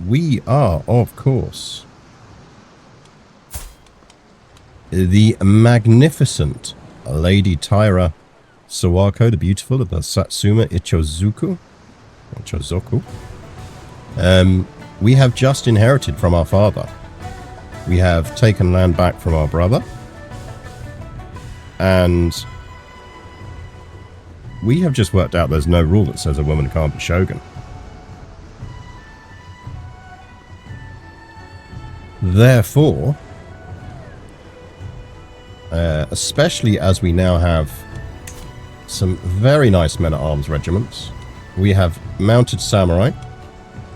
we are, of course, the magnificent Lady Taira Sawako, the beautiful of the Satsuma Ichozoku. We have just inherited from our father. We have taken land back from our brother. And we have just worked out there's no rule that says a woman can't be shogun. Therefore, especially as we now have some very nice men-at-arms regiments, we have mounted samurai,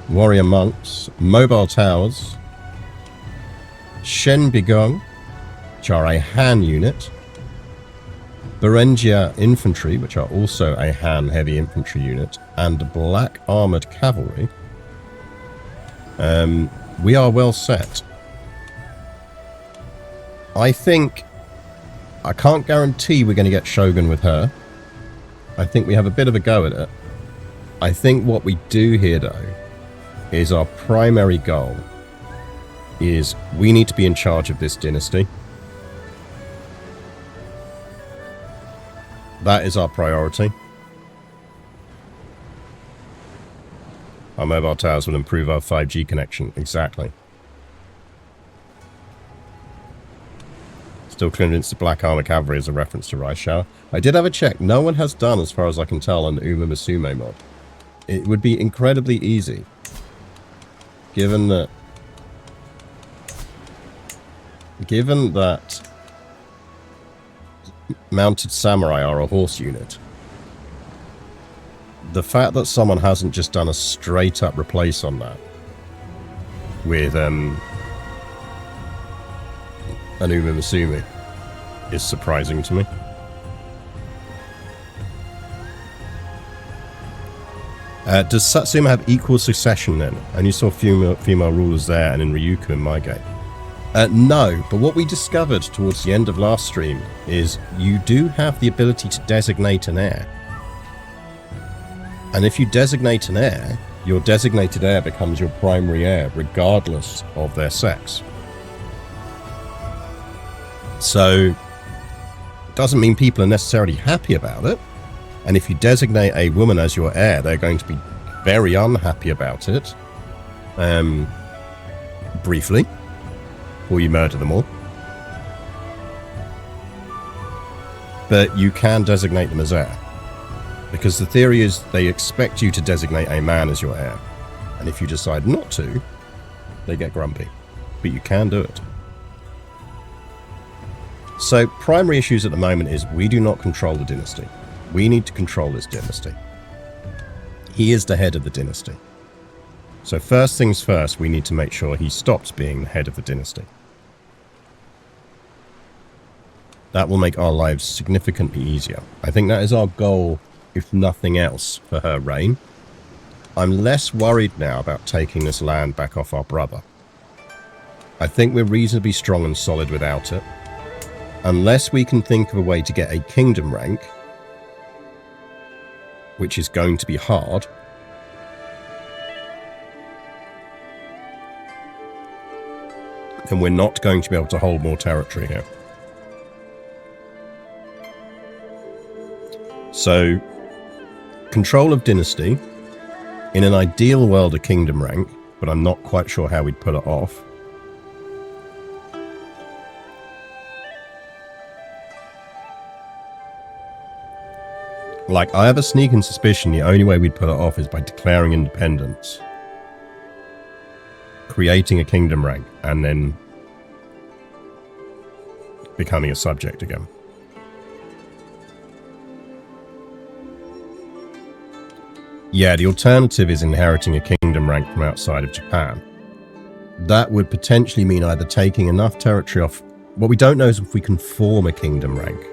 warrior monks, mobile towers, Shenbigong, which are a Han unit, Berengia infantry, which are also a Han heavy infantry unit, and black armoured cavalry. We are well set. I think, I can't guarantee we're going to get Shogun with her. I think we have a bit of a go at it. I think what we do here, though, is our primary goal is we need to be in charge of this dynasty. That is our priority. Our mobile towers will improve our 5G connection. Exactly. Still convinced the black armor cavalry is a reference to Raishar. I did have a check. No one has done, as far as I can tell, an Uma Musume mod. It would be incredibly easy, given that mounted samurai are a horse unit. The fact that someone hasn't just done a straight up replace on that with an Uma Musume is surprising to me. Does Satsuma have equal succession then? And you saw female rulers there and in Ryukyu in my game. No, but what we discovered towards the end of last stream is you do have the ability to designate an heir. And if you designate an heir, your designated heir becomes your primary heir, regardless of their sex. So, it doesn't mean people are necessarily happy about it. And if you designate a woman as your heir, they're going to be very unhappy about it. Briefly. Or you murder them all. But you can designate them as heir. Because the theory is they expect you to designate a man as your heir. And if you decide not to, they get grumpy. But you can do it. So, primary issues at the moment is we do not control the dynasty. We need to control this dynasty. He is the head of the dynasty. So first things first, we need to make sure he stops being the head of the dynasty. That will make our lives significantly easier. I think that is our goal, if nothing else, for her reign. I'm less worried now about taking this land back off our brother. I think we're reasonably strong and solid without it. Unless we can think of a way to get a kingdom rank, which is going to be hard, then we're not going to be able to hold more territory here. So, control of dynasty, in an ideal world a kingdom rank, but I'm not quite sure how we'd pull it off. Like, I have a sneaking suspicion the only way we'd pull it off is by declaring independence, creating a kingdom rank, and then becoming a subject again. Yeah, the alternative is inheriting a kingdom rank from outside of Japan. That would potentially mean either taking enough territory off... What we don't know is if we can form a kingdom rank,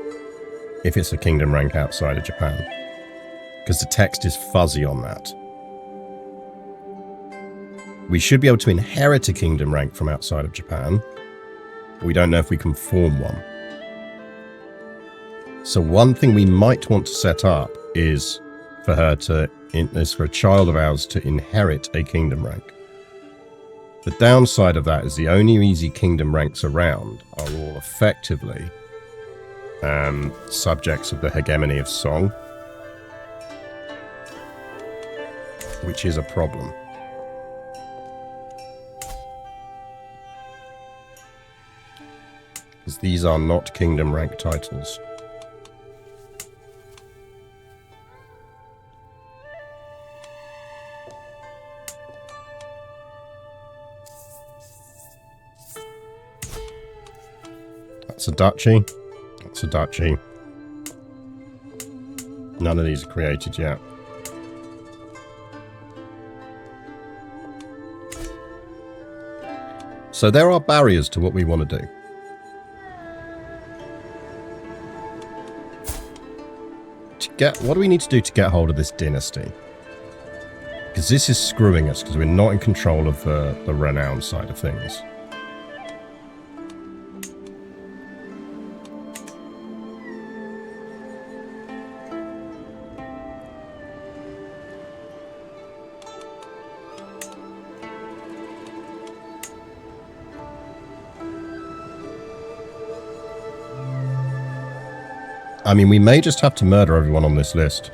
if it's a kingdom rank outside of Japan, because the text is fuzzy on that. We should be able to inherit a kingdom rank from outside of Japan, but we don't know if we can form one. So one thing we might want to set up is for a child of ours to inherit a kingdom rank. The downside of that is the only easy kingdom ranks around are all effectively subjects of the hegemony of song, which is a problem. Because these are not kingdom rank titles. That's a duchy. That's a duchy. None of these are created yet. So there are barriers to what we want to do. What do we need to do to get hold of this dynasty? Because this is screwing us, because we're not in control of the renown side of things. I mean, we may just have to murder everyone on this list.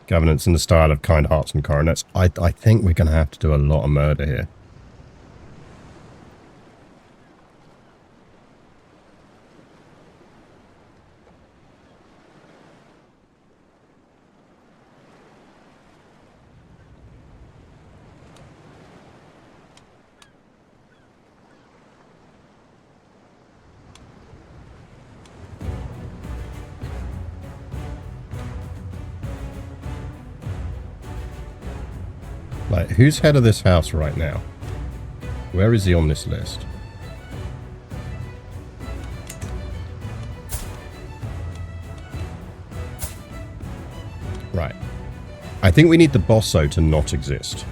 Governance in the style of kind hearts and coronets. I think we're going to have to do a lot of murder here. Like, who's head of this house right now? Where is he on this list? Right. I think we need the bosso to not exist.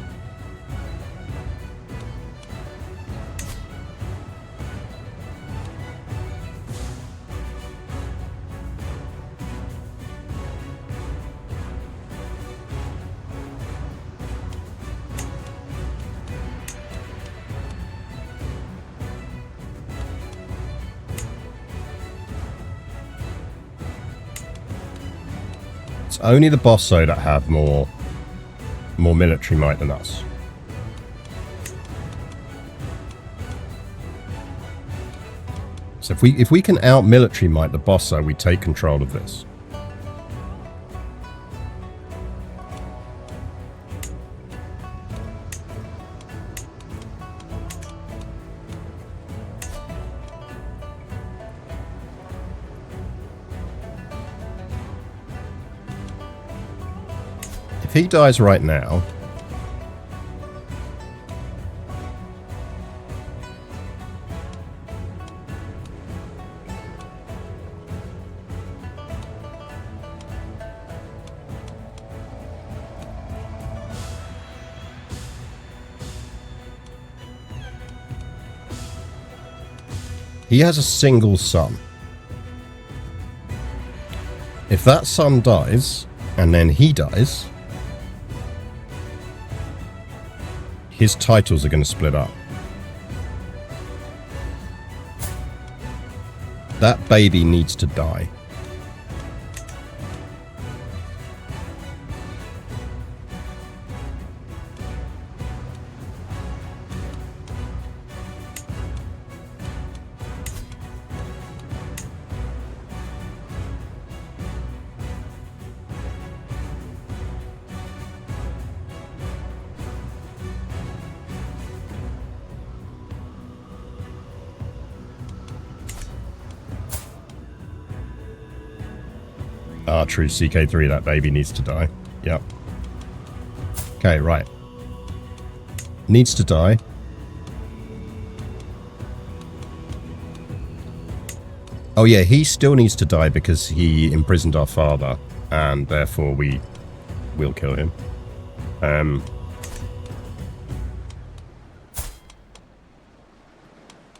It's only the bosso that have more military might than us. So if we can out military might the bosso, we take control of this. If he dies right now, he has a single son. If that son dies, and then he dies, his titles are going to split up. That baby needs to die. Ah, true. CK3, that baby needs to die. Yep. Okay, right. Needs to die. Oh yeah, he still needs to die because he imprisoned our father. and therefore we will kill him.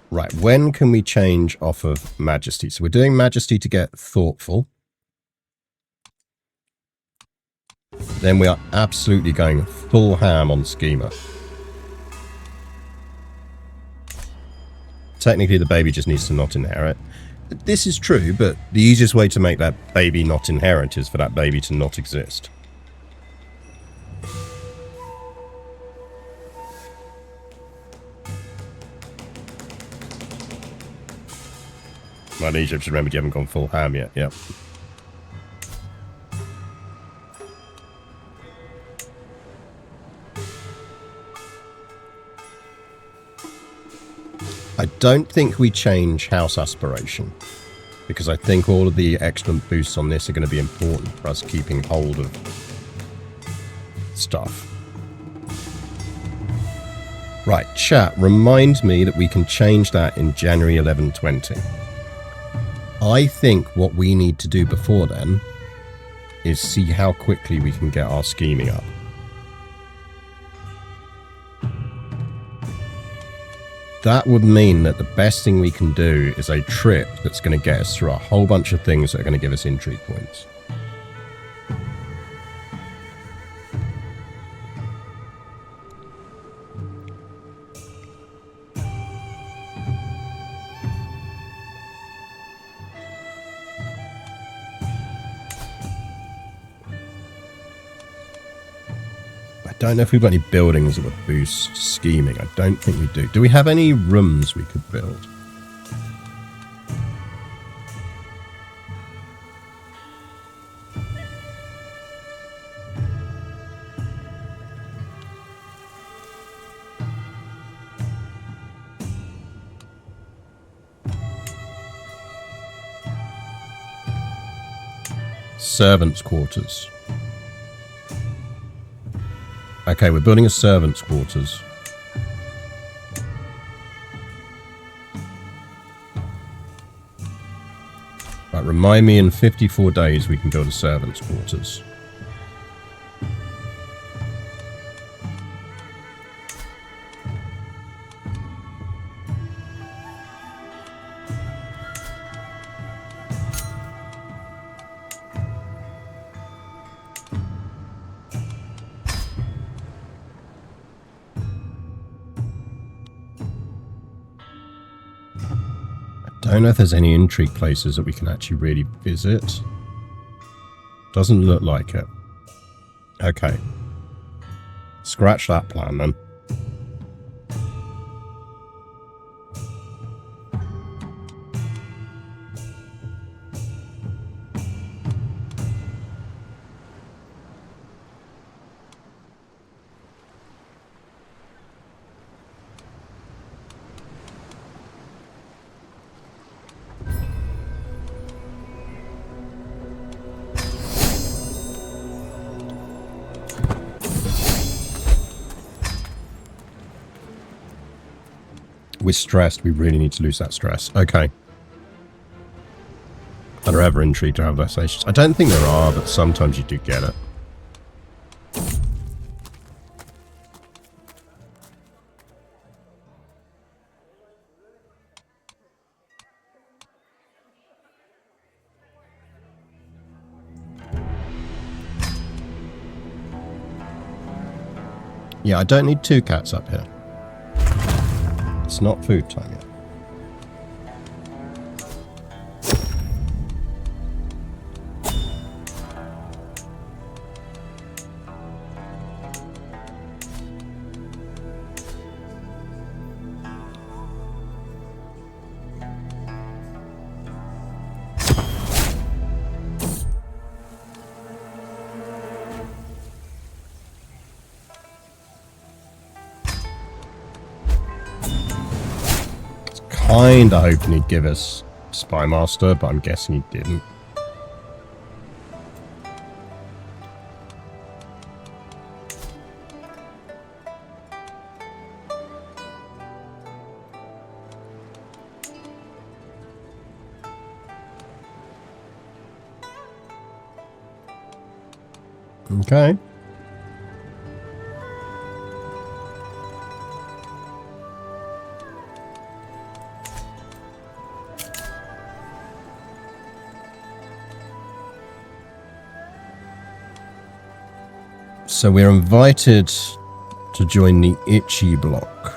Right, when can we change off of Majesty? So we're doing Majesty to get Thoughtful. Then we are absolutely going full ham on Schema. Technically, the baby just needs to not inherit. This is true, but the easiest way to make that baby not inherit is for that baby to not exist. Well, Egypt, just remembered you haven't gone full ham yet. Yep. I don't think we change house aspiration, because I think all of the excellent boosts on this are going to be important for us keeping hold of stuff. Right, chat, remind me that we can change that in January 1120. I think what we need to do before then is see how quickly we can get our scheming up. That would mean that the best thing we can do is a trip that's going to get us through a whole bunch of things that are going to give us intrigue points. I don't know if we've got any buildings that would boost scheming. I don't think we do. Do we have any rooms we could build? Servants' quarters. Okay, we're building a servants' quarters. Right, remind me in 54 days we can build a servants' quarters. I don't know if there's any intrigue places that we can actually really visit. Doesn't look like it. Okay. Scratch that plan then. We're stressed. We really need to lose that stress. Okay. Are there ever intrigue to have vexations? I don't think there are, but sometimes you do get it. Yeah, I don't need 2 cats up here. It's not food time yet. Kinda hoping he'd give us Spy Master, but I'm guessing he didn't. Okay. So we're invited to join the Itchy block.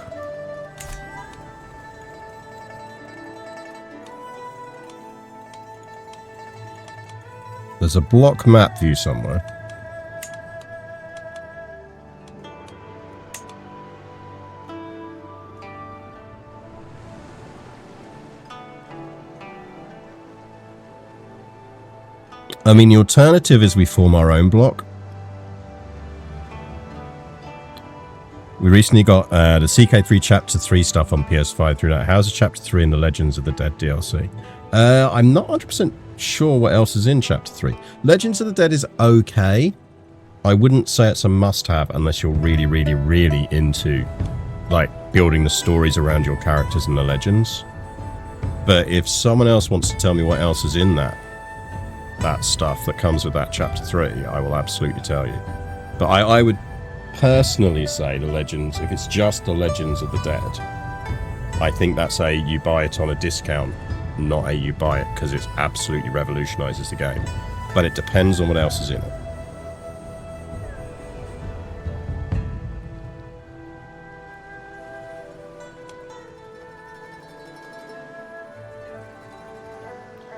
There's a block map view somewhere. I mean, the alternative is we form our own block. We recently got the CK3 Chapter 3 stuff on PS5 through that. How's the Chapter 3 in the Legends of the Dead DLC? I'm not 100% sure what else is in Chapter 3. Legends of the Dead is okay. I wouldn't say it's a must-have unless you're really, really, really into, like, building the stories around your characters and the legends. But if someone else wants to tell me what else is in that stuff that comes with that Chapter 3, I will absolutely tell you. But I would personally say the Legends, if it's just the Legends of the Dead, I think that's a you buy it on a discount, not a you buy it because it absolutely revolutionizes the game. But it depends on what else is in it.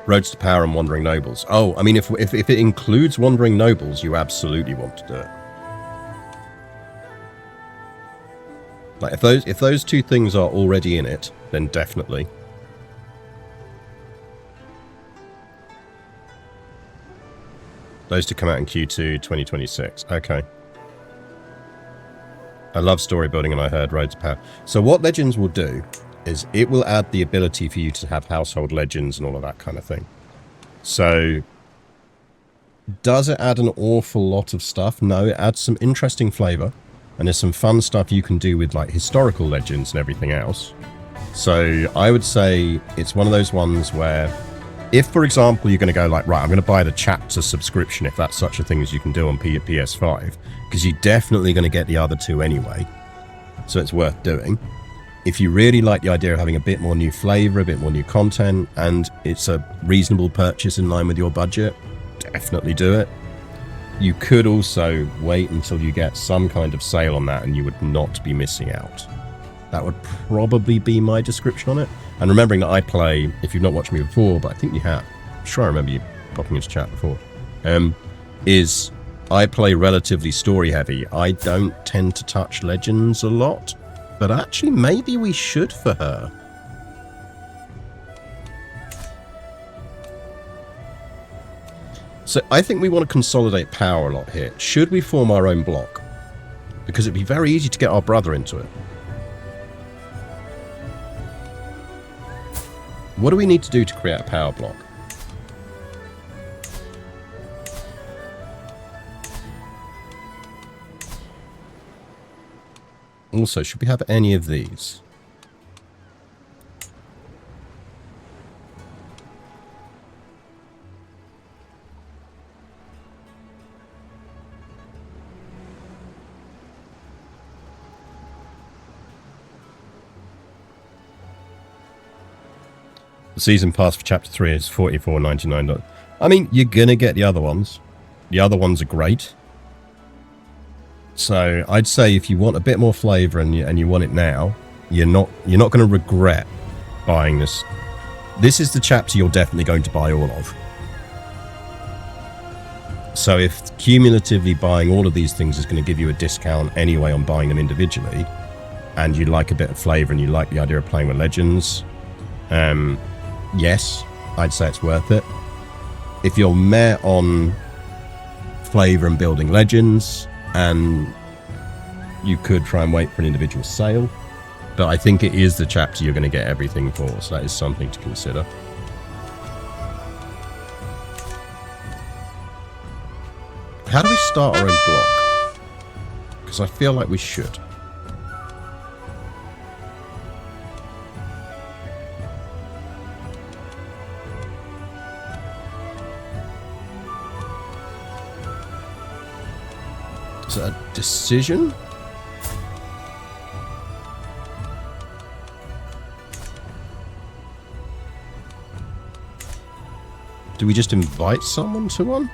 Roads to Power and Wandering Nobles. Oh, I mean, if it includes Wandering Nobles, you absolutely want to do it. Like, if those two things are already in it, then definitely. Those to come out in Q2 2026. Okay. I love story building, and I heard Roads to Power. So what Legends will do is it will add the ability for you to have household legends and all of that kind of thing. So does it add an awful lot of stuff? No, it adds some interesting flavor. And there's some fun stuff you can do with like historical legends and everything else. So I would say it's one of those ones where if, for example, you're going to go like, right, I'm going to buy the chapter subscription, if that's such a thing as you can do on PS5, because you're definitely going to get the other two anyway. So it's worth doing. If you really like the idea of having a bit more new flavor, a bit more new content, and it's a reasonable purchase in line with your budget, definitely do it. You could also wait until you get some kind of sale on that and you would not be missing out. That would probably be my description on it. And remembering that I play, if you've not watched me before, but I think you have, I'm sure I remember you popping into chat before, is I play relatively story heavy. I don't tend to touch Legends a lot, but actually maybe we should for her. So I think we want to consolidate power a lot here. Should we form our own block? Because it'd be very easy to get our brother into it. What do we need to do to create a power block? Also, should we have any of these? The season pass for Chapter 3 is $44.99. I mean, you're going to get the other ones. The other ones are great. So I'd say if you want a bit more flavor and you want it now, you're not going to regret buying this. This is the chapter you're definitely going to buy all of. So if cumulatively buying all of these things is going to give you a discount anyway on buying them individually, and you like a bit of flavor and you like the idea of playing with Legends, yes, I'd say it's worth it. If you're meh on flavor and building Legends, and you could try and wait for an individual sale, but I think it is the chapter you're going to get everything for, so that is something to consider. How do we start our own block? Because I feel like we should. Is that a decision? Do we just invite someone to one?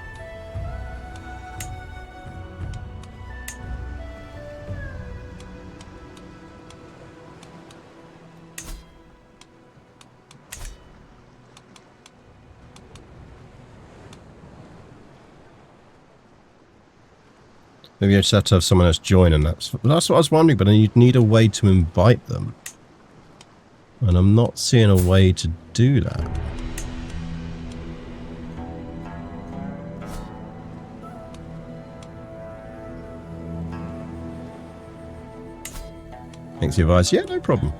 Maybe I just have to have someone else join, and that's what I was wondering, but you'd need a way to invite them. And I'm not seeing a way to do that. Thanks for your advice. Yeah, no problem.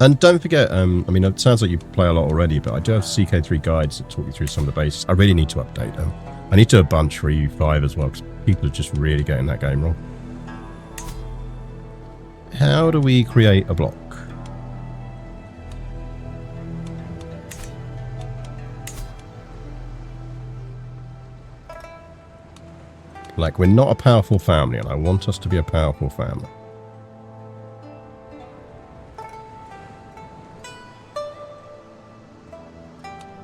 And don't forget, I mean, it sounds like you play a lot already, but I do have CK3 guides that talk you through some of the basics. I really need to update them. I need to do a bunch for EU5 as well, because people are just really getting that game wrong. How do we create a block? Like, we're not a powerful family, and I want us to be a powerful family.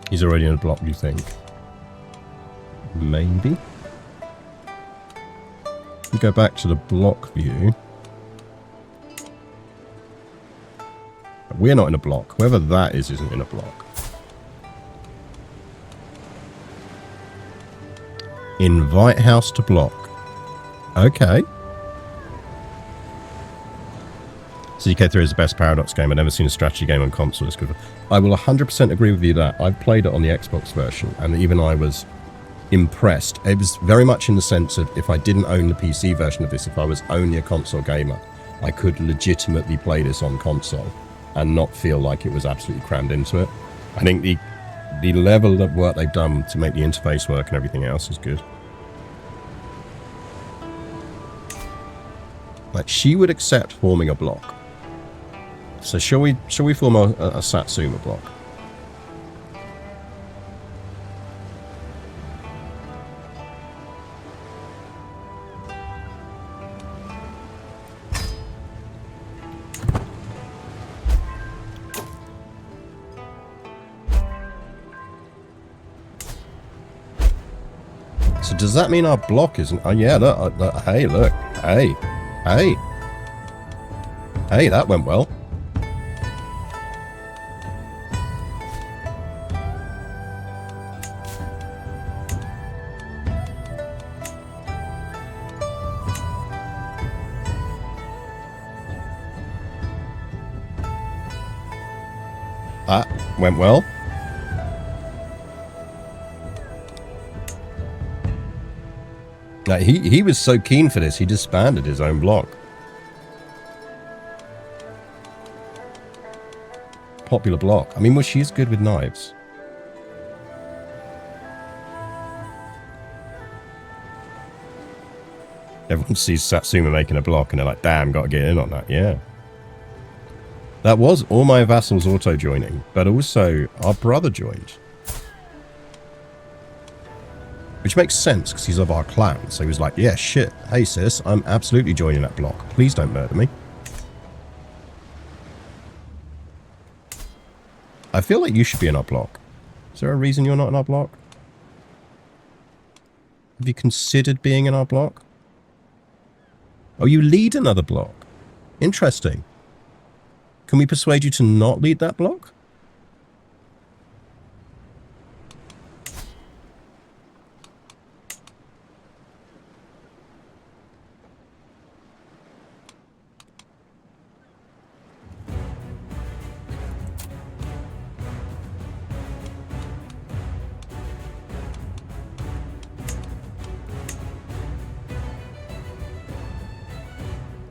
He's already in a block, you think? Maybe? We go back to the block view. We're not in a block. Whoever that is isn't in a block. Invite house to block. Okay. CK3 is the best Paradox game. I've never seen a strategy game on console. I will 100% agree with you that. I've played it on the Xbox version, and even I was impressed. It was very much in the sense of, if I didn't own the PC version of this, if I was only a console gamer, I could legitimately play this on console and not feel like it was absolutely crammed into it. I think the level of work they've done to make the interface work and everything else is good. Like, she would accept forming a block. So shall we form a Satsuma block? So does that mean our block isn't... Oh yeah, look, hey, look. Hey. Hey. Hey, that went well. That went well. Now, he was so keen for this, he disbanded his own block. Popular block. I mean, well, she is good with knives. Everyone sees Satsuma making a block and they're like, damn, got to get in on that. Yeah. That was all my vassals auto-joining, but also our brother joined. Which makes sense, because he's of our clan. So he was like, yeah, shit. Hey, sis, I'm absolutely joining that block. Please don't murder me. I feel like you should be in our block. Is there a reason you're not in our block? Have you considered being in our block? Oh, you lead another block. Interesting. Can we persuade you to not lead that block?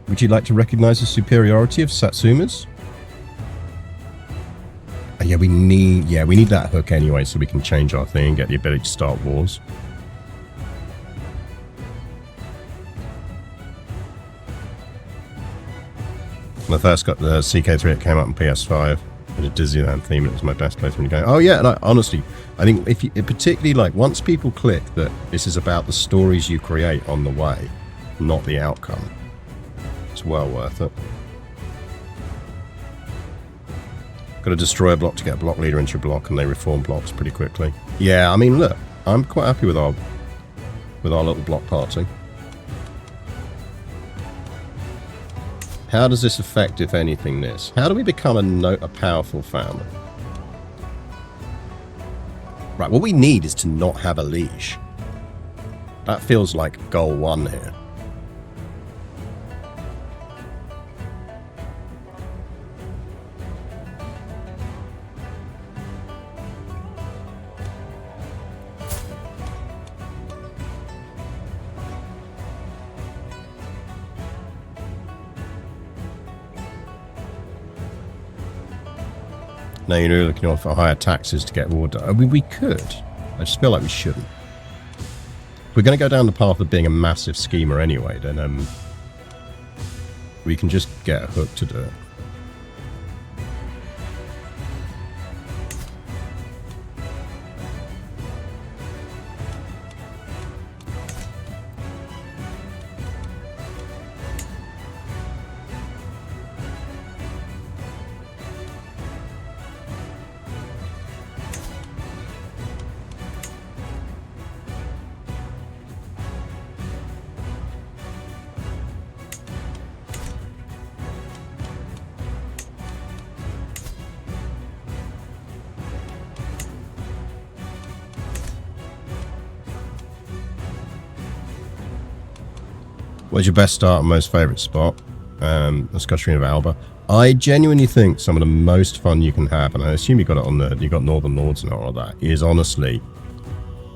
Would you like to recognize the superiority of Satsumas? Yeah, we need that hook anyway, so we can change our thing and get the ability to start wars. When I first got the CK3, it came out on PS5 with a Disneyland theme. It was my best playthrough in the game. Oh yeah, and honestly, I think particularly like once people click that this is about the stories you create on the way, not the outcome. It's well worth it. Got to destroy a block to get a block leader into your block, and they reform blocks pretty quickly. Yeah, I mean, look, I'm quite happy with our little block party. How does this affect, if anything, this? How do we become a powerful family? Right, what we need is to not have a liege. That feels like goal 1 here. Now you're looking for higher taxes to get water. I mean, we could. I just feel like we shouldn't. If we're going to go down the path of being a massive schemer anyway, then we can just get a hook to do it. What's your best start and most favourite spot? Let's go Stream of Alba. I genuinely think some of the most fun you can have, and I assume you got it on you got Northern Lords and all of that, is honestly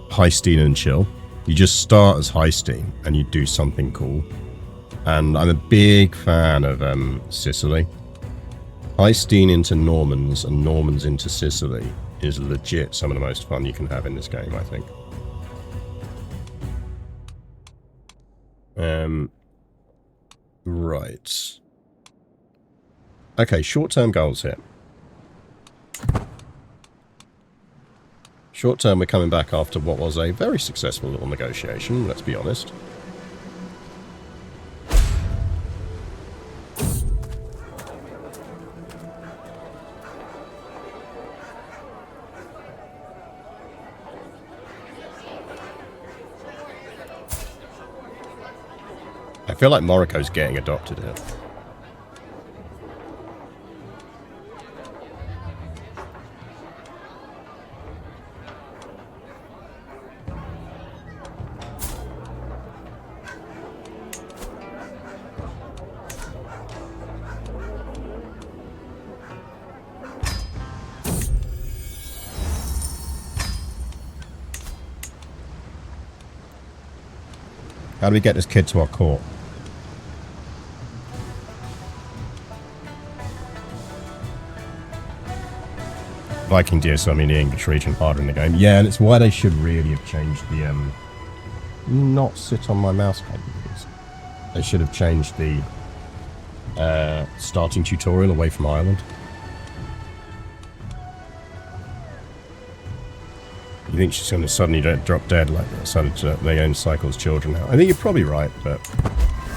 Heisteen and chill. You just start as Heisteen and you do something cool. And I'm a big fan of Sicily. Heisteen into Normans and Normans into Sicily is legit some of the most fun you can have in this game, I think. Right. Okay, short-term goals here. Short-term, we're coming back after what was a very successful little negotiation, let's be honest. I feel like Morocco's getting adopted here. How do we get this kid to our court? Viking deer, so I mean the English region harder in the game. Yeah, and it's why they should really have changed the not sit on my mouse pad, please. They should have changed the starting tutorial away from Ireland. You think she's going to suddenly drop dead like that? So they own Cycle's children now. I think you're probably right, but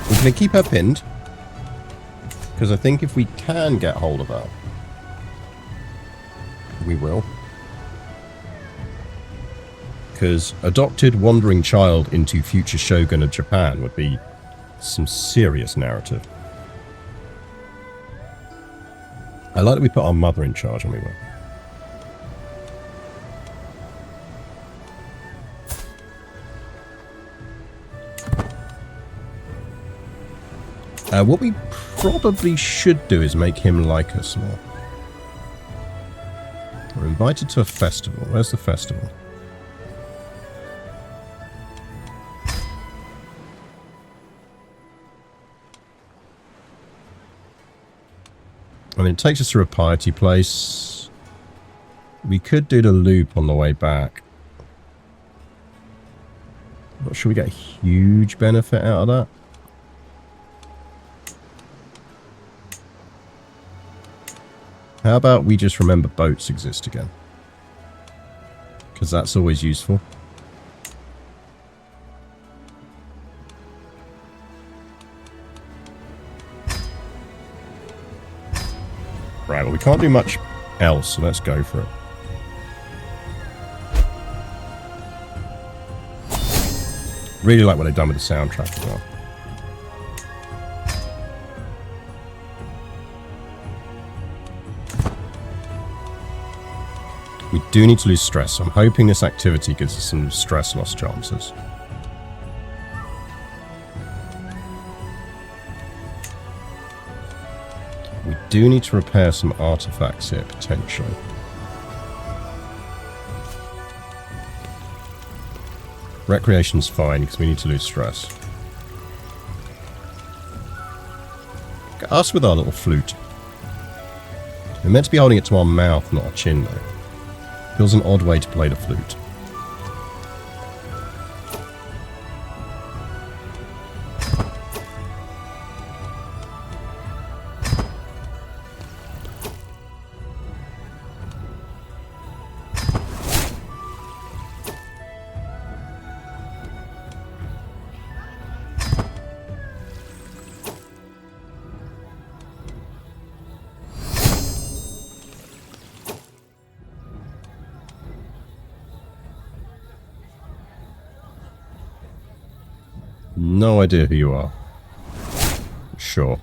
we're going to keep her pinned because I think if we can get hold of her, we will. Because adopted wandering child into future shogun of Japan would be some serious narrative. I like that we put our mother in charge and we will. What we probably should do is make him like us more. We're invited to a festival. Where's the festival? I mean, it takes us through a piety place. We could do the loop on the way back. Not sure we get a huge benefit out of that. How about we just remember boats exist again? Because that's always useful. Alright, well we can't do much else, so let's go for it. Really like what they've done with the soundtrack as well. We do need to lose stress, so I'm hoping this activity gives us some stress loss chances. We do need to repair some artifacts here, potentially. Recreation's fine, because we need to lose stress. Get us with our little flute. We're meant to be holding it to our mouth, not our chin, though. Feels an odd way to play the flute. No idea who you are. Sure.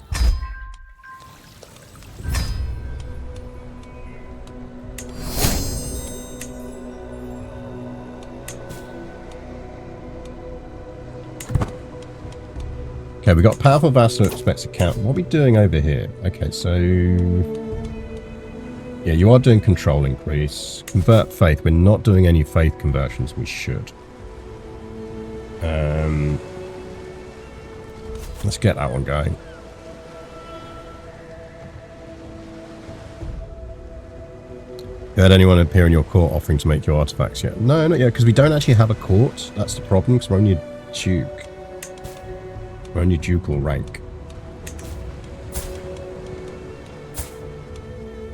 Okay, we got powerful vassal expects account. What are we doing over here? Okay, so... yeah, you are doing control increase. Convert faith. We're not doing any faith conversions. We should. Let's get that one going. You had anyone appear in your court offering to make your artifacts yet? No, not yet, because we don't actually have a court. That's the problem, because we're only a duke. We're only ducal rank.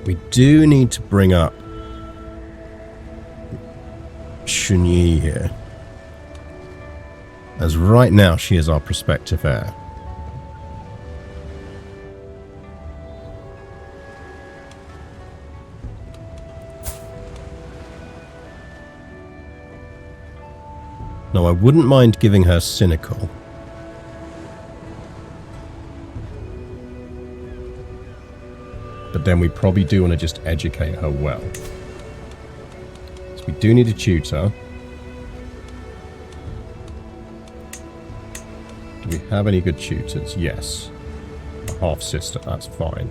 We do need to bring up Shunyi here. As right now, she is our prospective heir. Now, I wouldn't mind giving her cynical. But then we probably do want to just educate her well. So we do need a tutor. Do we have any good tutors? Yes. A half-sister, that's fine.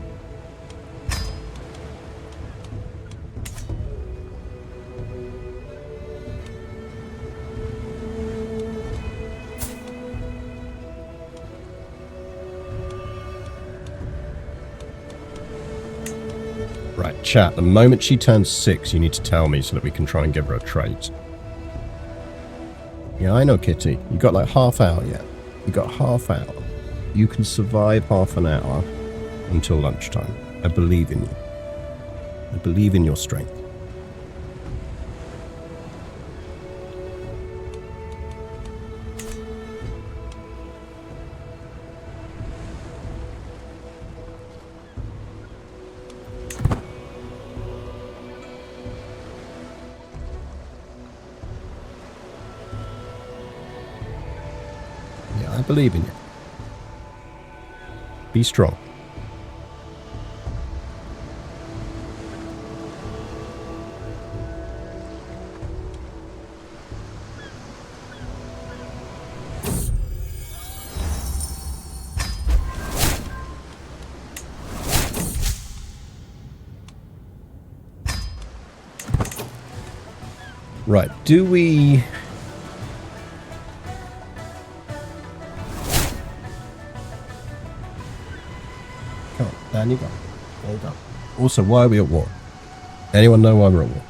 Right, chat, the moment she turns 6, you need to tell me so that we can try and give her a trait. Yeah, I know, Kitty. You got like half hour yet. You got half hour. You can survive half an hour until lunchtime. I believe in you. I believe in your strength. I believe in you. Be strong. Right, do we... There you go. There you go. Also, why are we at war? Anyone know why we're at war?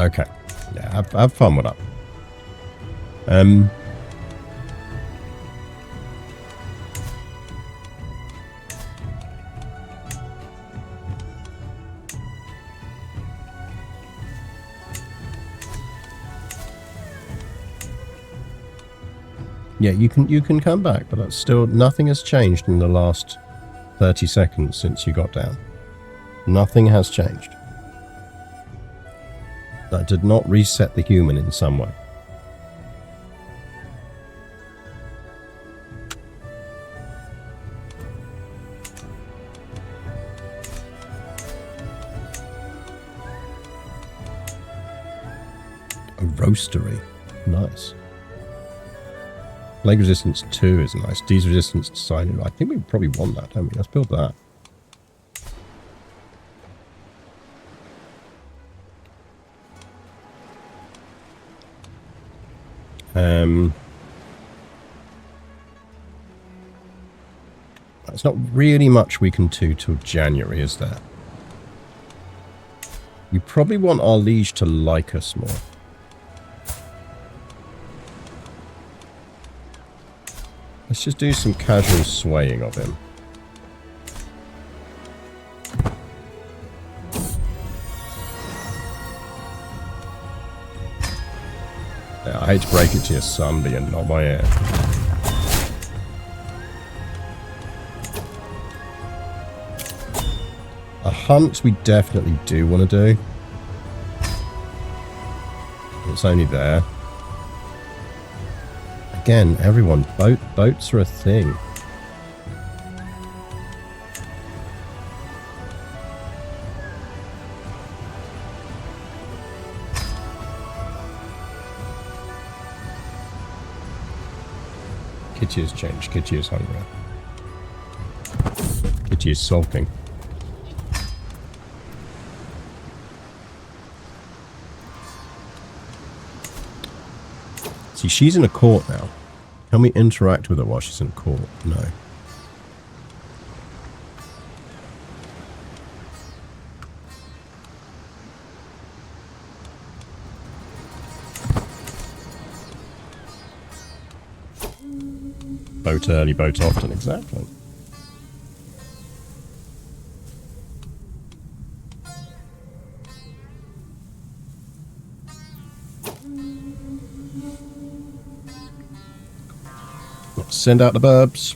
Okay. Yeah, have fun with that. Yeah, you can come back, but that's still... Nothing has changed in the last 30 seconds since you got down. Nothing has changed. That did not reset the human in some way. A roastery. Nice. Plague resistance 2 is nice. Disease resistance to cyanide. I think we probably want that, don't we? Let's build that. There's not really much we can do till January, is there? You probably want our liege to like us more. Let's just do some casual swaying of him. Yeah, I hate to break it to your son, but you're not my heir. A hunt we definitely do want to do. It's only there. Again, everyone, boats are a thing. Kitty has changed. Kitty is hungry. Kitty is sulking. See, she's in a court now. Can we interact with her while she's in court? No. Boat early, boat often, exactly. Let's send out the burbs.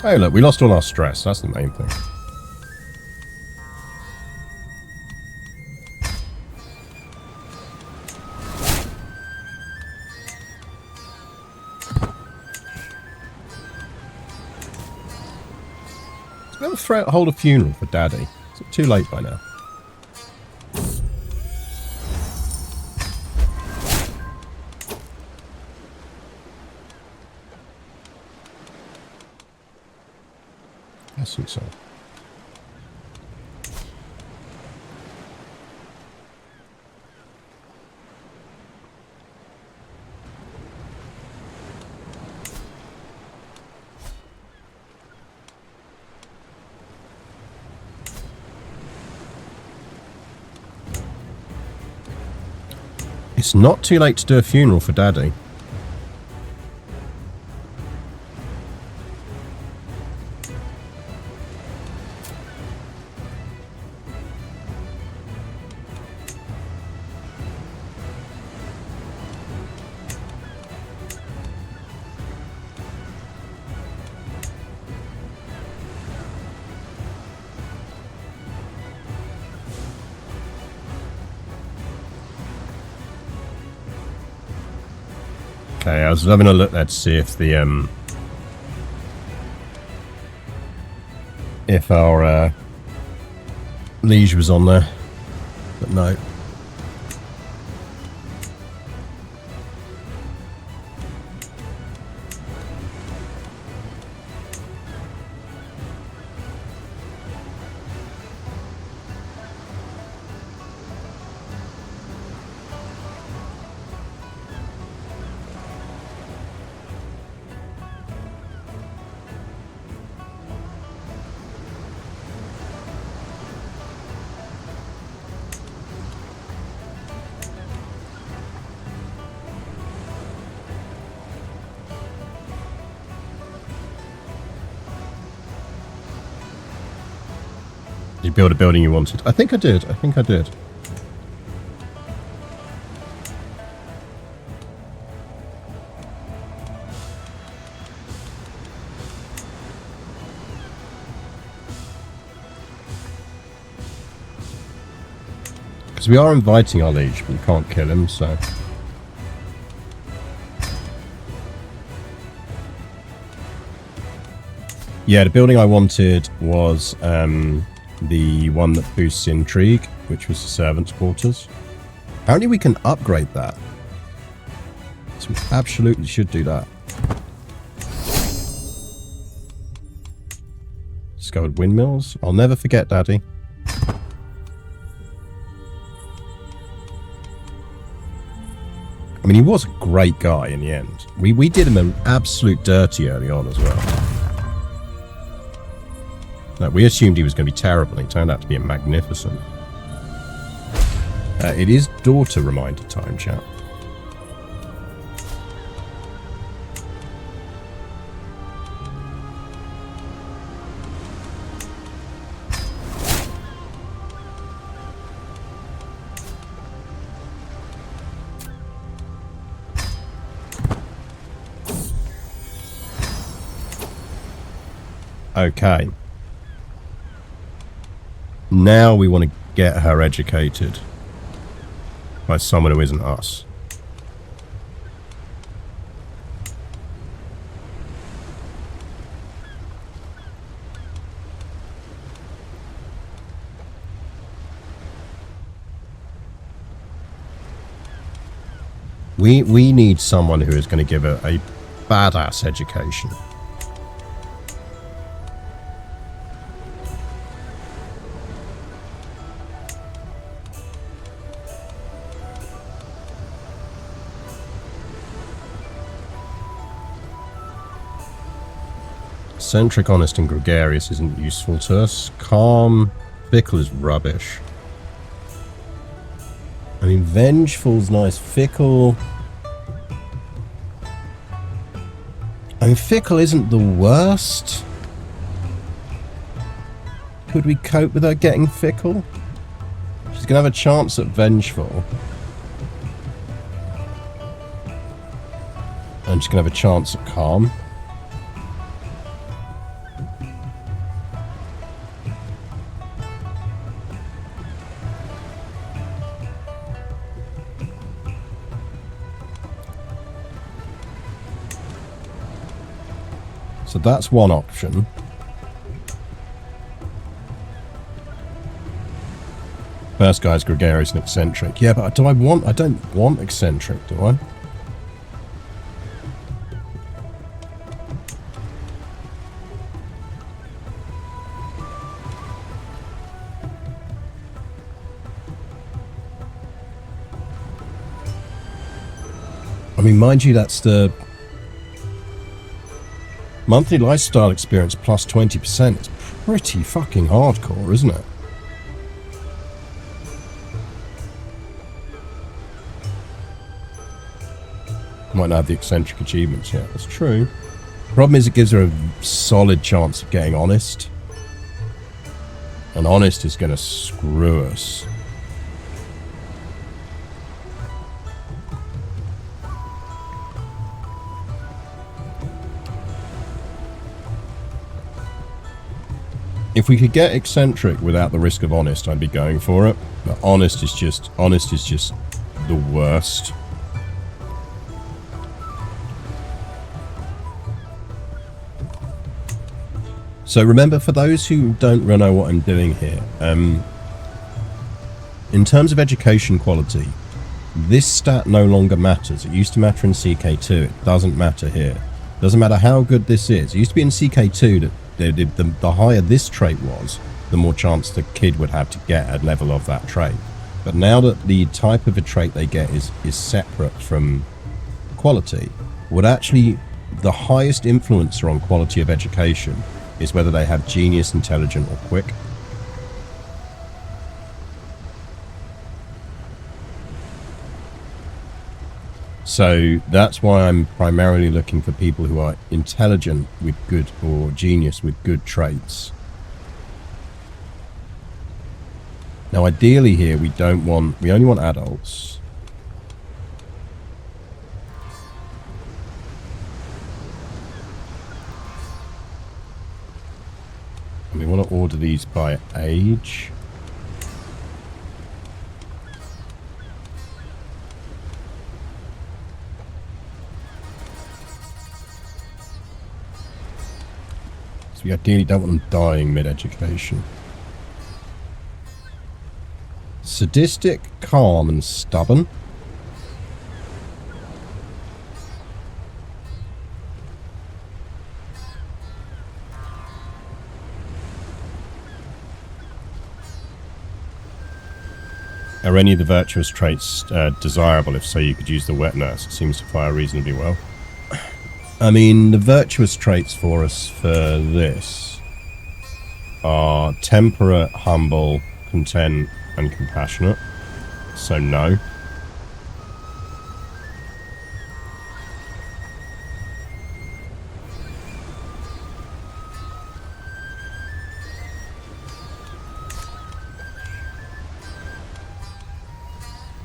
Oh look, we lost all our stress. That's the main thing. Let's hold a funeral for Daddy. Is it too late by now? I think so. It's not too late to do a funeral for Daddy. Okay, I was having a look there to see if the if our liege was on there, but no. Did you build a building you wanted? I think I did. I think I did. Because we are inviting our liege, but we can't kill him, so... Yeah, the building I wanted was the one that boosts intrigue, which was the servants' quarters. Apparently we can upgrade that. So we absolutely should do that. Discovered windmills. I'll never forget, Daddy. I mean, he was a great guy in the end. We did him an absolute dirty early on as well. No, we assumed he was going to be terrible, and he turned out to be a magnificent. It is daughter reminder time, chat. Okay. Now we want to get her educated by someone who isn't us. We need someone who is going to give her a badass education. Eccentric, honest, and gregarious isn't useful to us. Calm, fickle is rubbish. I mean, vengeful's nice. Fickle... I mean, fickle isn't the worst. Could we cope with her getting fickle? She's going to have a chance at vengeful. And she's going to have a chance at calm. So that's one option. First guy's gregarious and eccentric. Yeah, but I don't want eccentric, do I? I mean, mind you, that's the monthly lifestyle experience plus 20%. It's pretty fucking hardcore, isn't it? Might not have the eccentric achievements yet. That's true. Problem is, it gives her a solid chance of getting honest. And honest is going to screw us. If we could get eccentric without the risk of honest, I'd be going for it. But honest is just the worst. So remember, for those who don't really know what I'm doing here, in terms of education quality, this stat no longer matters. It used to matter in CK2. It doesn't matter here. It doesn't matter how good this is. It used to be in CK2 that the higher this trait was, the more chance the kid would have to get a level of that trait. But now that the type of a trait they get is separate from quality, what actually the highest influencer on quality of education is whether they have genius, intelligent, or quick. So that's why I'm primarily looking for people who are intelligent with good, or genius with good traits. Now, ideally here, we only want adults. And we want to order these by age. So we ideally don't want them dying mid-education. Sadistic, calm, and stubborn. Are any of the virtuous traits desirable? If so, you could use the wet nurse. It seems to fire reasonably well. I mean, the virtuous traits for us for this are temperate, humble, content, and compassionate. So no.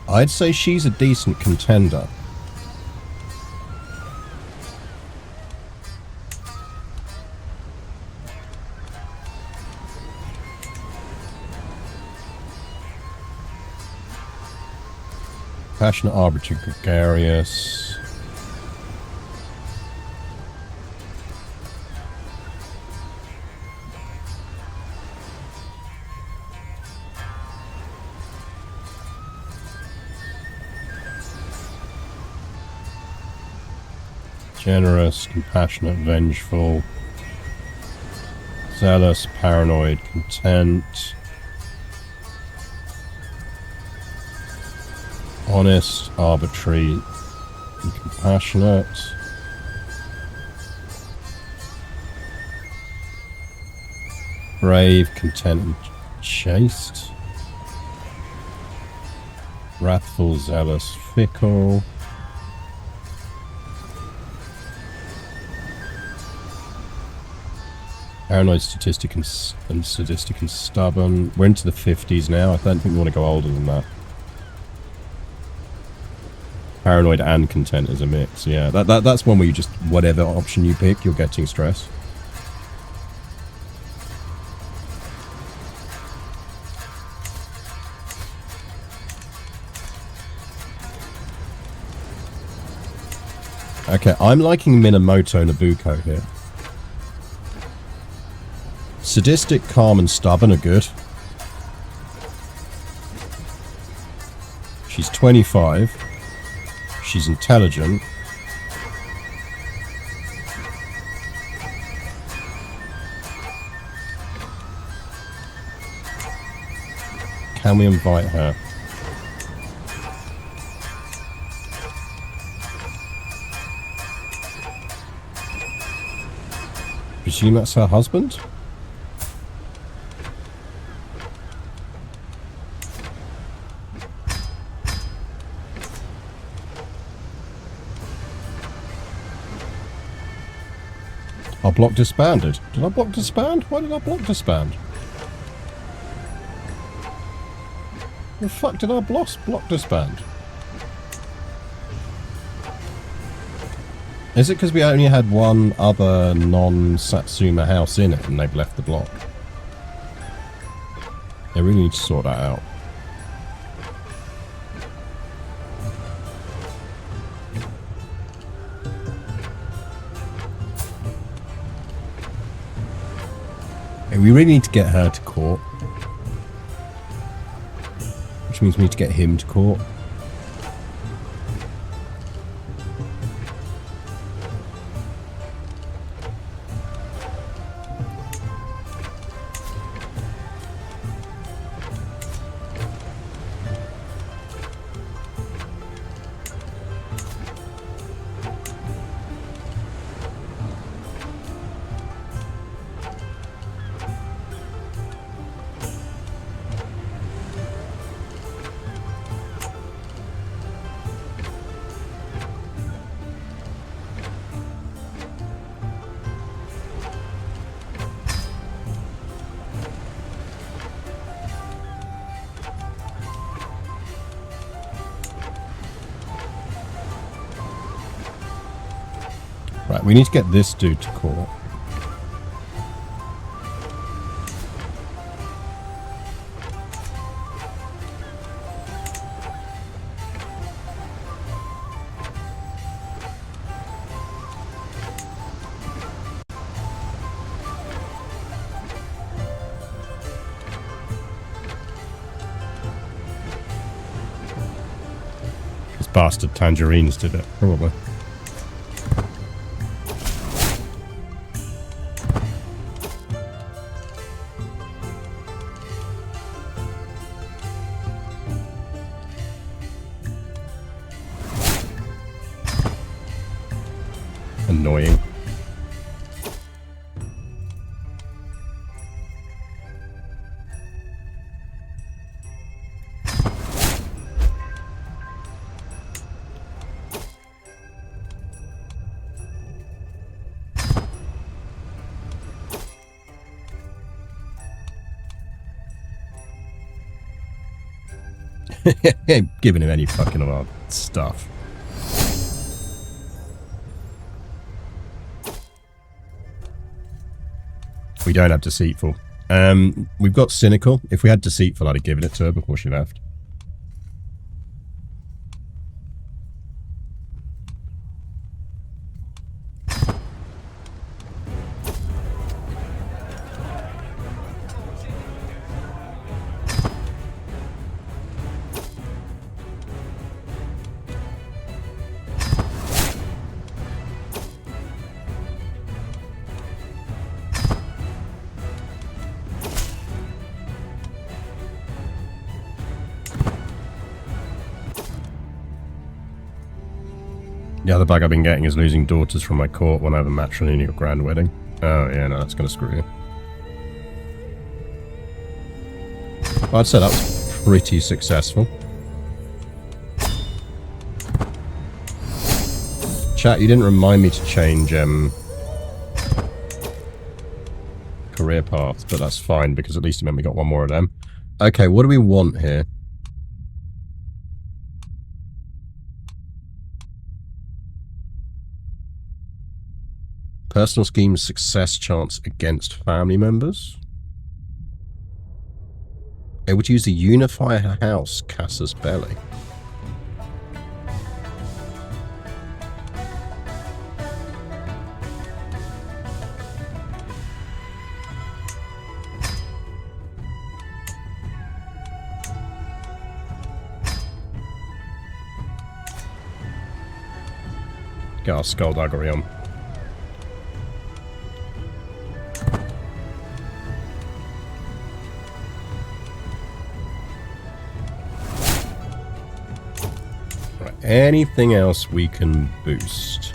I'd say she's a decent contender. Passionate, arbitrary, gregarious. Generous, compassionate, vengeful. Zealous, paranoid, content. Honest, arbitrary, and compassionate. Brave, content, and chaste. Wrathful, zealous, fickle. Paranoid, sadistic, and stubborn. We're into the 50s now. I don't think we want to go older than that. Paranoid and content is a mix. Yeah, that's one where you just, whatever option you pick, you're getting stress. Okay, I'm liking Minamoto Nabuko here. Sadistic, calm, and stubborn are good. She's 25. She's intelligent. Can we invite her? Presume that's her husband? Our block disbanded. Did I block disband? Why did I block disband? The fuck did I block disband? Is it because we only had one other non-Satsuma house in it and they've left the block? They really need to sort that out. We really need to get her to court. Which means we need to get him to court. We need to get this dude to court. This bastard Tangerines did it, probably. Annoying. Ain't giving him any fucking of our stuff. We don't have Deceitful. We've got Cynical. If we had Deceitful, I'd have given it to her before she left. The other bug I've been getting is losing daughters from my court when I have a matrilineal grand wedding. Oh yeah, no, that's going to screw you. Well, I'd say that was pretty successful. Chat, you didn't remind me to change career paths, but that's fine because at least it meant we got one more of them. Okay, what do we want here? Personal schemes success chance against family members. Able to use the Unify House Casus Belli. Get our skullduggery on. Anything else we can boost?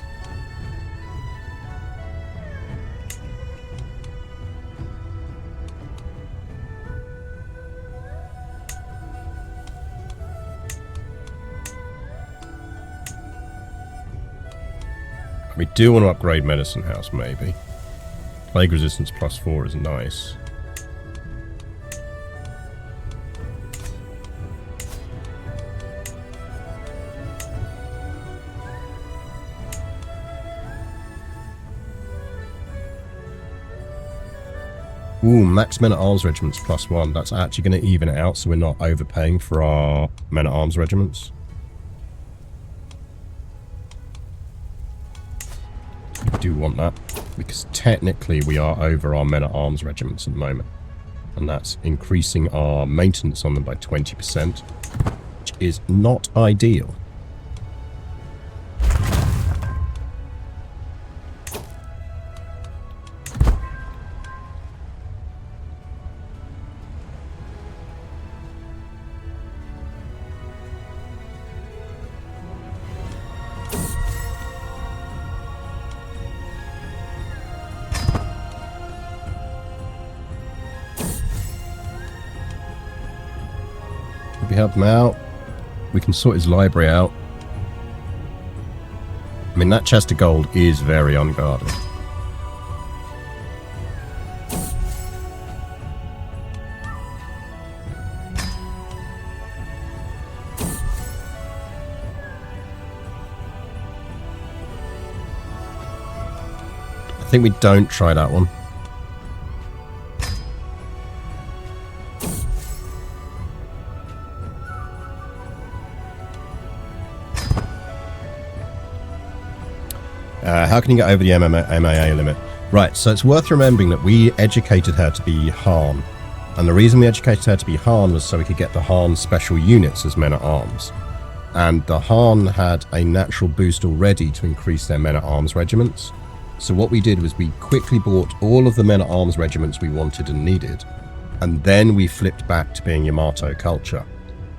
We do want to upgrade Medicine House, maybe. Plague Resistance +4 is nice. Ooh, max men-at-arms regiments +1. That's actually going to even it out so we're not overpaying for our men-at-arms regiments. We do want that, because technically we are over our men-at-arms regiments at the moment. And that's increasing our maintenance on them by 20%, which is not ideal. We help him out. We can sort his library out. I mean, that chest of gold is very unguarded. think we don't try that one. How can you get over the MAA limit? Right, so it's worth remembering that we educated her to be Han. And the reason we educated her to be Han was so we could get the Han special units as men-at-arms. And the Han had a natural boost already to increase their men-at-arms regiments. So what we did was we quickly bought all of the men-at-arms regiments we wanted and needed. And then we flipped back to being Yamato culture.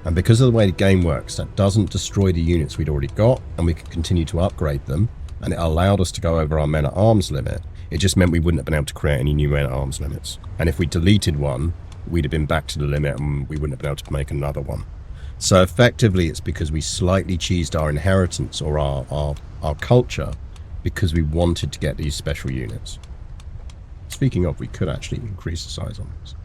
And because of the way the game works, that doesn't destroy the units we'd already got, and we could continue to upgrade them. And it allowed us to go over our men-at-arms limit. It just meant we wouldn't have been able to create any new men-at-arms limits. And if we deleted one, we'd have been back to the limit and we wouldn't have been able to make another one. So effectively, it's because we slightly cheesed our inheritance or our culture because we wanted to get these special units. Speaking of, we could actually increase the size on this.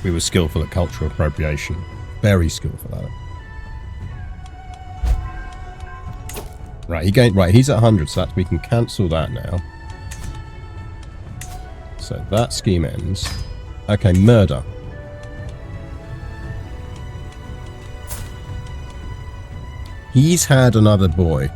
We were skillful at cultural appropriation. Very skillful at it. Right, he's at 100, so that we can cancel that now. So that scheme ends. Okay, murder. He's had another boy.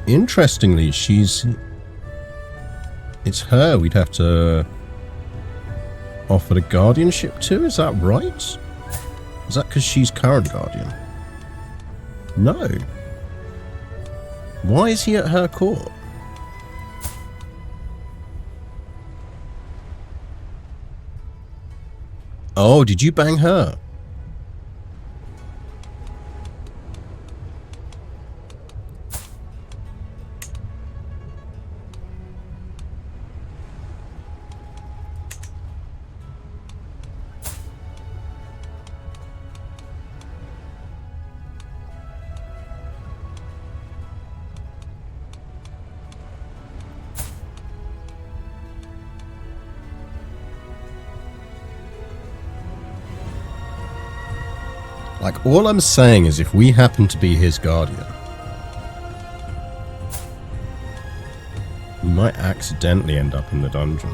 Interestingly, it's her we'd have to offer the guardianship to, is that right? Is that because she's current guardian? No. Why is he at her court? Oh, did you bang her? Like, all I'm saying is if we happen to be his guardian, we might accidentally end up in the dungeon.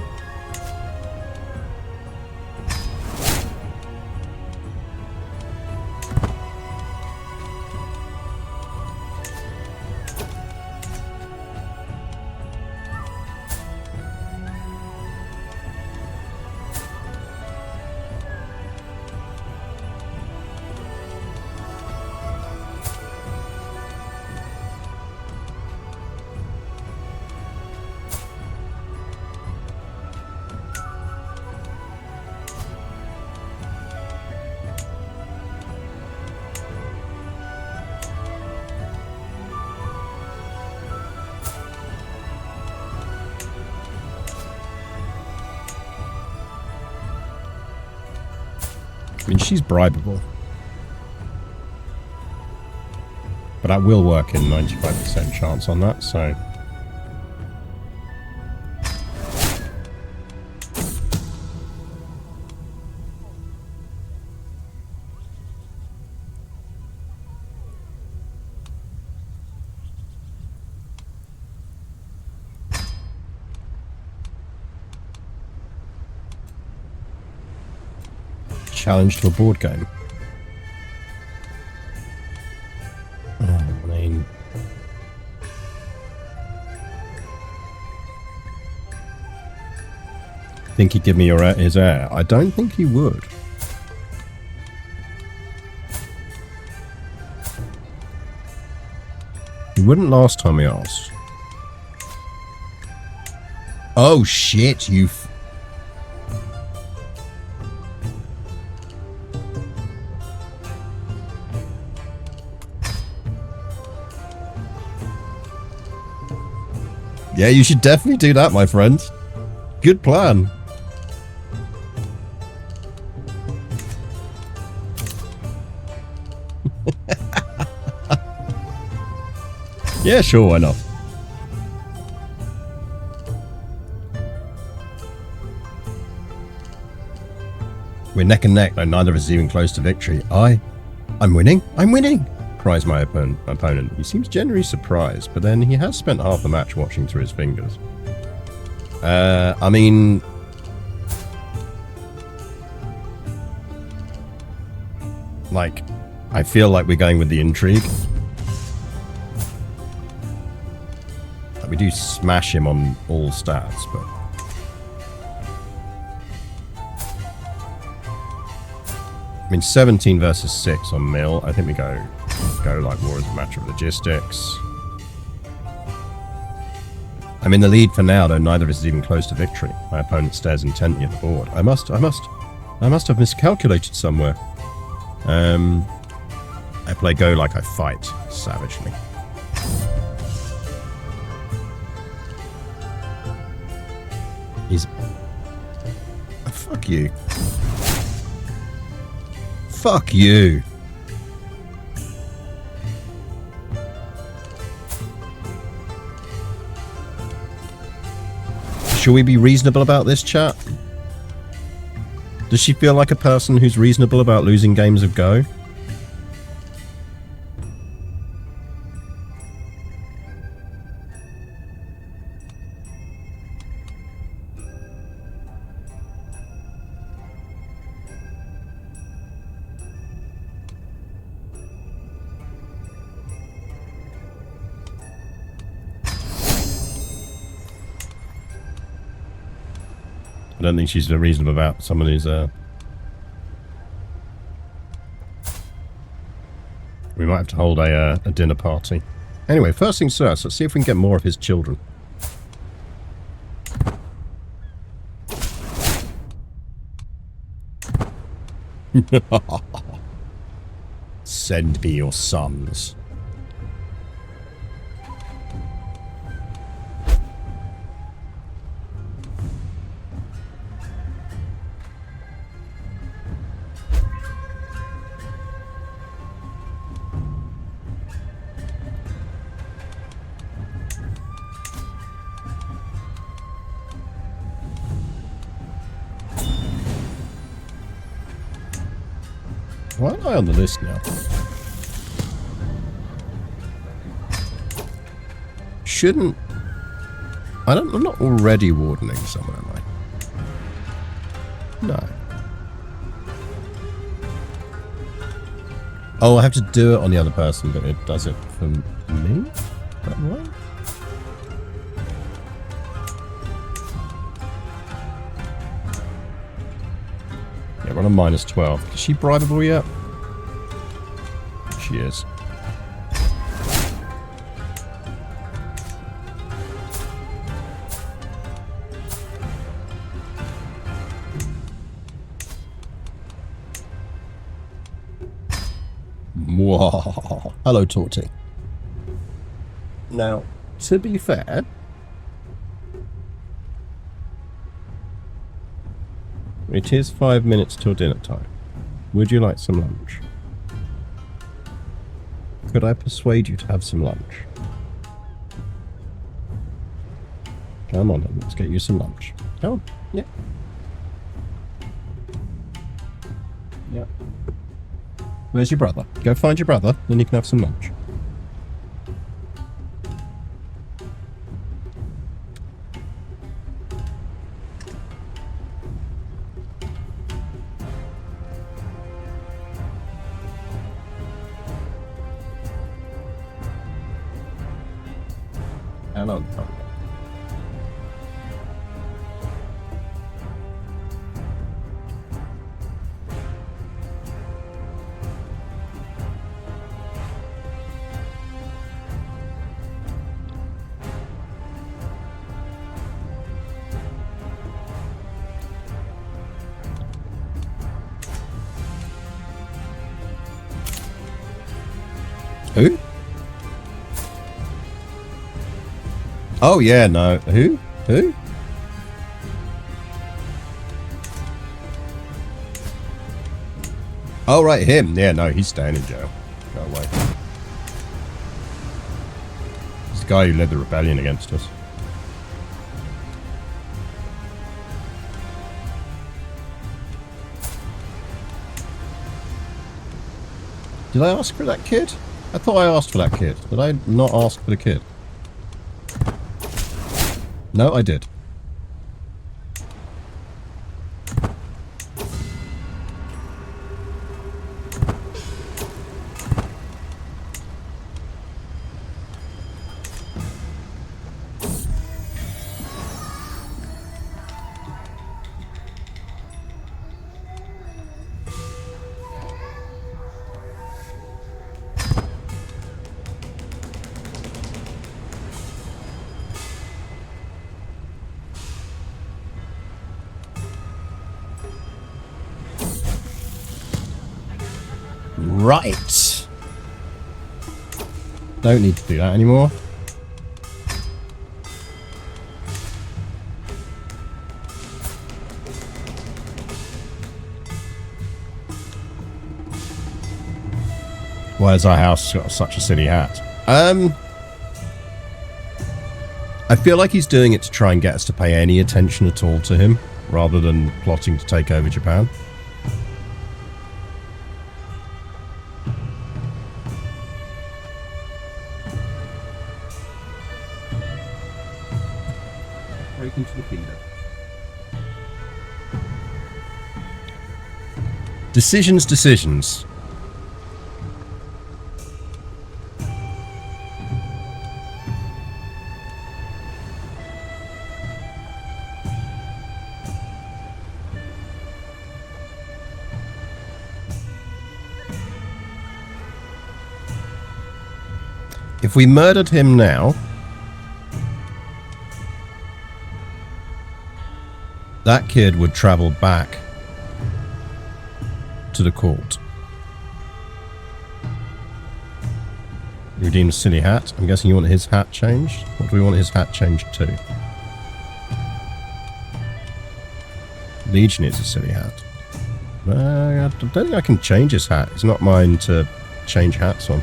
I mean, she's bribable. But that will work in 95% chance on that, so... Challenge to a board game. Oh, I mean... Think he'd give me his heir? I don't think he would. He wouldn't last time he asked. Oh shit, Yeah, you should definitely do that, my friend. Good plan. Yeah, sure, why not? We're neck and neck, though neither of us is even close to victory. I'm winning? I'm winning! Cries my opponent. He seems genuinely surprised, but then he has spent half the match watching through his fingers. I mean... like, I feel like we're going with the intrigue. Like, we do smash him on all stats, but... I mean, 17 versus 6 on Mill. I think we go like war as a matter of logistics. I'm in the lead for now, though neither of us is even close to victory. My opponent stares intently at the board. I must have miscalculated somewhere. I play go like I fight, savagely. He's... fuck you. Fuck you. Should we be reasonable about this, chat? Does she feel like a person who's reasonable about losing games of Go? I don't think she's reasonable about someone who's we might have to hold a dinner party. Anyway, first things first, let's see if we can get more of his children. Send me your sons. Why am I on the list now? Shouldn't... I'm not already wardening someone, am I? No. Oh, I have to do it on the other person, but it does it for me? Is that right? Yeah, we're on a minus 12. Is she bribable yet? She is. Whoa. Hello, Torty. Now, to be fair, it is 5 minutes till dinner time. Would you like some lunch? Could I persuade you to have some lunch? Come on then, let's get you some lunch. Come on, yeah. Yeah. Where's your brother? Go find your brother, then you can have some lunch. Hello. Who? Oh, yeah, no. Who? Who? Oh, right, him. Yeah, no, he's staying in jail. Go away. He's the guy who led the rebellion against us. Did I ask for that kid? I thought I asked for that kid. Did I not ask for the kid? No, I did. Right. Don't need to do that anymore. Why has our house got such a silly hat? I feel like he's doing it to try and get us to pay any attention at all to him, rather than plotting to take over Japan. Break into the kingdom. Decisions. If we murdered him now, that kid would travel back to the court. Redeem a silly hat. I'm guessing you want his hat changed? What do we want his hat changed to? Legion is a silly hat. I don't think I can change his hat. It's not mine to change hats on.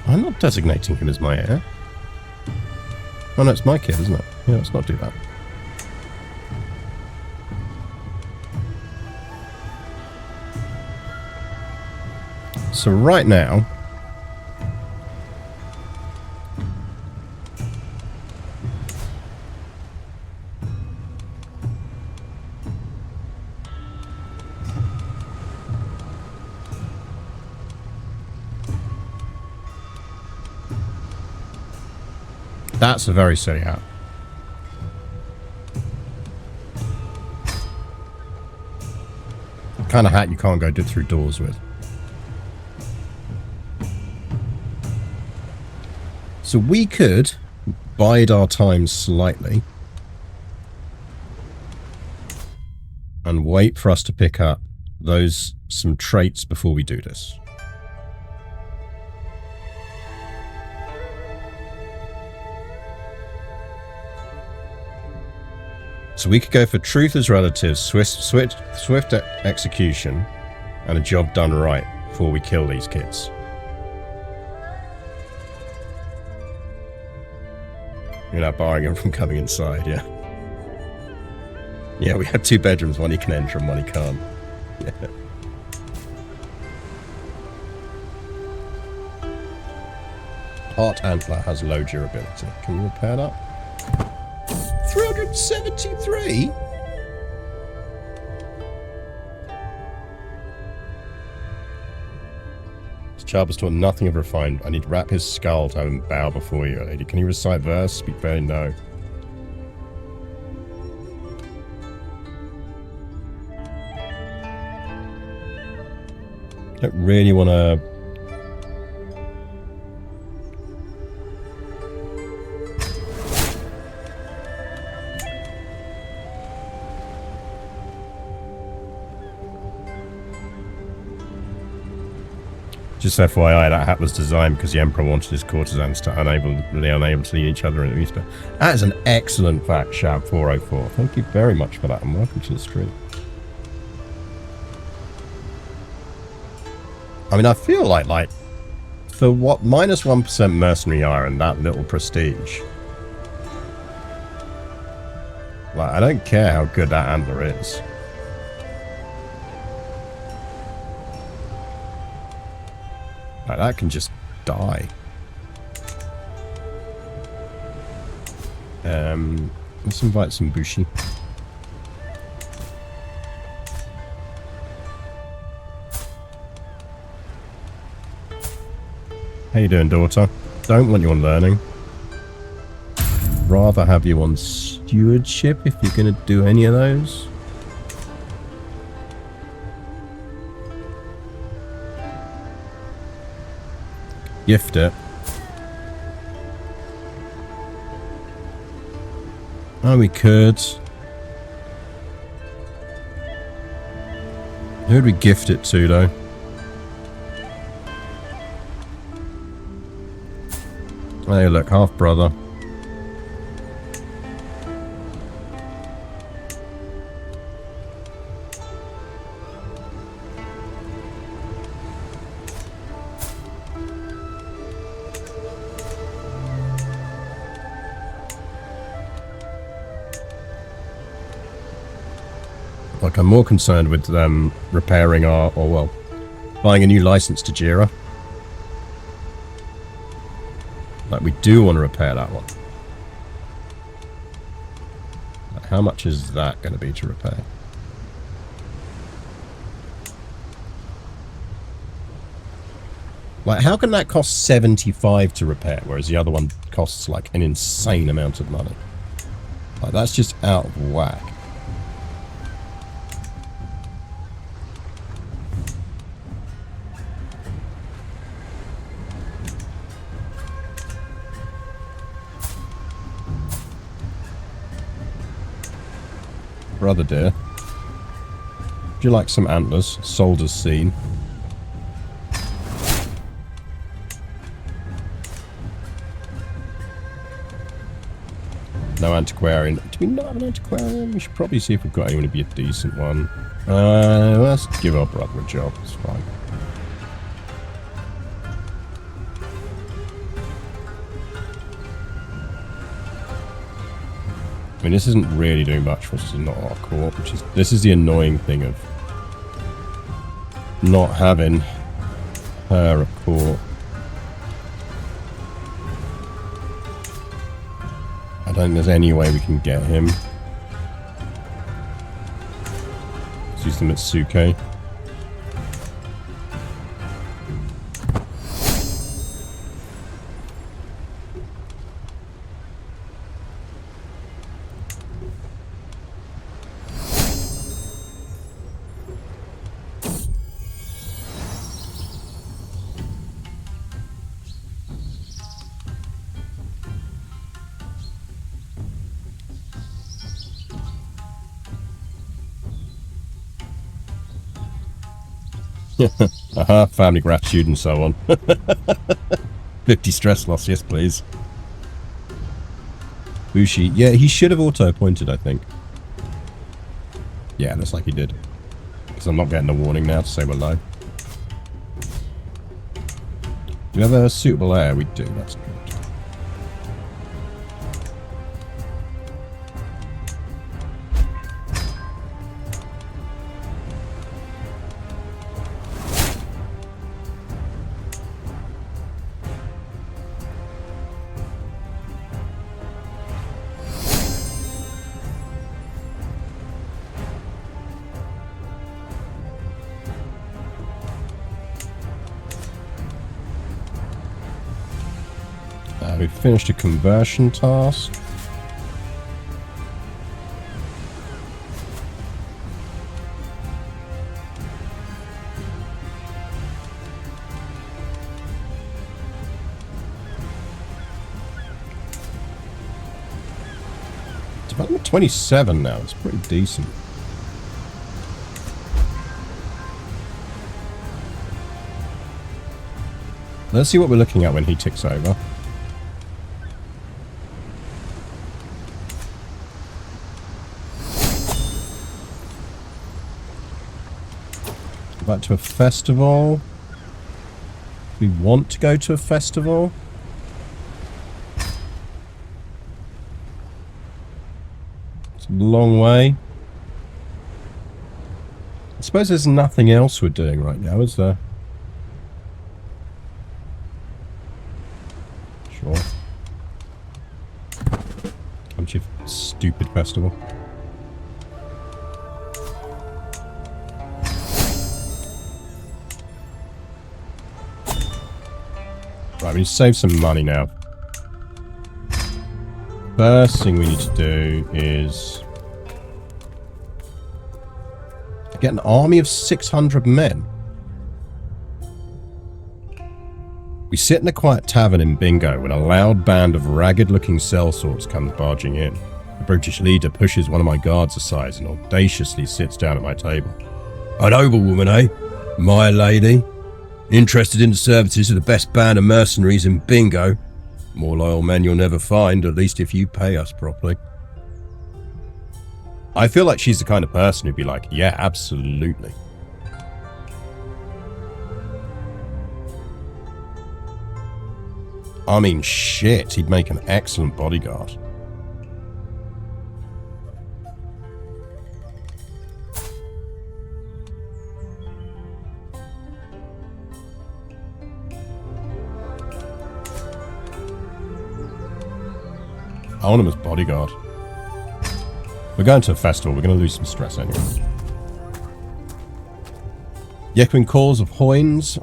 I'm not designating him as my heir. Oh no, it's my kid, isn't it? Yeah, let's not do that. So right now, that's a very silly hat. The kind of hat you can't go through doors with. So we could bide our time slightly and wait for us to pick up some traits before we do this. So we could go for truth as relatives, swift execution, and a job done right before we kill these kids. You're not barring him from coming inside, yeah. Yeah, we have 2 bedrooms, one he can enter and one he can't. Yeah. Heart Antler has low durability. Can you repair that? 373? His child was taught nothing of refined. I need to wrap his skull to have him bow before you, lady. Can you recite verse? Speak very no. Don't really want to... Just FYI, that hat was designed because the Emperor wanted his courtesans to really unable to lead each other in Easter. That is an excellent fact, Shab404. Thank you very much for that, and welcome to the stream. I mean, I feel like for what, minus 1% mercenary iron, that little prestige. Like, I don't care how good that antler is. Like, that can just die. Let's invite some Bushi. How you doing, daughter? Don't want you on learning. Rather have you on stewardship if you're going to do any of those. Gift it. Oh, we could. Who'd we gift it to, though? Hey, look, half-brother. Like, I'm more concerned with them repairing our, or well, buying a new license to Jira. Like, we do want to repair that one. Like, how much is that going to be to repair? Like, how can that cost 75 to repair, whereas the other one costs, like, an insane amount of money? Like, that's just out of whack. Brother dear, would you like some antlers? Sold as seen. No antiquarian. Do we not have an antiquarian? We should probably see if we've got anyone to be a decent one. Let's give our brother a job. It's fine. I mean, this isn't really doing much for us. This is not our court, which is... This is the annoying thing of not having her at court. I don't think there's any way we can get him. Let's use the Mitsuke. Family gratitude and so on. 50 stress loss, yes please. Bushi, yeah, he should have auto-appointed, I think. Yeah, looks like he did. Because I'm not getting a warning now to say we're low. Do we have a suitable heir? We do, that's good. We finished a conversion task. Development 27 now. It's pretty decent. Let's see what we're looking at when he ticks over. Back to a festival. We want to go to a festival. It's a long way. I suppose there's nothing else we're doing right now, is there? Sure. Bunch of stupid festival. Right, we need to save some money now. First thing we need to do is get an army of 600 men. We sit in a quiet tavern in Bingo when a loud band of ragged-looking sellswords comes barging in. The British leader pushes one of my guards aside and audaciously sits down at my table. A noblewoman, eh? My lady? Interested in the services of the best band of mercenaries in Bingo? More loyal men you'll never find, at least if you pay us properly. I feel like she's the kind of person who'd be like, yeah, absolutely. I mean, shit, he'd make an excellent bodyguard. I want him as bodyguard. We're going to a festival. We're going to lose some stress anyway. The echoing calls of horns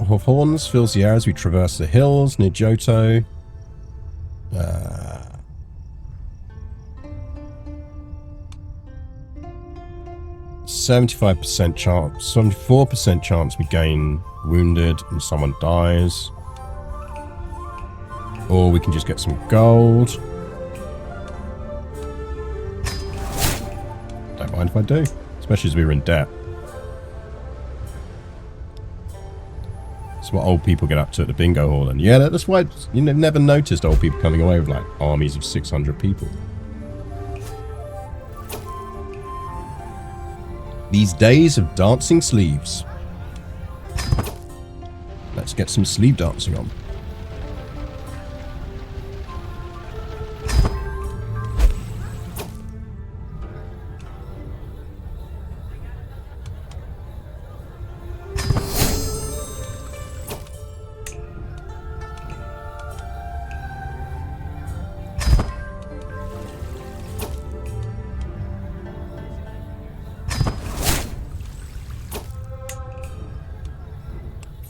fills the air as we traverse the hills near Johto. 75% chance, 74% chance we gain wounded and someone dies. Or we can just get some gold. Don't mind if I do, especially as we were in debt. That's what old people get up to at the bingo hall, and yeah, that's why you never noticed old people coming away with like armies of 600 people. These days of dancing sleeves. Let's get some sleeve dancing on.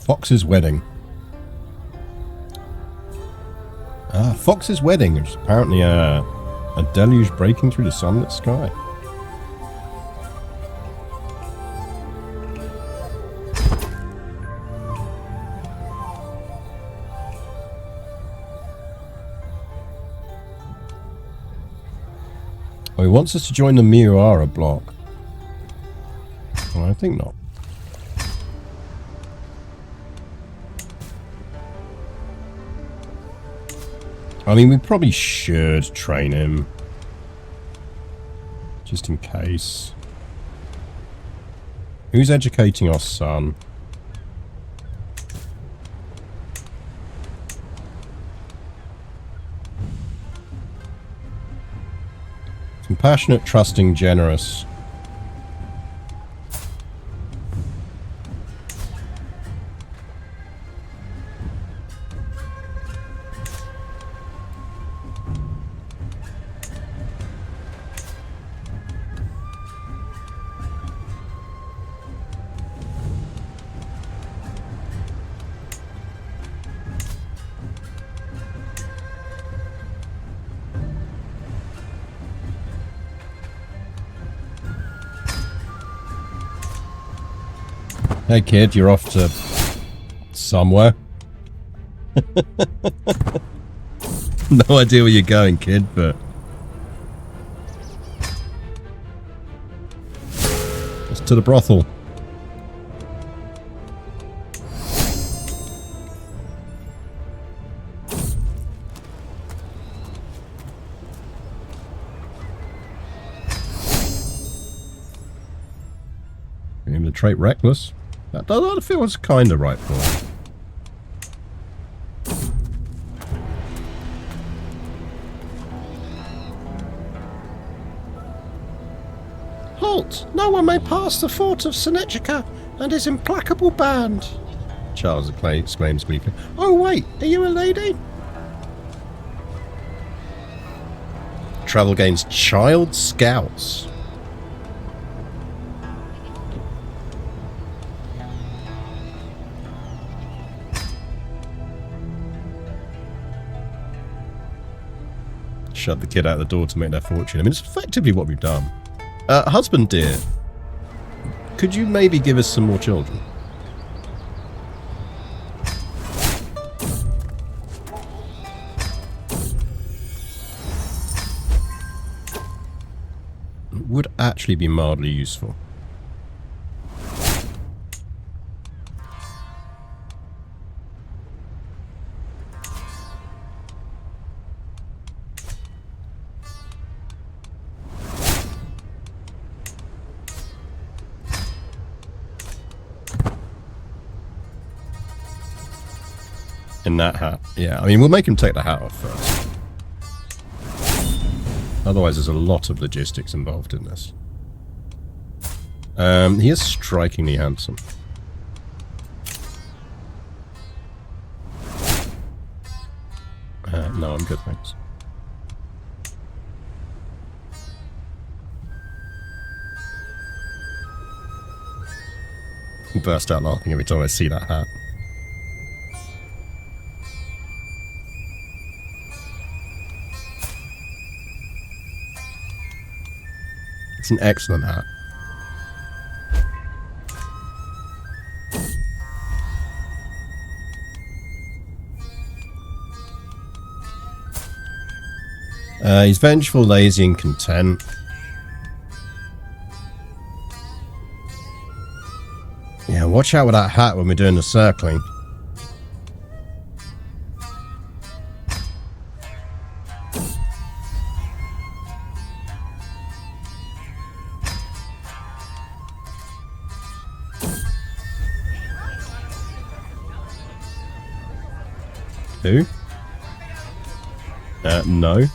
Fox's wedding. Fox's wedding, which is apparently a deluge breaking through the sunlit sky. Oh, he wants us to join the Miura block. Well, I think not. I mean, we probably should train him. Just in case. Who's educating our son? Compassionate, trusting, generous. Hey kid, you're off to somewhere. No idea where you're going, kid, but it's to the brothel. Maybe the trait reckless. That feels kind of right for him. Halt! No one may pass the fort of Senechika and his implacable band. Charles exclaims gleefully. Oh wait, are you a lady? Travel gains child scouts. Shut the kid out the door to make their fortune. I mean, it's effectively what we've done. Husband dear, could you maybe give us some more children? Would actually be mildly useful. In that hat. Yeah, I mean, we'll make him take the hat off first. Otherwise, there's a lot of logistics involved in this. He is strikingly handsome. No, I'm good, thanks. I burst out laughing every time I see that hat. It's an excellent hat. He's vengeful, lazy, and content. Yeah, watch out with that hat when we're doing the circling. Who? No.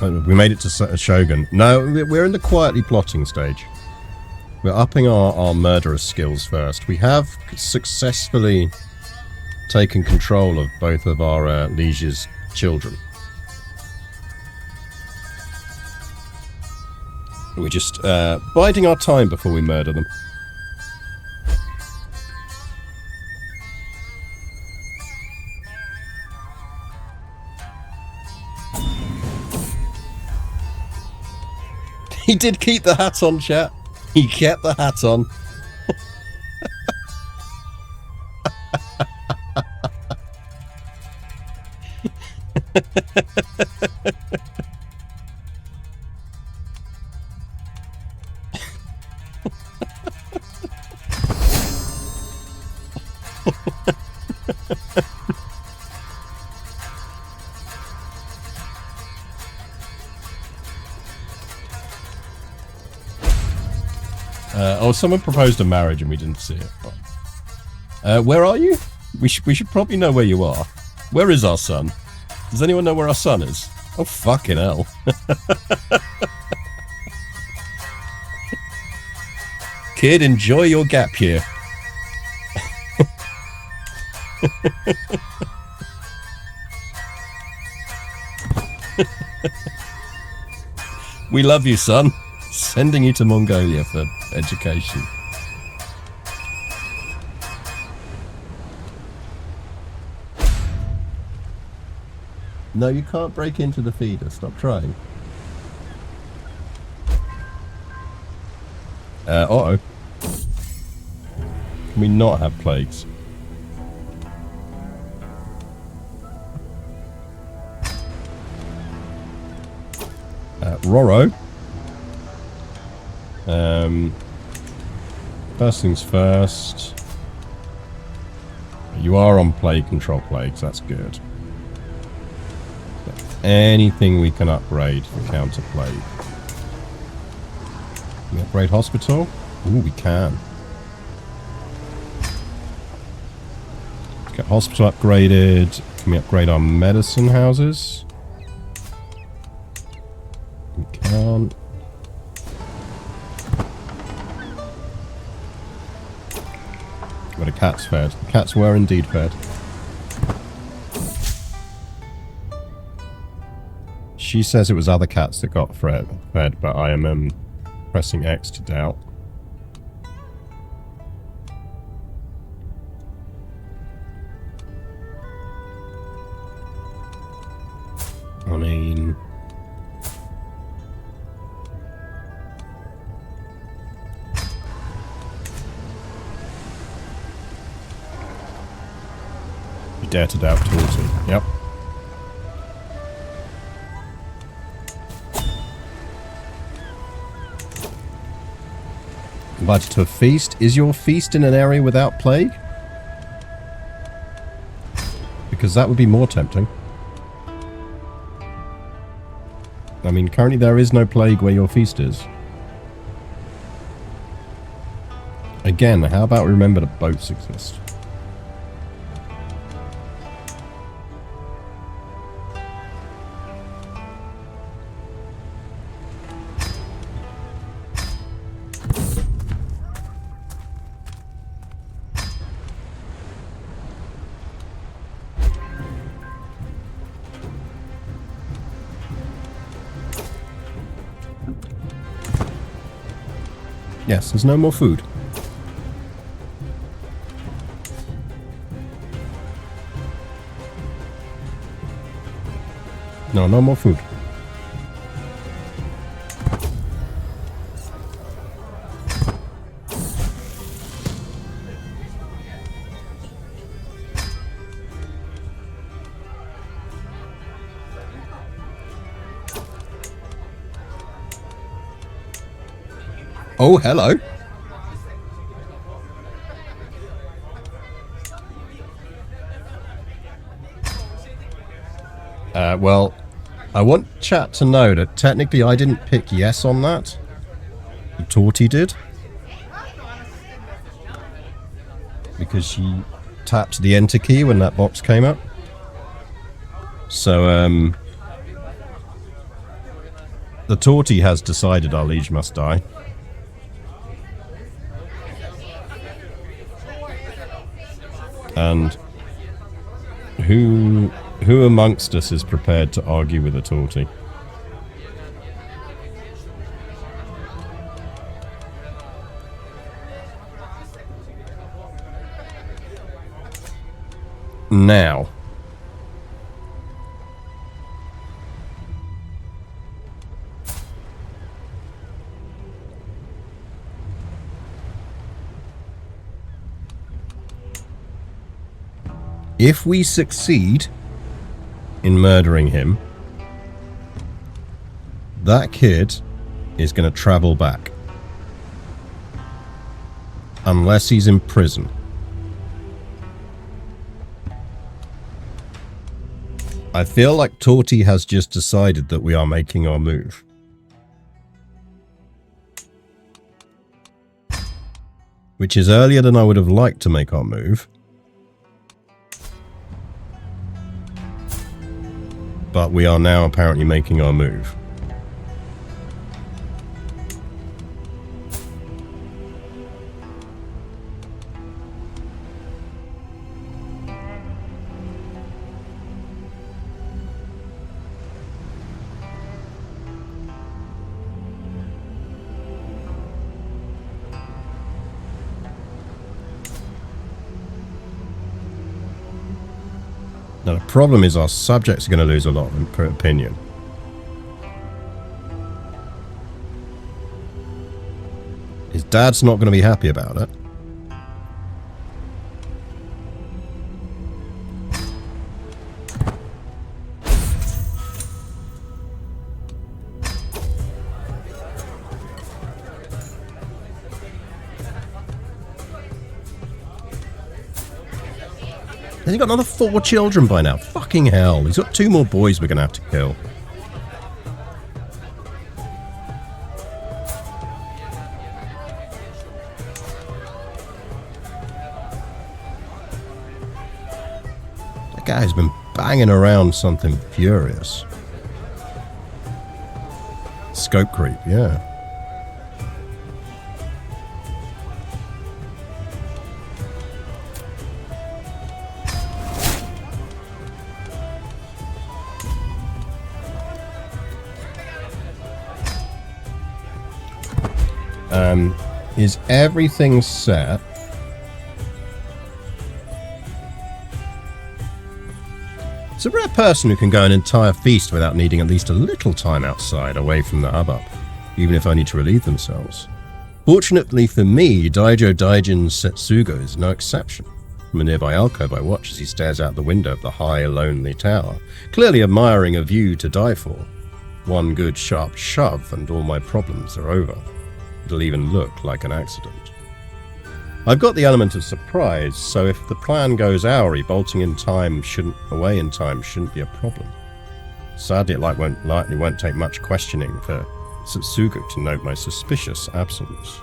We made it to Shogun. No, we're in the quietly plotting stage. We're upping our murderous skills first. We have successfully taken control of both of our liege's children. We're just biding our time before we murder them. He did keep the hat on, chat. He kept the hat on. Oh, someone proposed a marriage and we didn't see it. Where are you? We should probably know where you are. Where is our son? Does anyone know where our son is? Oh, fucking hell. Kid, enjoy your gap year. We love you, son. Sending you to Mongolia for education. No, you can't break into the feeder. Stop trying. Uh-oh. Can we not have plagues? Roro. First things first. You are on plague control plagues, that's good. Anything we can upgrade for counter plague. Can we upgrade hospital? Ooh, we can. Let's get hospital upgraded. Can we upgrade our medicine houses? We can. But the cats fed. The cats were indeed fed. She says it was other cats that got fed, but I am pressing X to doubt. I mean... You dare to doubt Torty. Yep. Invited to a feast. Is your feast in an area without plague? Because that would be more tempting. I mean, currently there is no plague where your feast is. Again, how about we remember that boats exist? Yes, there's no more food. No, no more food. Oh, hello. Well, I want chat to know that technically I didn't pick yes on that. The Torty did. Because she tapped the enter key when that box came up. So, the Torty has decided our liege must die. And who amongst us is prepared to argue with a Torty? Now. If we succeed in murdering him, that kid is going to travel back. Unless he's in prison. I feel like Torty has just decided that we are making our move. Which is earlier than I would have liked to make our move. But we are now apparently making our move. Now the problem is our subjects are going to lose a lot of opinion. His dad's not going to be happy about it. He's got another 4 children by now. Fucking hell. He's got 2 more boys we're going to have to kill. guy's been banging around something furious. Scope creep, yeah. Is everything set? It's a rare person who can go an entire feast without needing at least a little time outside, away from the hubbub, even if only to relieve themselves. Fortunately for me, Daijo Daijin's Setsugo is no exception. From a nearby alcove I watch as he stares out the window of the high, lonely tower, clearly admiring a view to die for. One good sharp shove and all my problems are over. It'll even look like an accident. I've got the element of surprise, so if the plan goes oury, bolting away in time shouldn't be a problem. Sadly, it likely won't take much questioning for Satsugu to note my suspicious absence.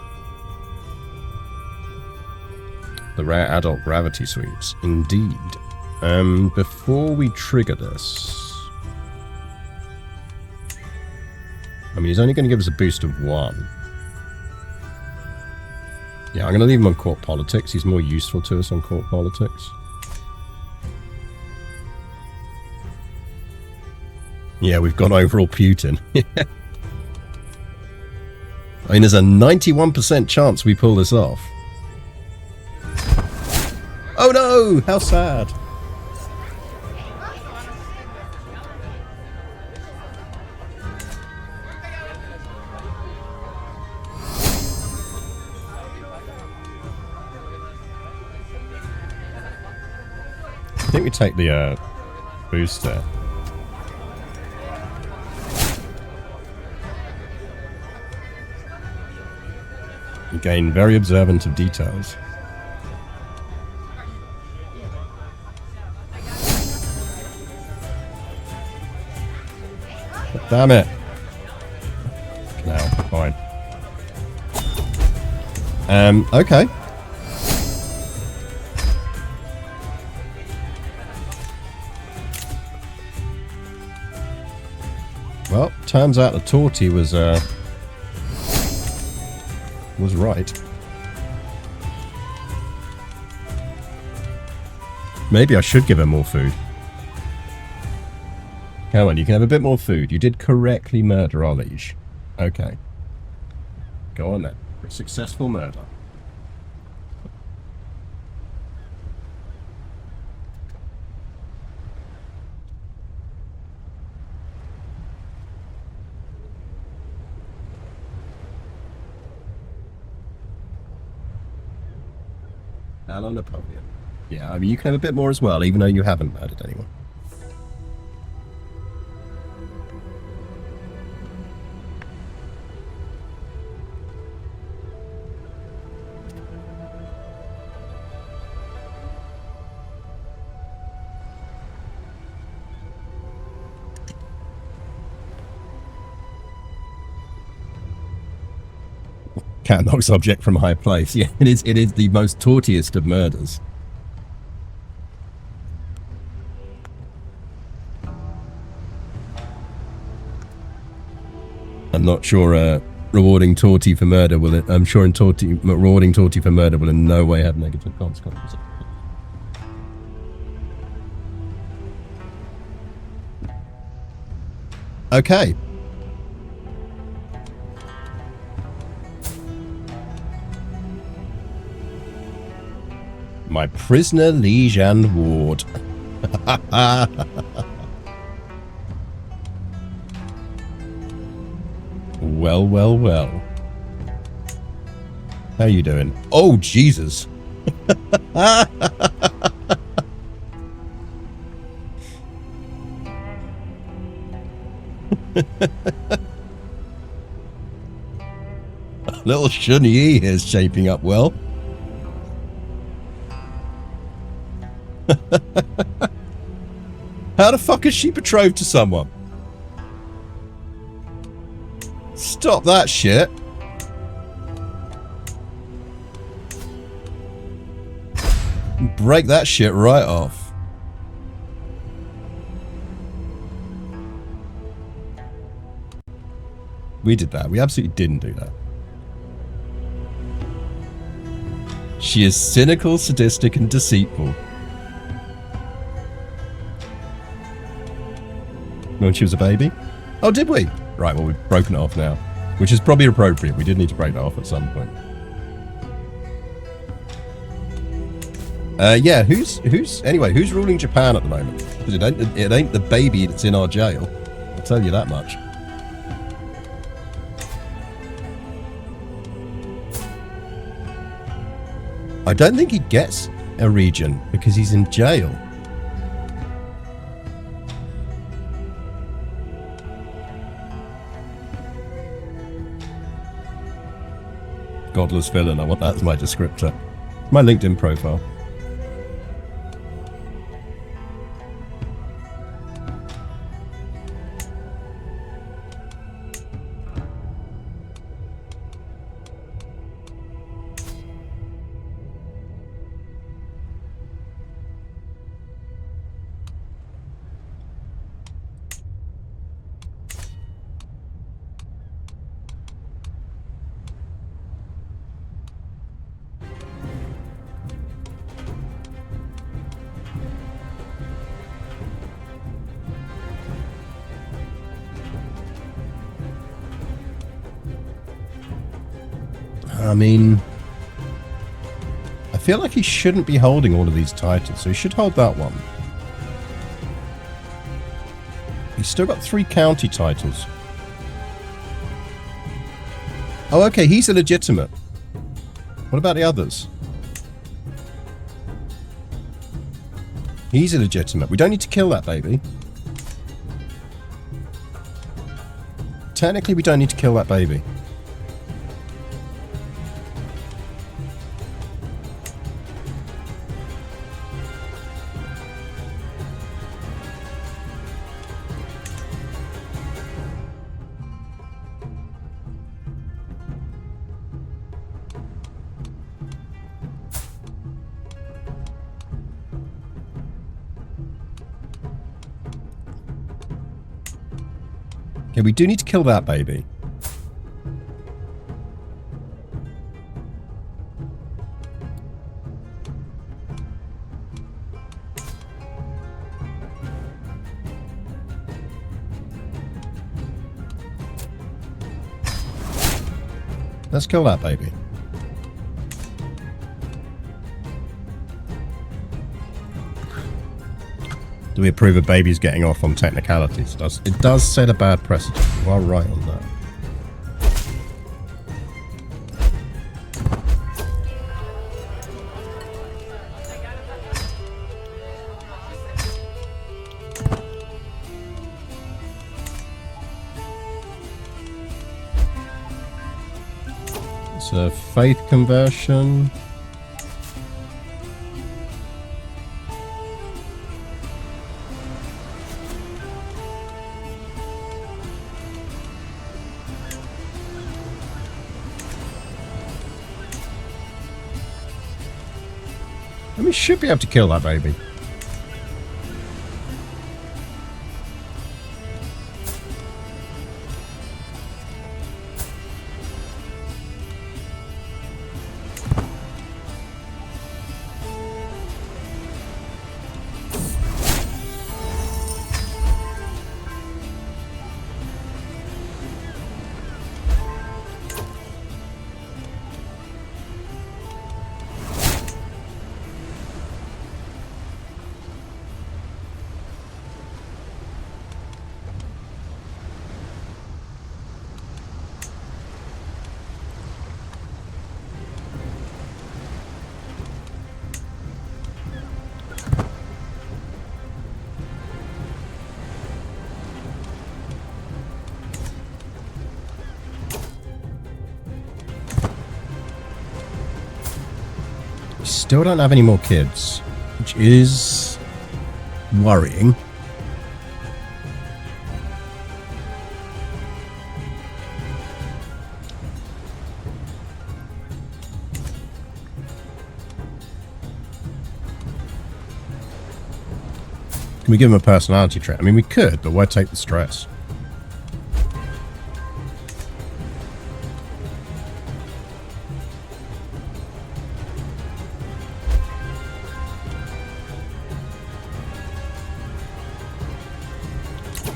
The rare adult gravity sweeps, indeed. Before we trigger this, I mean, he's only going to give us a boost of 1. Yeah, I'm going to leave him on court politics. He's more useful to us on court politics. Yeah, we've got overall Putin. I mean, there's a 91% chance we pull this off. Oh no! How sad! I think we take the booster. Again, very observant of details. Damn it! No, fine. Okay. Well, turns out the Torty was right. Maybe I should give her more food. Come on, you can have a bit more food. You did correctly murder our liege. Okay. Go on then. Successful murder. Hello, Napoleon. Yeah, I mean, you can have a bit more as well, even though you haven't murdered anyone. Cat knocks object from high place. Yeah, it is the most tortiest of murders. I'm not sure rewarding Torty for murder will it. I'm sure rewarding Torty for murder will in no way have negative consequences. Okay. My prisoner, liege, and ward. Well, well, well. How you doing? Oh, Jesus. Little Shun-Yi is shaping up well. How the fuck is she betrothed to someone? Stop that shit. Break that shit right off. We did that. We absolutely didn't do that. She is cynical, sadistic, and deceitful. When she was a baby? Oh, did we? Right, well, we've broken it off now. Which is probably appropriate. We did need to break that off at some point. Yeah, anyway, who's ruling Japan at the moment? Because it ain't the baby that's in our jail. I'll tell you that much. I don't think he gets a region because he's in jail. Godless villain, I want that as my descriptor. My LinkedIn profile. I mean, I feel like he shouldn't be holding all of these titles, so he should hold that one. He's still got 3 county titles. Oh, okay, he's illegitimate. What about the others? He's illegitimate. We don't need to kill that baby. Technically, we don't need to kill that baby. Okay, we do need to kill that baby. Let's kill that baby. Do we approve of babies getting off on technicalities? It does set a bad precedent. You are right on that. It's a faith conversion. And we should be able to kill that baby. Still don't have any more kids, which is worrying. Can we give him a personality trait? I mean, we could, but why take the stress?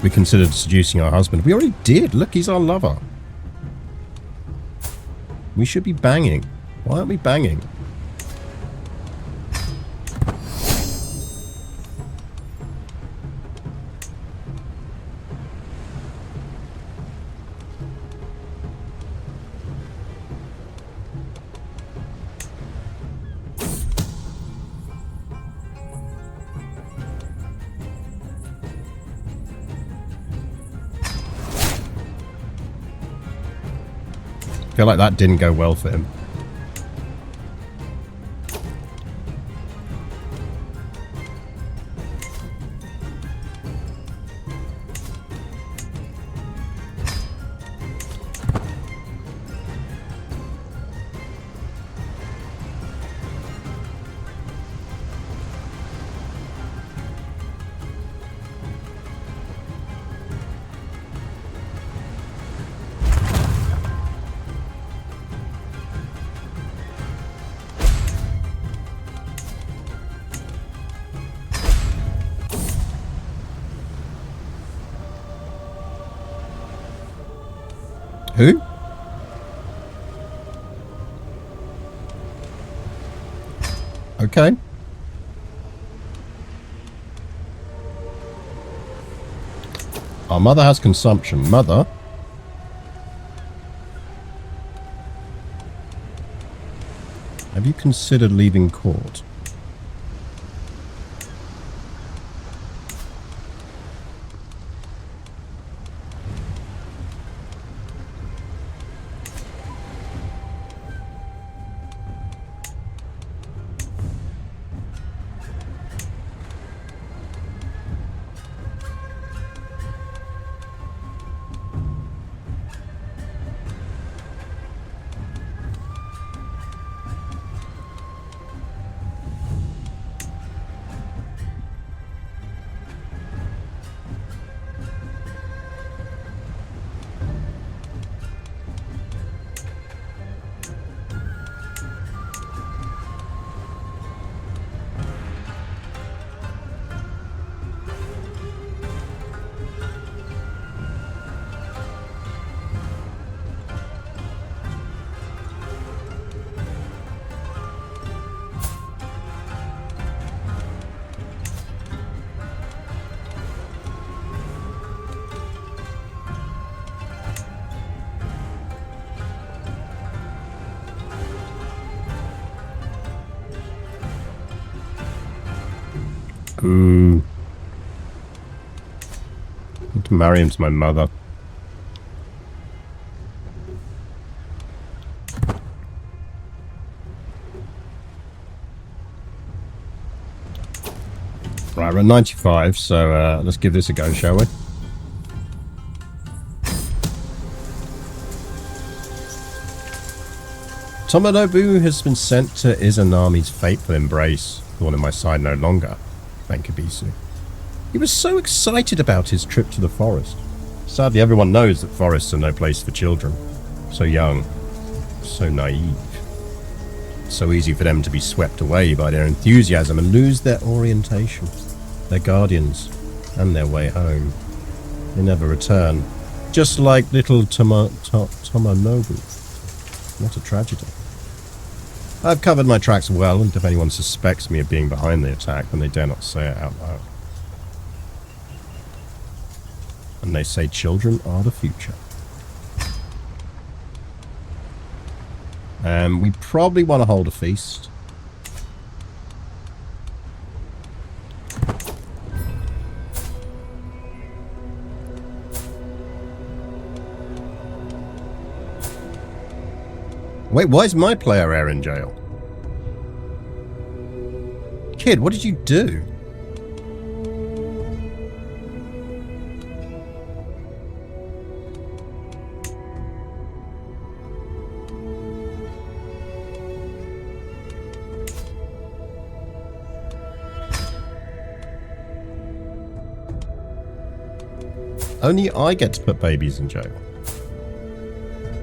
We considered seducing our husband. We already did. Look, he's our lover. We should be banging. Why aren't we banging? I feel like that didn't go well for him. Who? Okay. Our mother has consumption. Mother? Have you considered leaving court? Ooh. I need to marry him to my mother. Right, we're at 95, so let's give this a go, shall we? Tomonobu has been sent to Izanami's fateful embrace. Thorn in my side no longer. Thank Kabisu. He was so excited about his trip to the forest. Sadly, everyone knows that forests are no place for children. So young, so naive. So easy for them to be swept away by their enthusiasm and lose their orientation, their guardians, and their way home. They never return. Just like little Tomonobu. What a tragedy. I've covered my tracks well, and if anyone suspects me of being behind the attack, then they dare not say it out loud. And they say children are the future. We probably want to hold a feast. Wait, why is my player heir in jail? Kid, what did you do? Only I get to put babies in jail.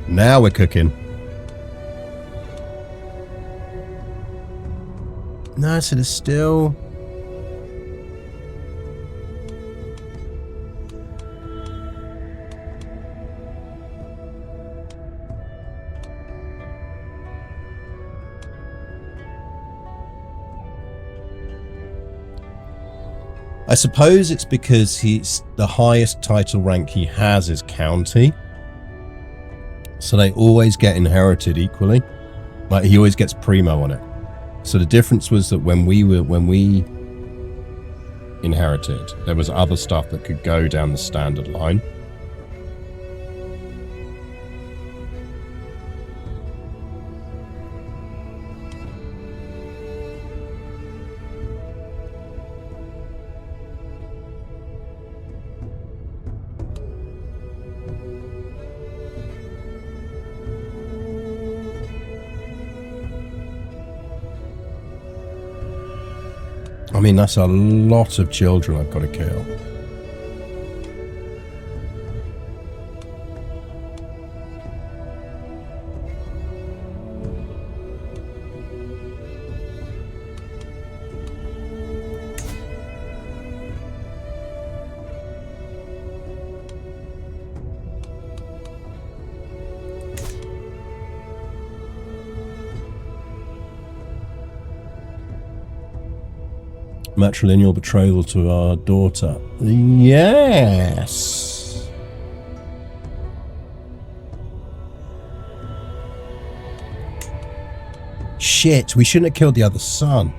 Now we're cooking. No, so there's still... I suppose it's because he's the highest title rank he has is county. So they always get inherited equally. Like he always gets primo on it. So the difference was that when we inherited, there was other stuff that could go down the standard line. I mean, that's a lot of children I've got to kill. Matrilineal betrothal to our daughter. Yes. Shit, we shouldn't have killed the other son.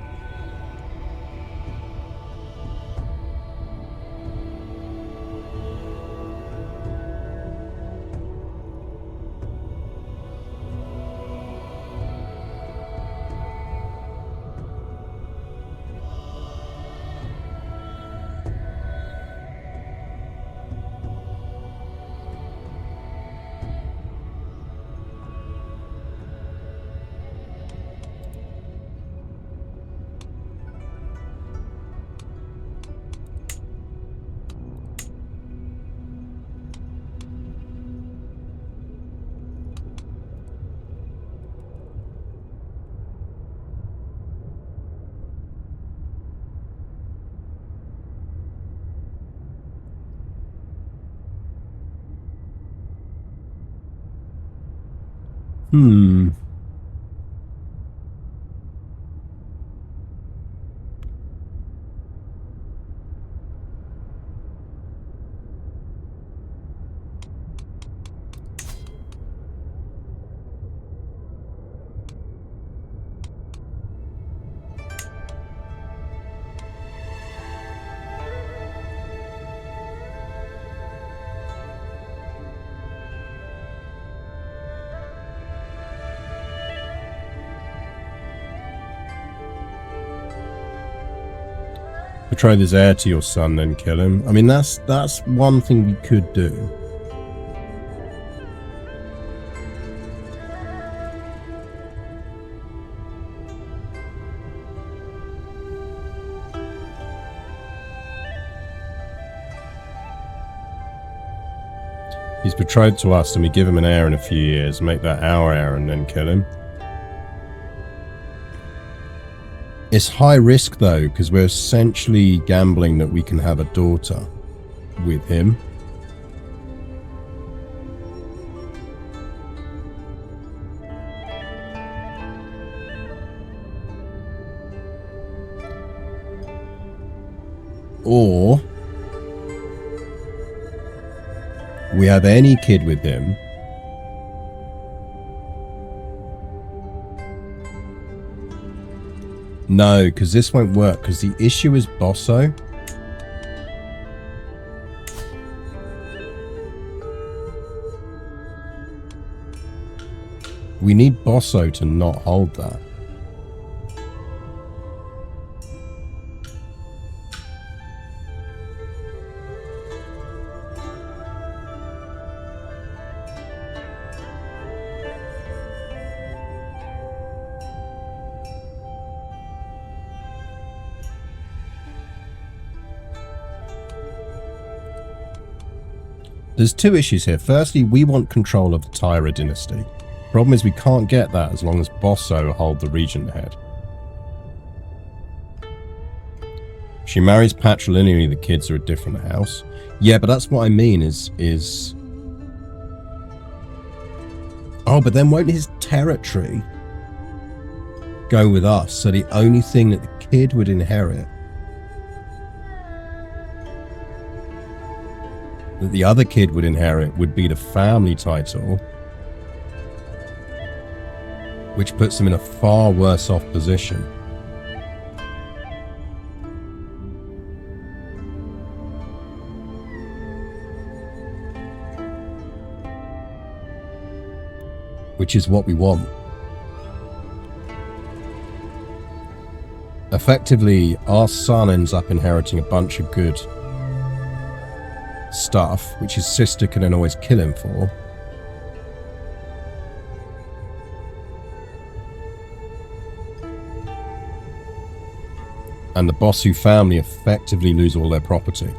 Betroth his heir to your son, then kill him. I mean, that's one thing we could do. He's betrothed to us, and we give him an heir in a few years. Make that our heir, and then kill him. It's high risk though, because we're essentially gambling that we can have a daughter with him. Or we have any kid with him. No, because this won't work, because the issue is Bosso. We need Bosso to not hold that. There's two issues here. Firstly, we want control of the Tyra dynasty. Problem is we can't get that as long as Bosso hold the regent head. She marries patrilineally, the kids are a different house. Yeah, but that's what I mean is... Oh, but then won't his territory go with us? So the only thing that the kid would inherit that the other kid would inherit would be the family title, which puts them in a far worse off position. Which is what we want. Effectively, our son ends up inheriting a bunch of good stuff, which his sister can then always kill him for. And the Bossu family effectively lose all their property.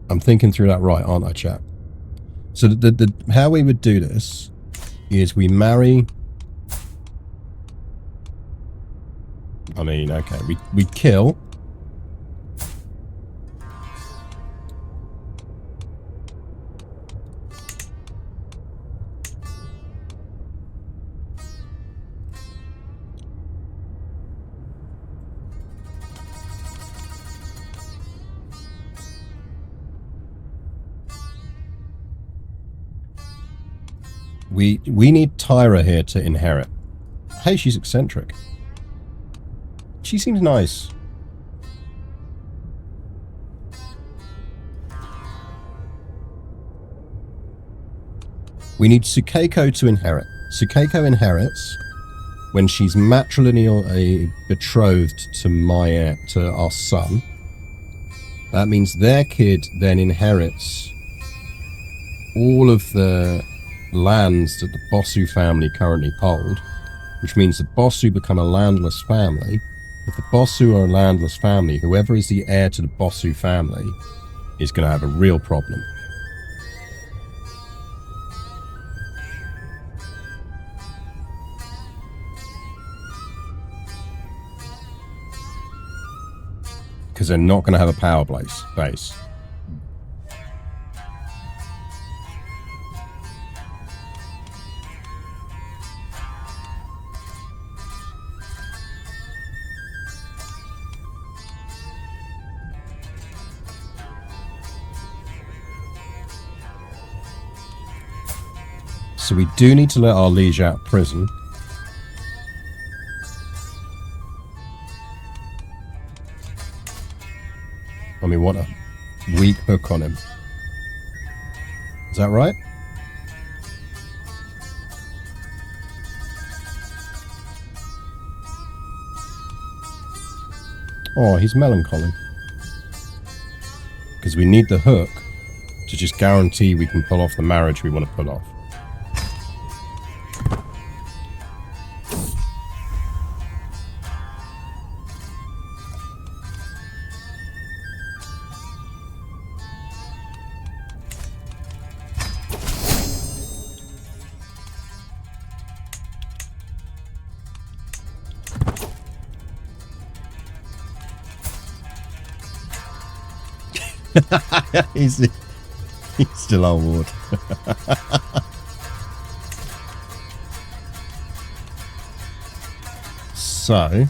I'm thinking through that right, aren't I, chap? So the how we would do this is we marry... I mean, okay, we kill... We need Tyra here to inherit. Hey, she's eccentric. She seems nice. We need Tsukeiko to inherit. Tsukeiko inherits when she's matrilineally betrothed to our son. That means their kid then inherits all of the lands that the Bossu family currently hold, which means the Bossu become a landless family. If the Bossu are a landless family, whoever is the heir to the Bossu family is going to have a real problem. Because they're not going to have a power base. So we do need to let our liege out of prison. I mean, what a weak hook on him. Is that right? Oh, he's melancholy. Because we need the hook to just guarantee we can pull off the marriage we want to pull off. he's still on board. So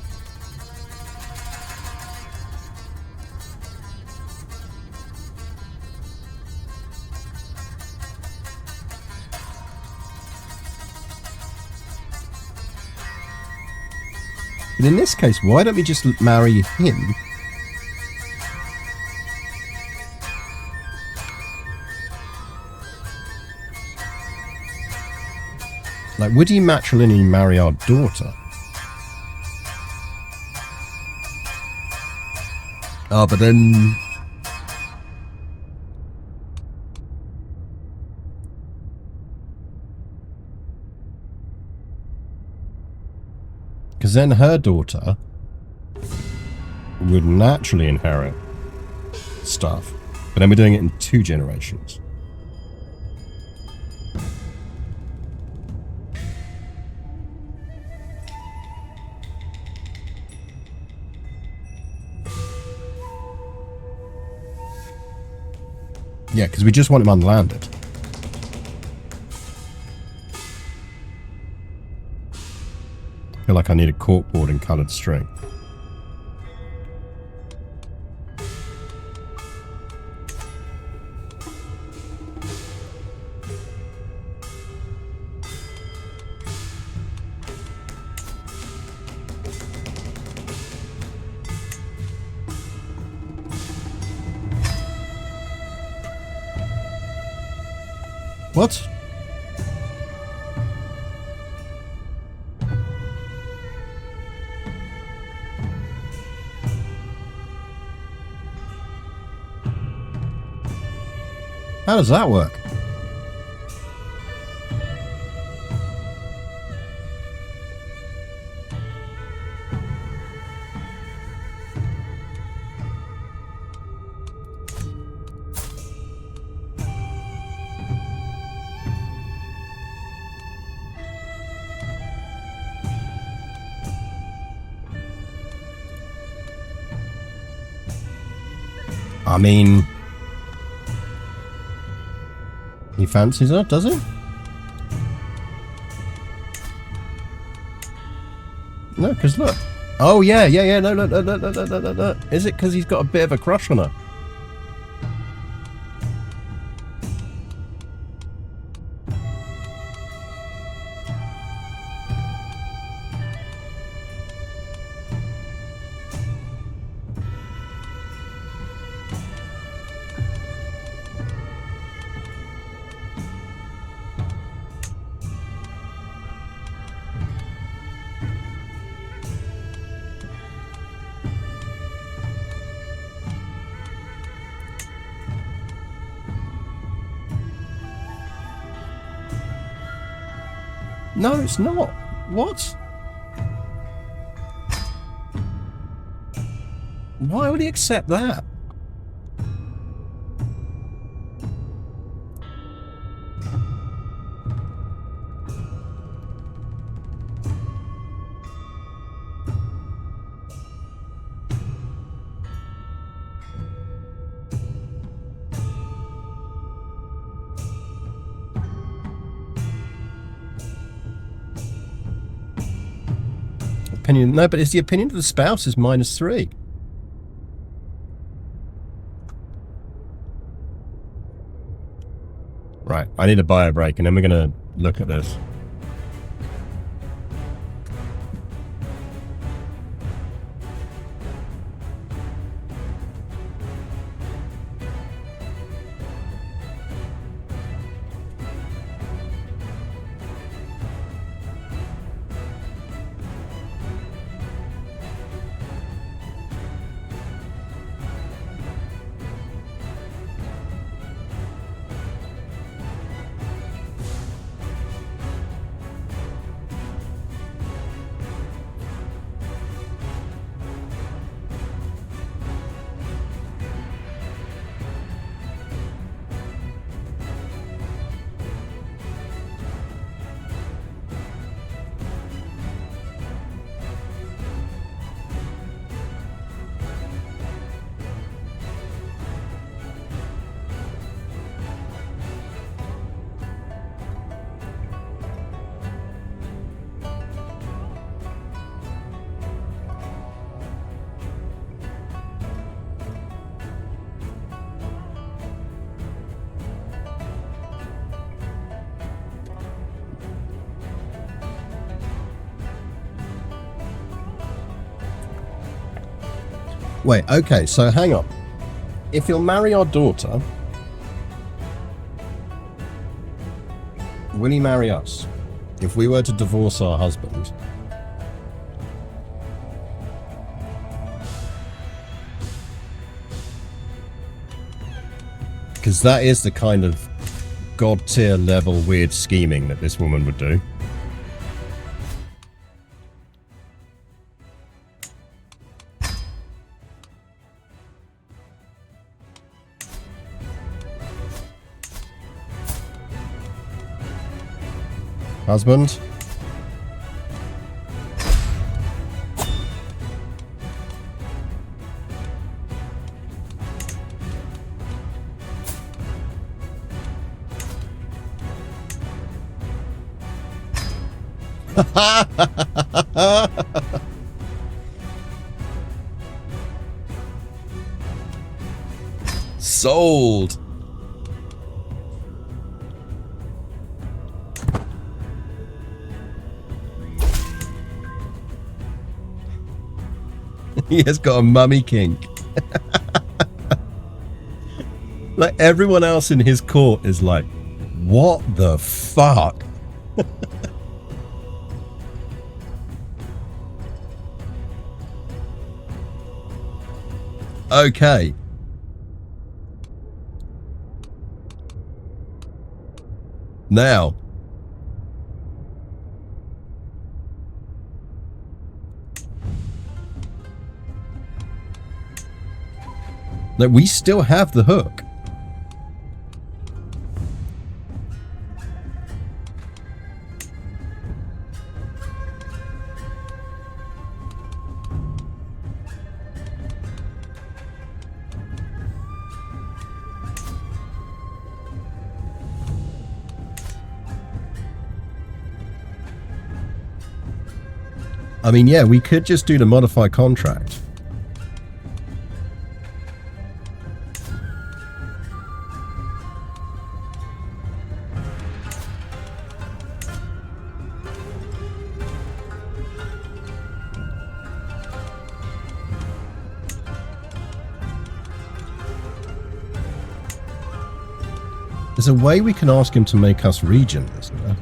but in this case, why don't we just marry him? Like, would he matrilineally marry our daughter? Oh, but then... because then her daughter would naturally inherit stuff. But then we're doing it in 2 generations. Yeah, because we just want him unlanded. I feel like I need a corkboard and coloured string. What? How does that work? I mean, he fancies her, does he? No, because look. Oh, yeah. No. Is it because he's got a bit of a crush on her? No, it's not. What? Why would he accept that? Opinion, no, but it's the opinion of the spouse is -3. Right, I need a bio break and then we're going to look at this. Wait, okay, so hang on. If you'll marry our daughter, will he marry us? If we were to divorce our husband, because that is the kind of god tier level weird scheming that this woman would do. Husband? Sold. He has got a mummy kink. Like everyone else in his court is like, What the fuck? Okay. Now. No, we still have the hook. I mean, yeah, we could just do the modify contract. There's a way we can ask him to make us regent, isn't there?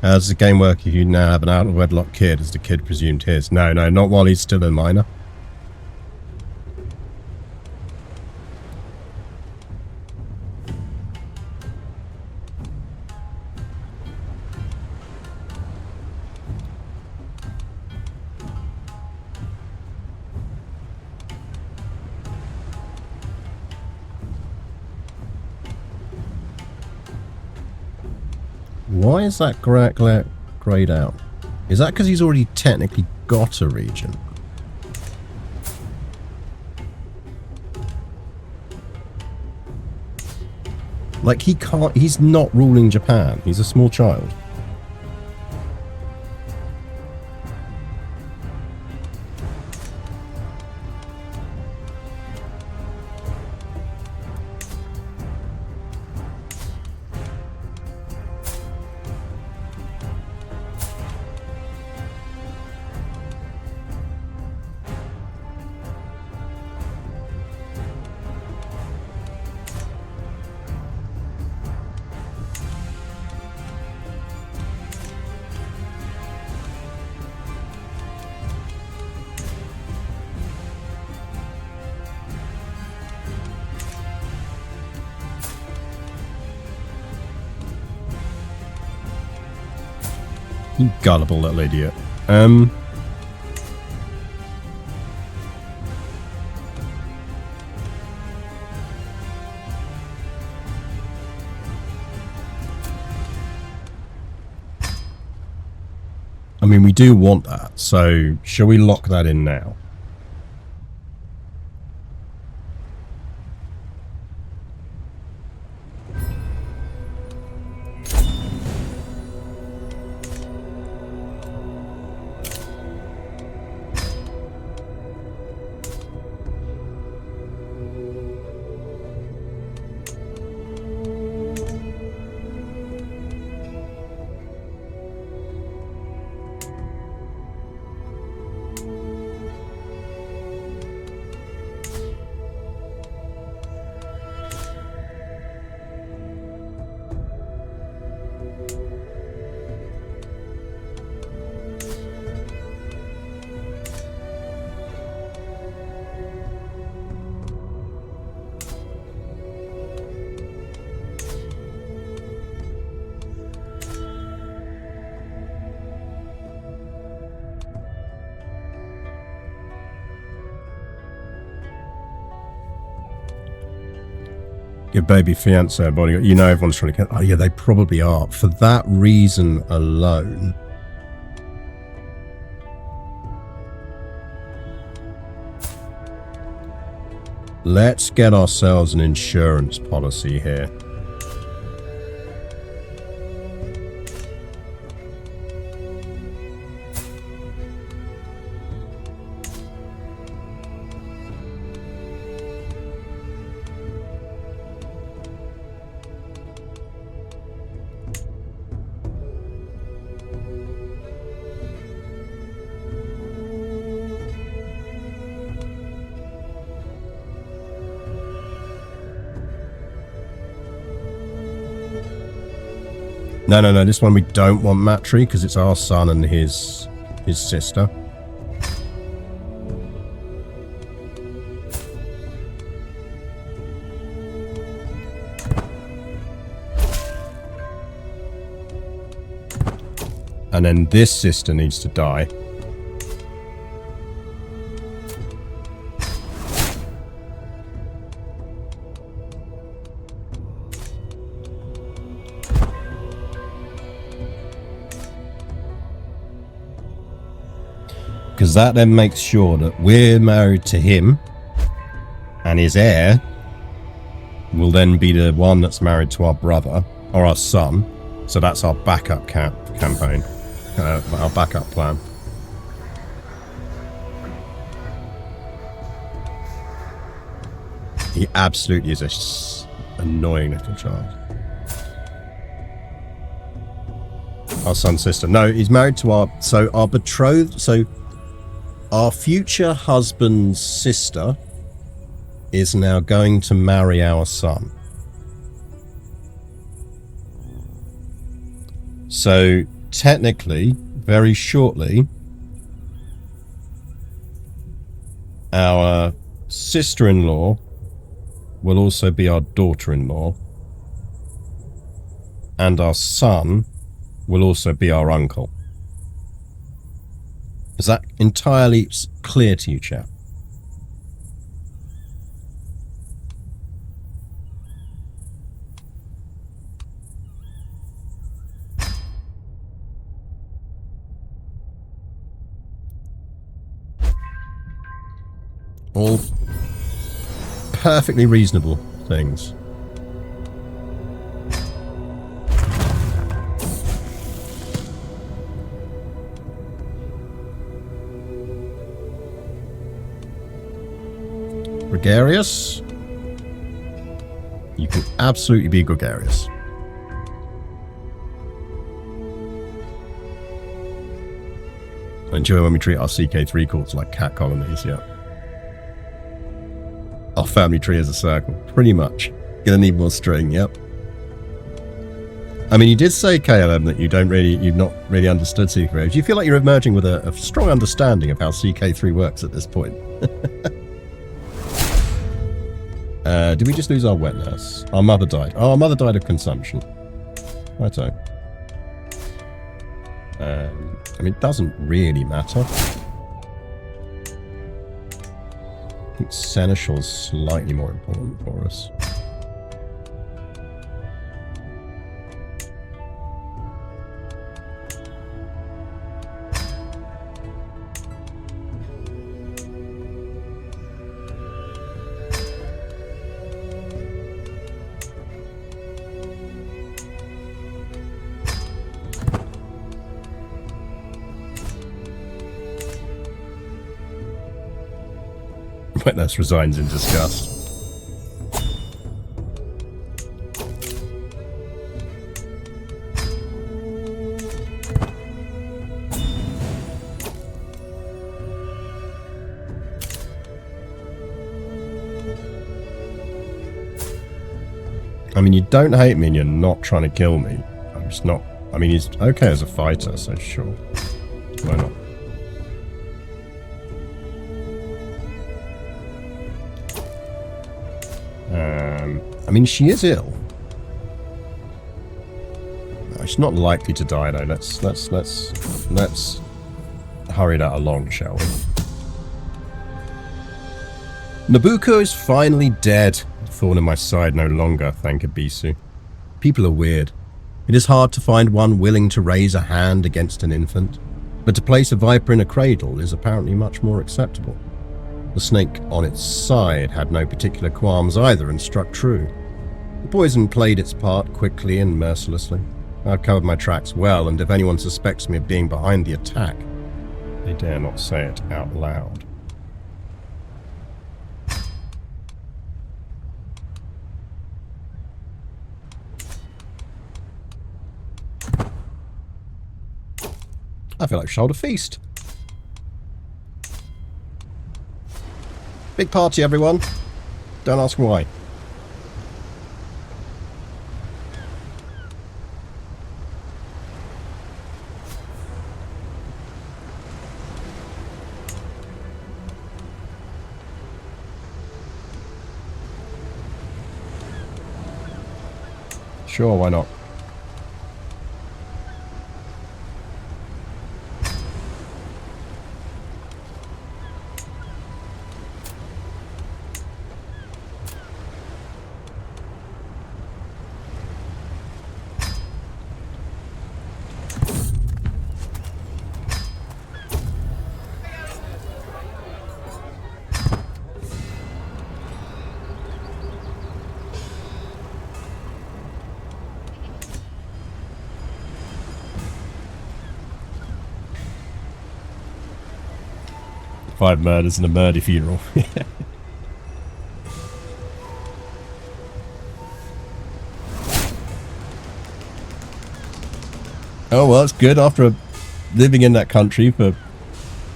How does the game work if you now have an out-of-wedlock kid? Is the kid presumed his? No, not while he's still a minor. Why is that grayed out? Is that because he's already technically got a regent? Like, he can't... He's not ruling Japan. He's a small child. You gullible little idiot. I mean, we do want that, so shall we lock that in now? Your baby fiance bodyguard. You know everyone's trying to get... Oh yeah, they probably are. For that reason alone. Let's get ourselves an insurance policy here. No, no, no. This one we don't want Matri because it's our son and his sister. And then this sister needs to die. Because that then makes sure that we're married to him and his heir will then be the one that's married to our brother or our son. So that's our backup campaign. Our backup plan. He absolutely is a annoying little child. Our son's sister. No, he's married to our betrothed. So our future husband's sister is now going to marry our son. So technically, very shortly, our sister-in-law will also be our daughter-in-law, and our son will also be our uncle. Is that entirely clear to you, chap? All perfectly reasonable things. Gregarious? You can absolutely be gregarious. I enjoy when we treat our CK3 courts like cat colonies, yeah. Our family tree is a circle, pretty much. Gonna need more string, yep. I mean, you did say, KLM, that you've not really understood CK3. Do you feel like you're emerging with a strong understanding of how CK3 works at this point? Did we just lose our wet nurse? Our mother died. Oh, our mother died of consumption. Righto. I mean, it doesn't really matter. I think Seneschal is slightly more important for us. Wetness resigns in disgust. I mean, you don't hate me and you're not trying to kill me. I'm just not... I mean, he's okay as a fighter, so sure. Why not? I mean, she is ill. No, she's not likely to die, though. Let's hurry that along, shall we? Nabucco is finally dead. Thorn in my side no longer, thank Abisu. People are weird. It is hard to find one willing to raise a hand against an infant, but to place a viper in a cradle is apparently much more acceptable. The snake on its side had no particular qualms either and struck true. The poison played its part quickly and mercilessly. I've covered my tracks well, and if anyone suspects me of being behind the attack, they dare not say it out loud. I feel like shoulder feast. Big party, everyone. Don't ask why. Sure, why not? Five murders and a murder funeral. Oh, well, it's good. After living in that country for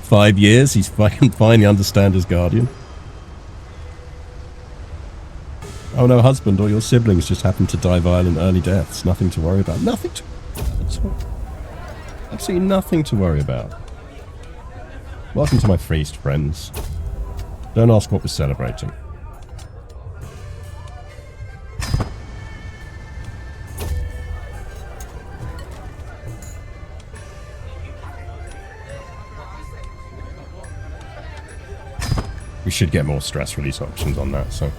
5 years, he's fucking finally understand his guardian. Oh no, husband or your siblings just happened to die violent early deaths. Nothing to worry about. Nothing to... Absolutely nothing to worry about. Welcome to my feast, friends. Don't ask what we're celebrating. We should get more stress release options on that, so...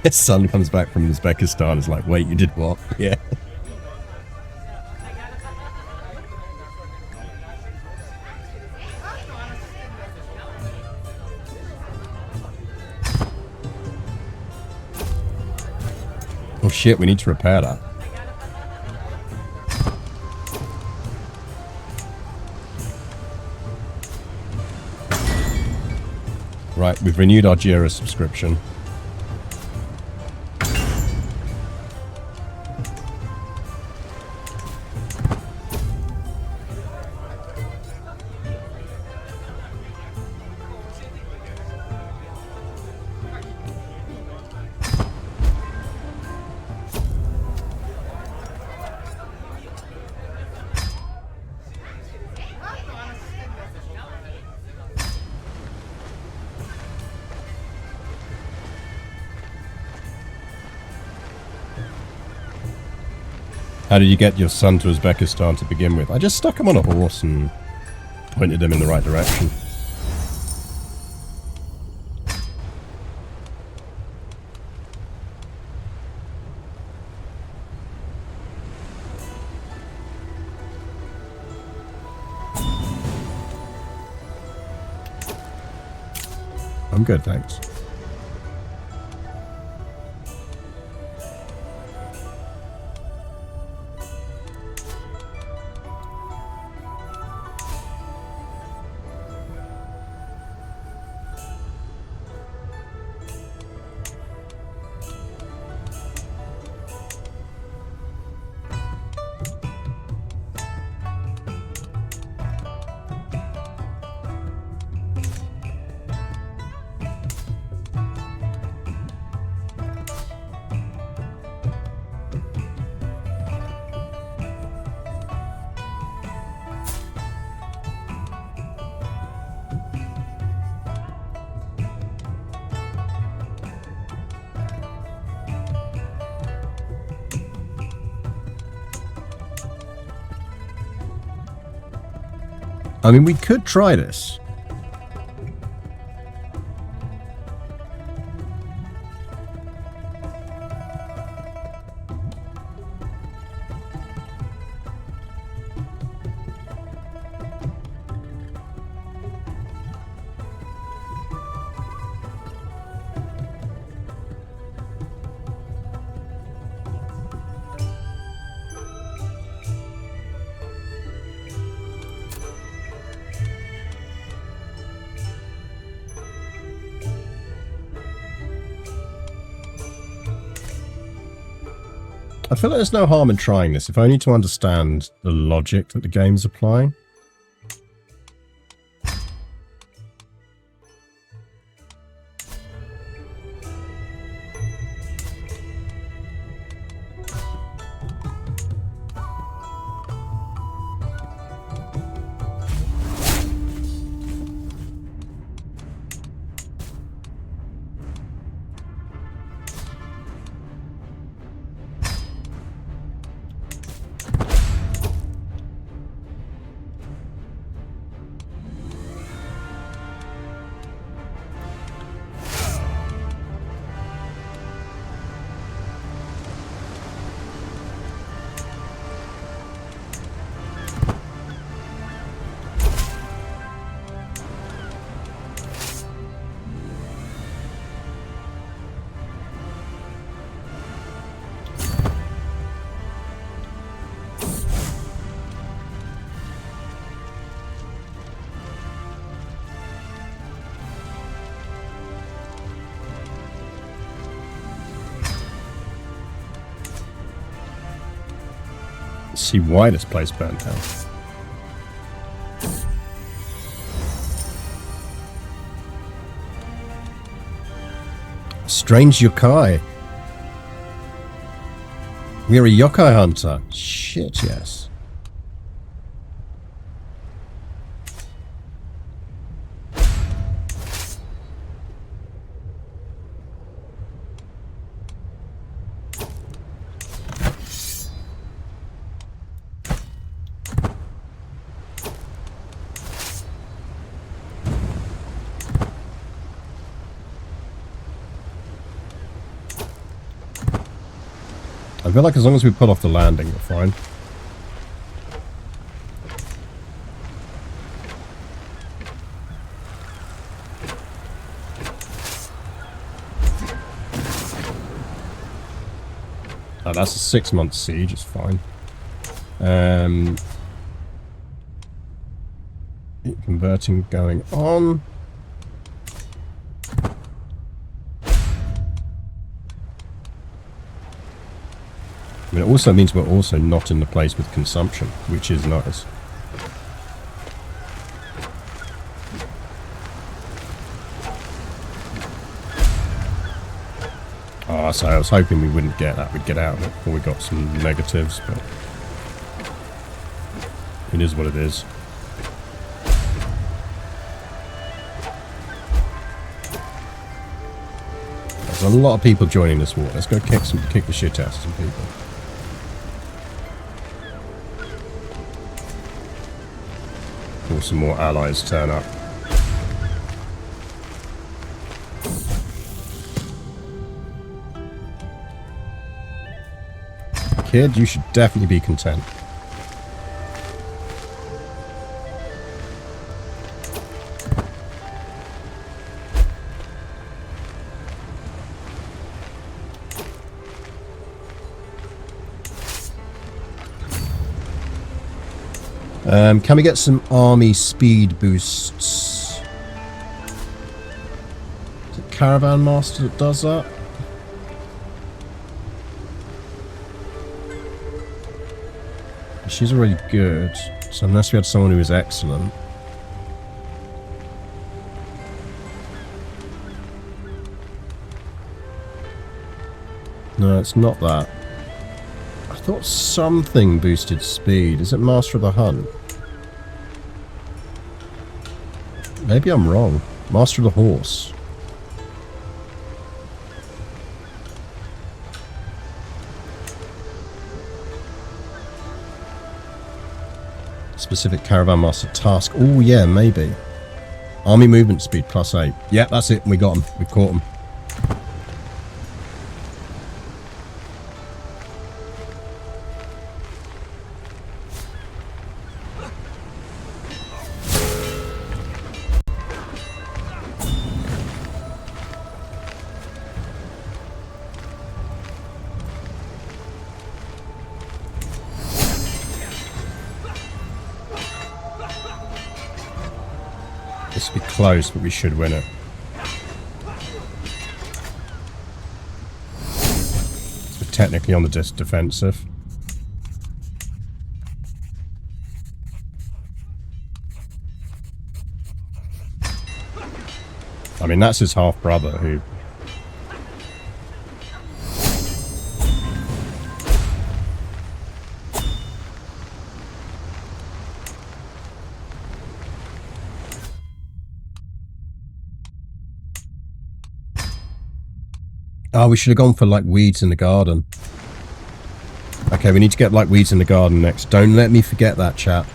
His son comes back from Uzbekistan, is like, wait, you did what? Yeah. Oh shit, we need to repair that. Right, we've renewed our Jira subscription. How did you get your son to Uzbekistan to begin with? I just stuck him on a horse and pointed him in the right direction. I'm good, thanks. I mean, we could try this. I feel like there's no harm in trying this, if only to understand the logic that the game's applying. See why this place burned down. Strange yokai. We're a yokai hunter. Shit, yes. I feel like as long as we put off the landing, we're fine. Oh, that's a 6-month siege, it's fine. Converting going on. I mean, it also means we're also not in the place with consumption, which is nice. Oh, so I was hoping we wouldn't get that. We'd get out of it before we got some negatives, but it is what it is. There's a lot of people joining this war. Let's go kick the shit out of some people. Or some more allies turn up. Kid, you should definitely be content. Can we get some army speed boosts? Is it Caravan Master that does that? She's already good, so unless we had someone who is excellent. No, it's not that. I thought something boosted speed. Is it Master of the Hunt? Maybe I'm wrong. Master of the Horse. Specific Caravan Master task. Oh yeah, maybe. Army movement speed +8. Yeah, that's it. We got him. We caught him. This will be close, but we should win it. We're technically on the defensive. I mean, that's his half-brother who... Oh, we should have gone for, like, weeds in the garden. Okay, we need to get, like, weeds in the garden next. Don't let me forget that, chat.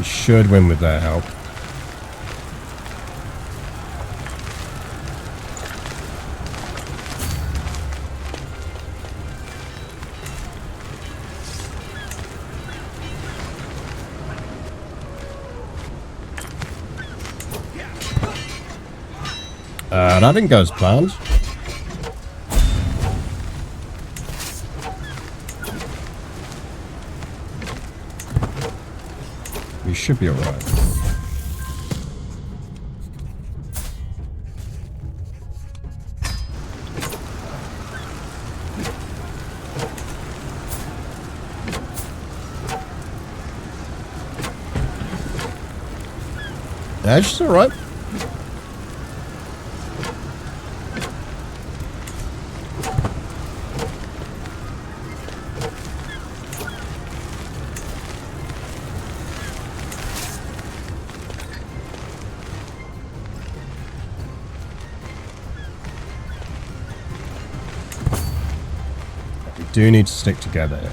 Should win with their help. That didn't go as planned. We should be alright. Yeah, she's alright. We do need to stick together here.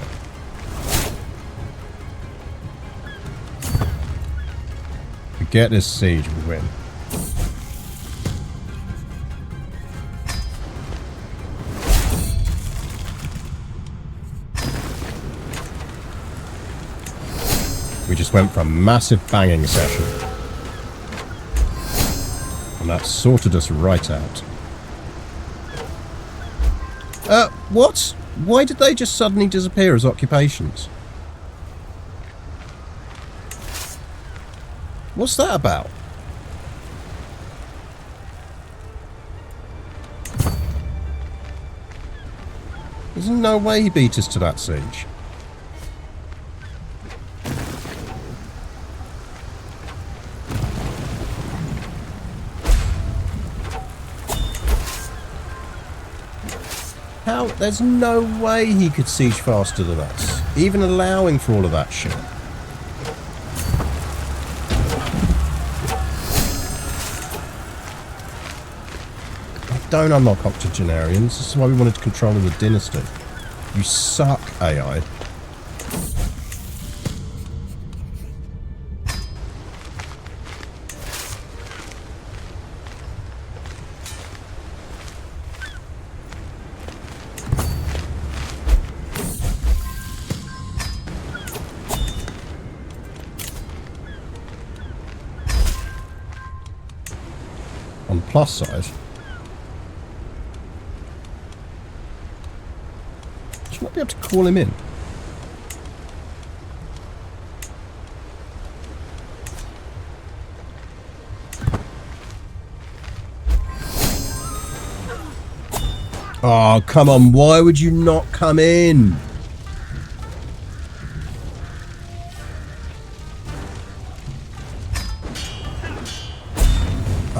Get this siege, we win. We just went for a massive banging session. And that sorted us right out. What? Why did they just suddenly disappear as occupations? What's that about? There's no way he beat us to that siege. How? There's no way he could siege faster than us, even allowing for all of that shit. Don't unlock octogenarians. This is why we wanted control of the dynasty. You suck, AI. On the plus side, you might be able to call him in. Oh, come on. Why would you not come in?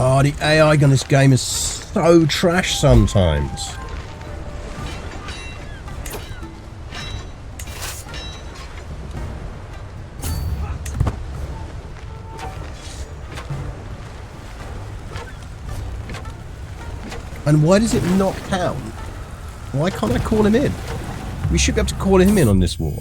Oh, the AI on this game is so trash sometimes. And why does it not count? Why can't I call him in? We should be able to call him in on this war.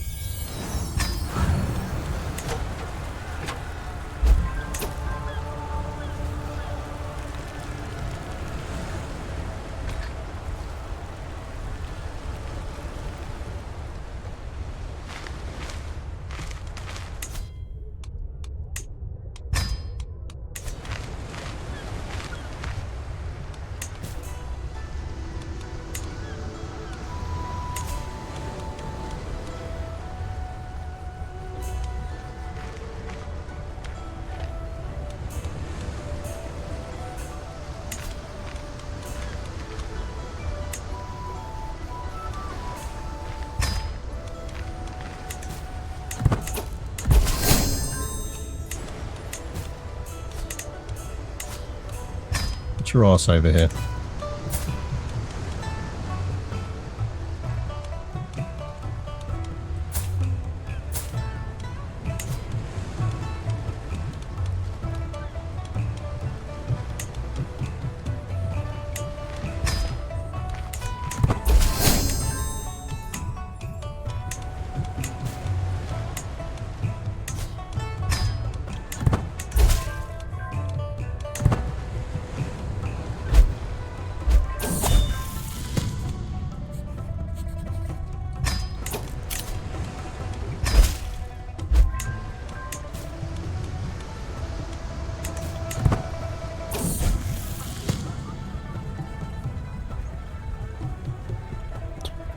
Get your ass over here.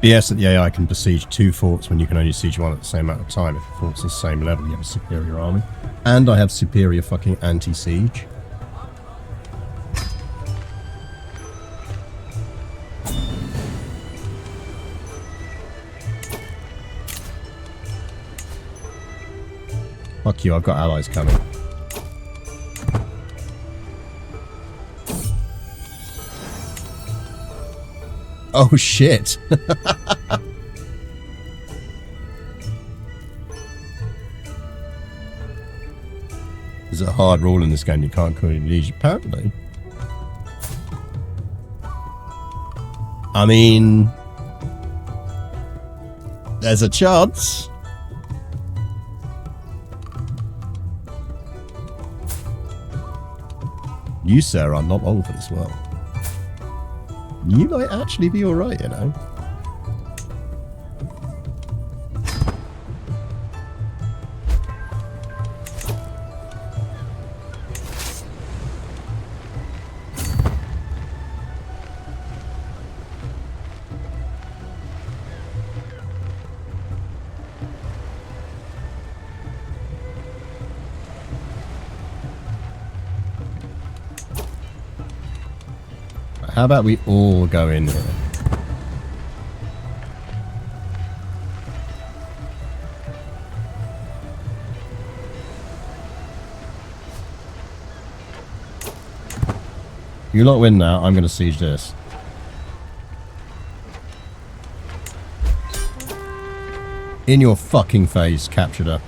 BS that the AI can besiege 2 forts when you can only siege 1 at the same amount of time. If the fort's the same level, you have a superior army. And I have superior fucking anti-siege. Fuck you, I've got allies coming. Oh shit! There's a hard rule in this game, you can't call it liege, apparently. I mean... there's a chance. You, sir, are not long for this world. You might actually be alright, you know. How about we all go in here? You lot win now, I'm going to siege this. In your fucking face, captured her.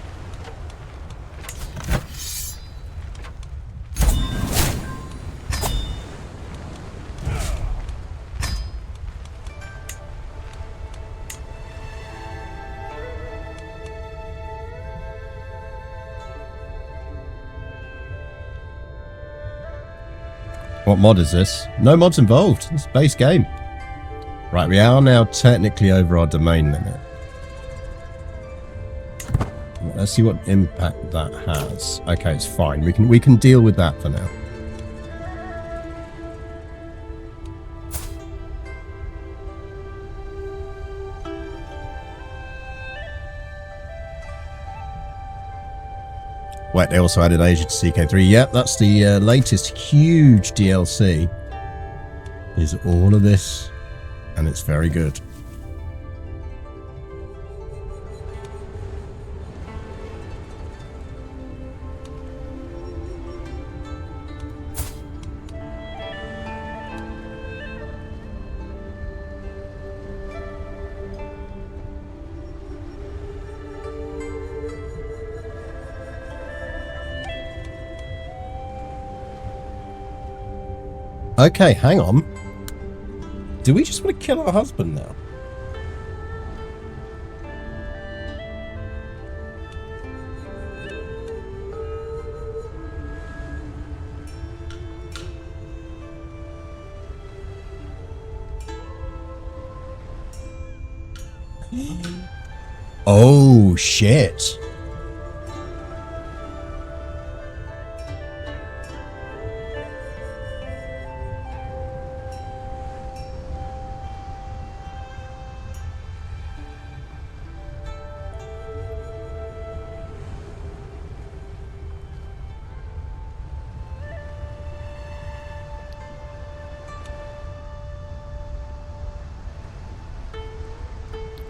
What mod is this? No mods involved. It's base game. Right, we are now technically over our domain limit. Let's see what impact that has. Okay, it's fine. We can deal with that for now. Wait, they also added Asia to CK3. Yep, that's the latest huge DLC. Is all of this, and it's very good. Okay, hang on. Do we just want to kill our husband now? Oh, shit.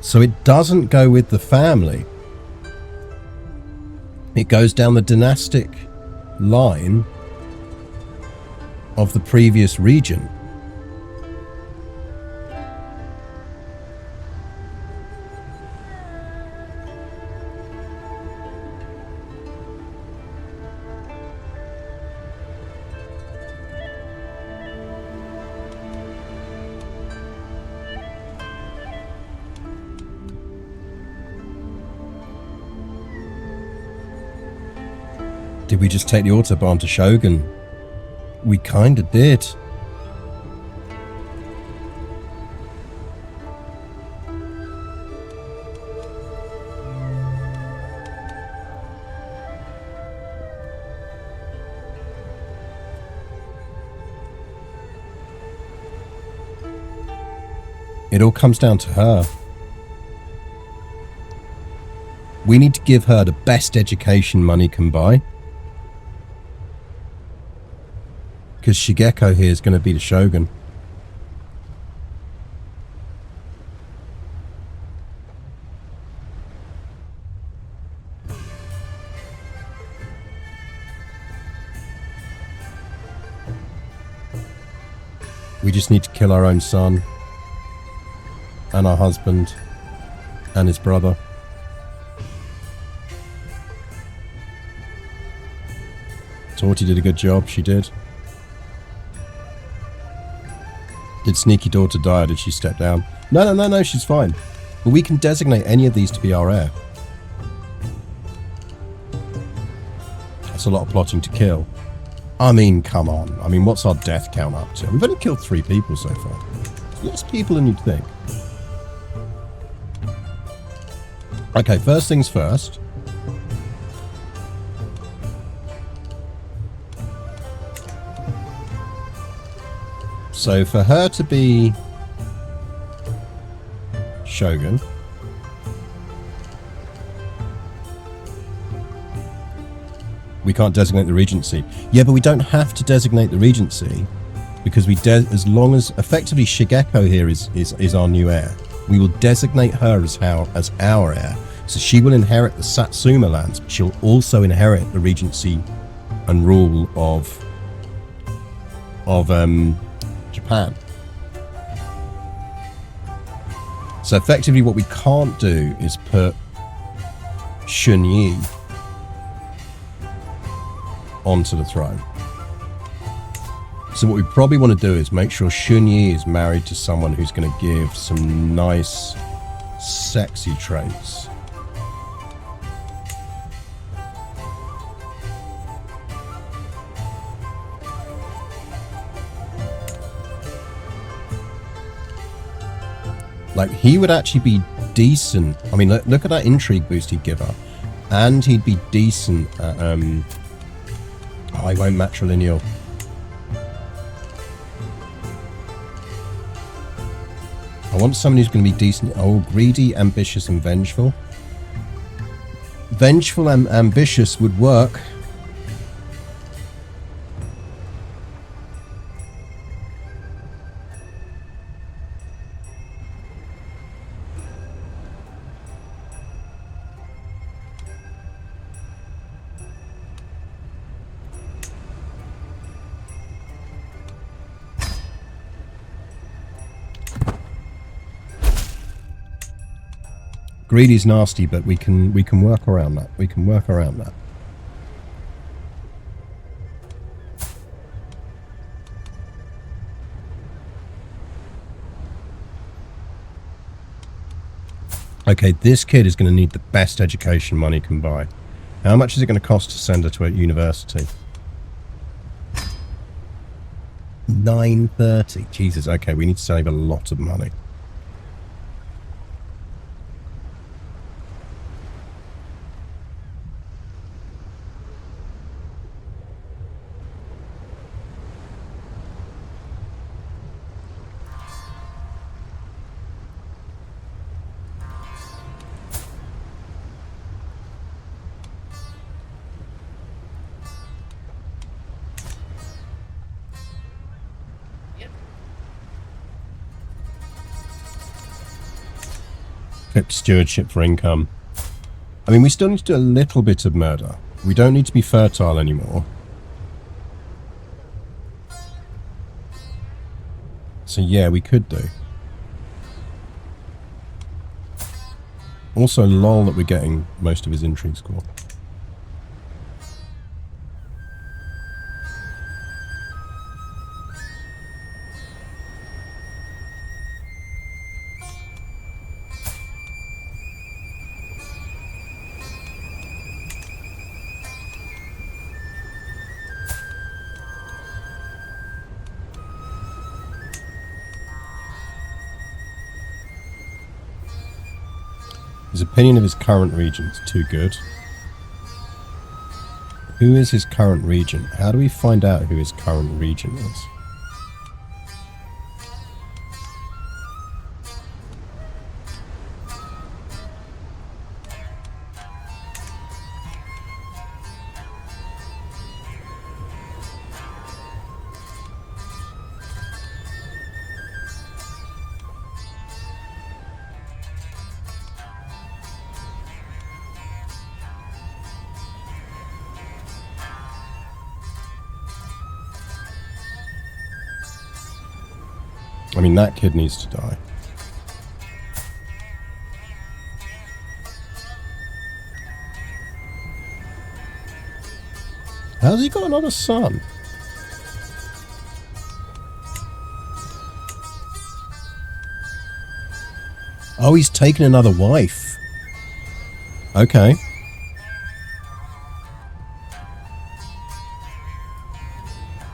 So it doesn't go with the family. It goes down the dynastic line of the previous region. Did we just take the Autobahn to Shogun? We kinda did. It all comes down to her. We need to give her the best education money can buy. Because Shigeko here is going to be the Shogun. We just need to kill our own son. And our husband. And his brother. Torty did a good job, she did. Did Sneaky Daughter die or did she step down? No, she's fine. But we can designate any of these to be our heir. That's a lot of plotting to kill. I mean, come on. I mean, what's our death count up to? We've only killed 3 people so far. Less people than you'd think. Okay, first things first. So for her to be Shogun, we can't designate the regency. Yeah, but we don't have to designate the regency because as long as effectively Shigeko here is our new heir, we will designate her as our heir. So she will inherit the Satsuma lands, but she'll also inherit the regency and rule of Japan. So effectively what we can't do is put Shunyi onto the throne. So what we probably want to do is make sure Shunyi is married to someone who's going to give some nice sexy traits. Like, he would actually be decent. I mean, look at that intrigue boost he'd give her. And he'd be decent at, oh, he won't matrilineal. I want someone who's going to be decent. Oh, greedy, ambitious, and vengeful. Vengeful and ambitious would work. Greedy's nasty, but we can work around that. We can work around that. Okay, this kid is going to need the best education money can buy. How much is it going to cost to send her to a university? 930. Jesus, okay, we need to save a lot of money. Stewardship for income. I mean, we still need to do a little bit of murder. We don't need to be fertile anymore. So yeah, we could do. Also, lol that we're getting most of his intrigue score. His opinion of his current regent is too good. Who is his current regent? How do we find out who his current regent is? I mean, that kid needs to die. How's he got another son? Oh, he's taken another wife. Okay.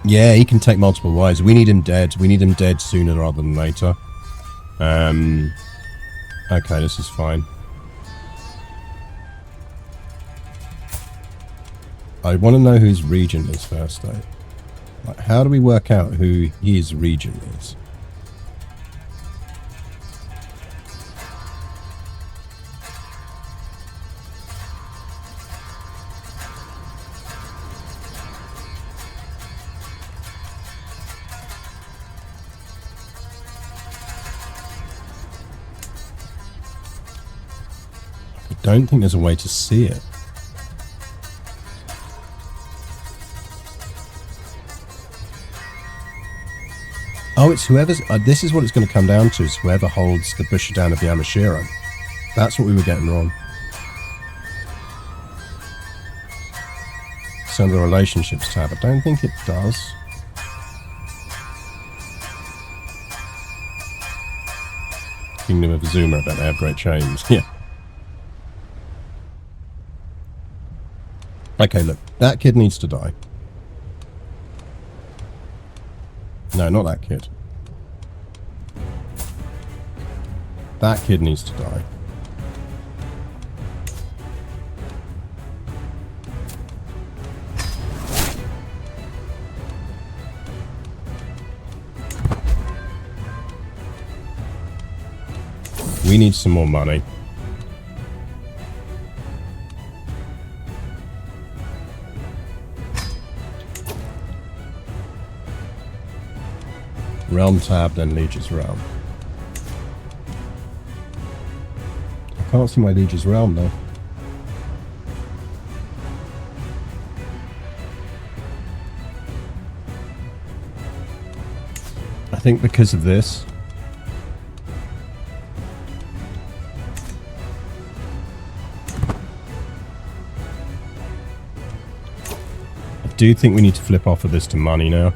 Yeah, he can take multiple wives. We need him dead. We need him dead sooner rather than later. Okay, this is fine. I want to know who his regent is first, though. Like, how do we work out who his regent is? I don't think there's a way to see it. Oh, it's whoever's... this is what it's going to come down to, is whoever holds the Bushidan of the Yamashiro. That's what we were getting wrong. It's under the relationships tab. I don't think it does. Kingdom of Azuma, I bet they have great chains. Yeah. Okay, look. That kid needs to die. No, not that kid. That kid needs to die. We need some more money. Realm tab, then Liege's Realm. I can't see my Liege's Realm though. I think because of this. I do think we need to flip off of this to money now.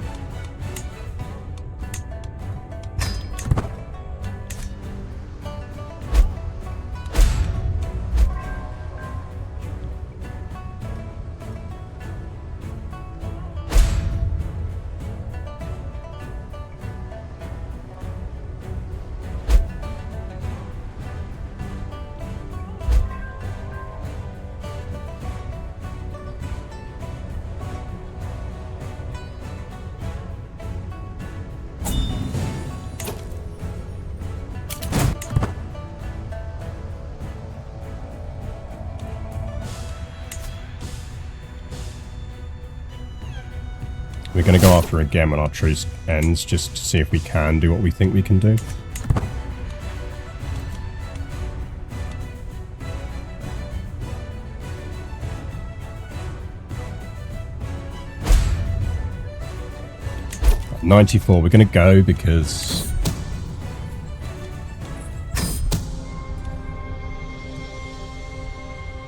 We're going to go after again when our truce ends, just to see if we can do what we think we can do. At 94, we're going to go because...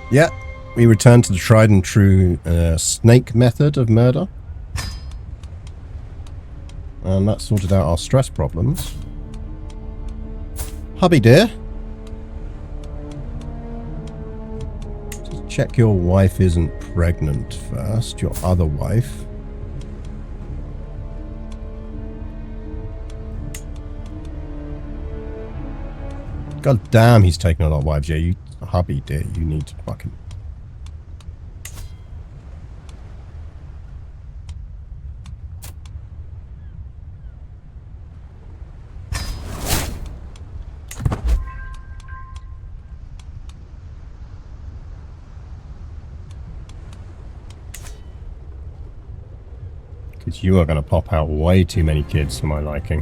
yeah, we return to the tried and true snake method of murder. And that sorted out our stress problems. Hubby dear. Just check your wife isn't pregnant first. Your other wife. God damn, he's taking a lot of wives. Yeah, you, hubby dear, you need to fucking... because you are going to pop out way too many kids for my liking.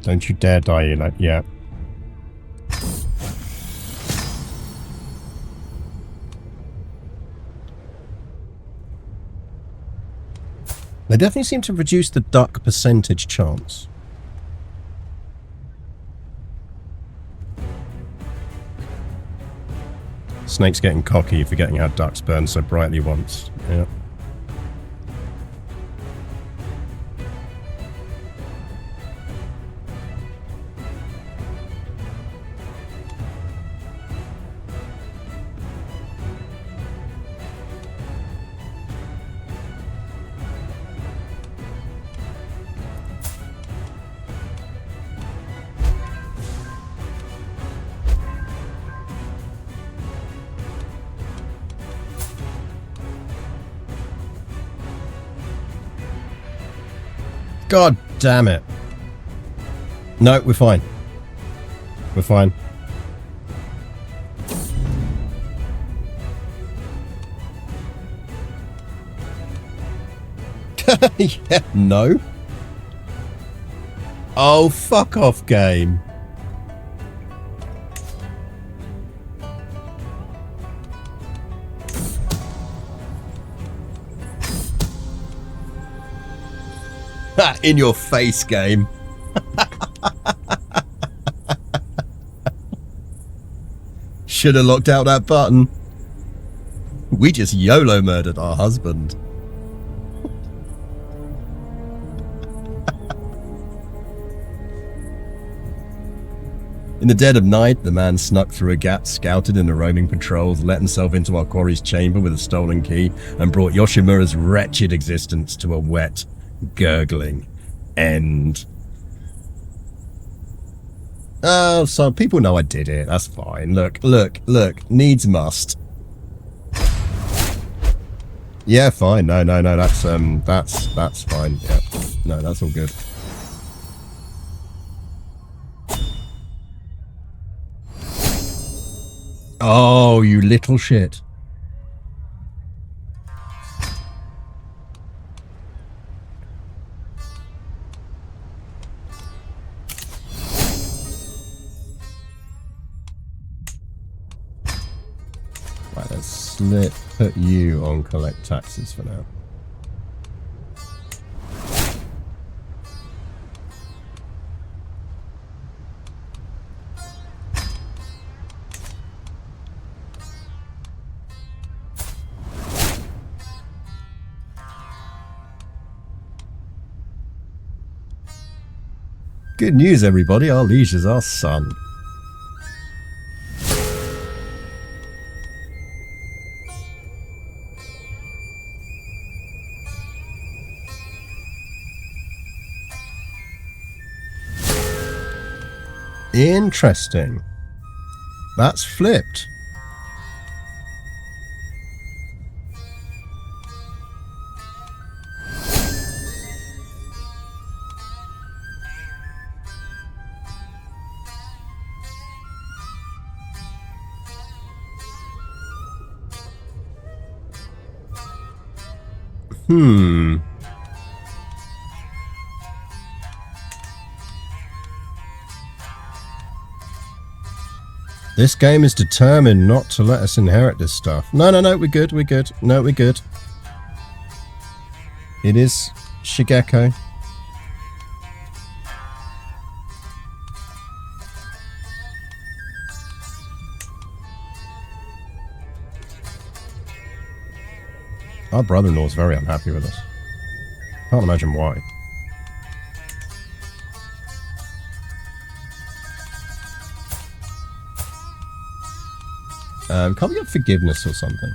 Don't you dare die, you know. Yeah. They definitely seem to reduce the duck percentage chance. Snake's getting cocky, forgetting how ducks burn so brightly once. Yeah. God damn it. No, we're fine. We're fine. Yeah, no. Oh, fuck off, game. In your face, game. Should have locked out that button. We just YOLO murdered our husband. In the dead of night, the man snuck through a gap, scouted in the roaming patrols, let himself into our quarry's chamber with a stolen key, and brought Yoshimura's wretched existence to a wet, gurgling end. Oh, so people know I did it. That's fine. Look. Needs must. Yeah, fine. No. That's fine. Yeah. No, that's all good. Oh, you little shit. Right, let's put you on collect taxes for now. Good news, everybody. Our liege is our son. Interesting. That's flipped. This game is determined not to let us inherit this stuff. No, we're good. No, we're good. It is Shigeko. Our brother-in-law is very unhappy with us. Can't imagine why. Can't we get forgiveness or something?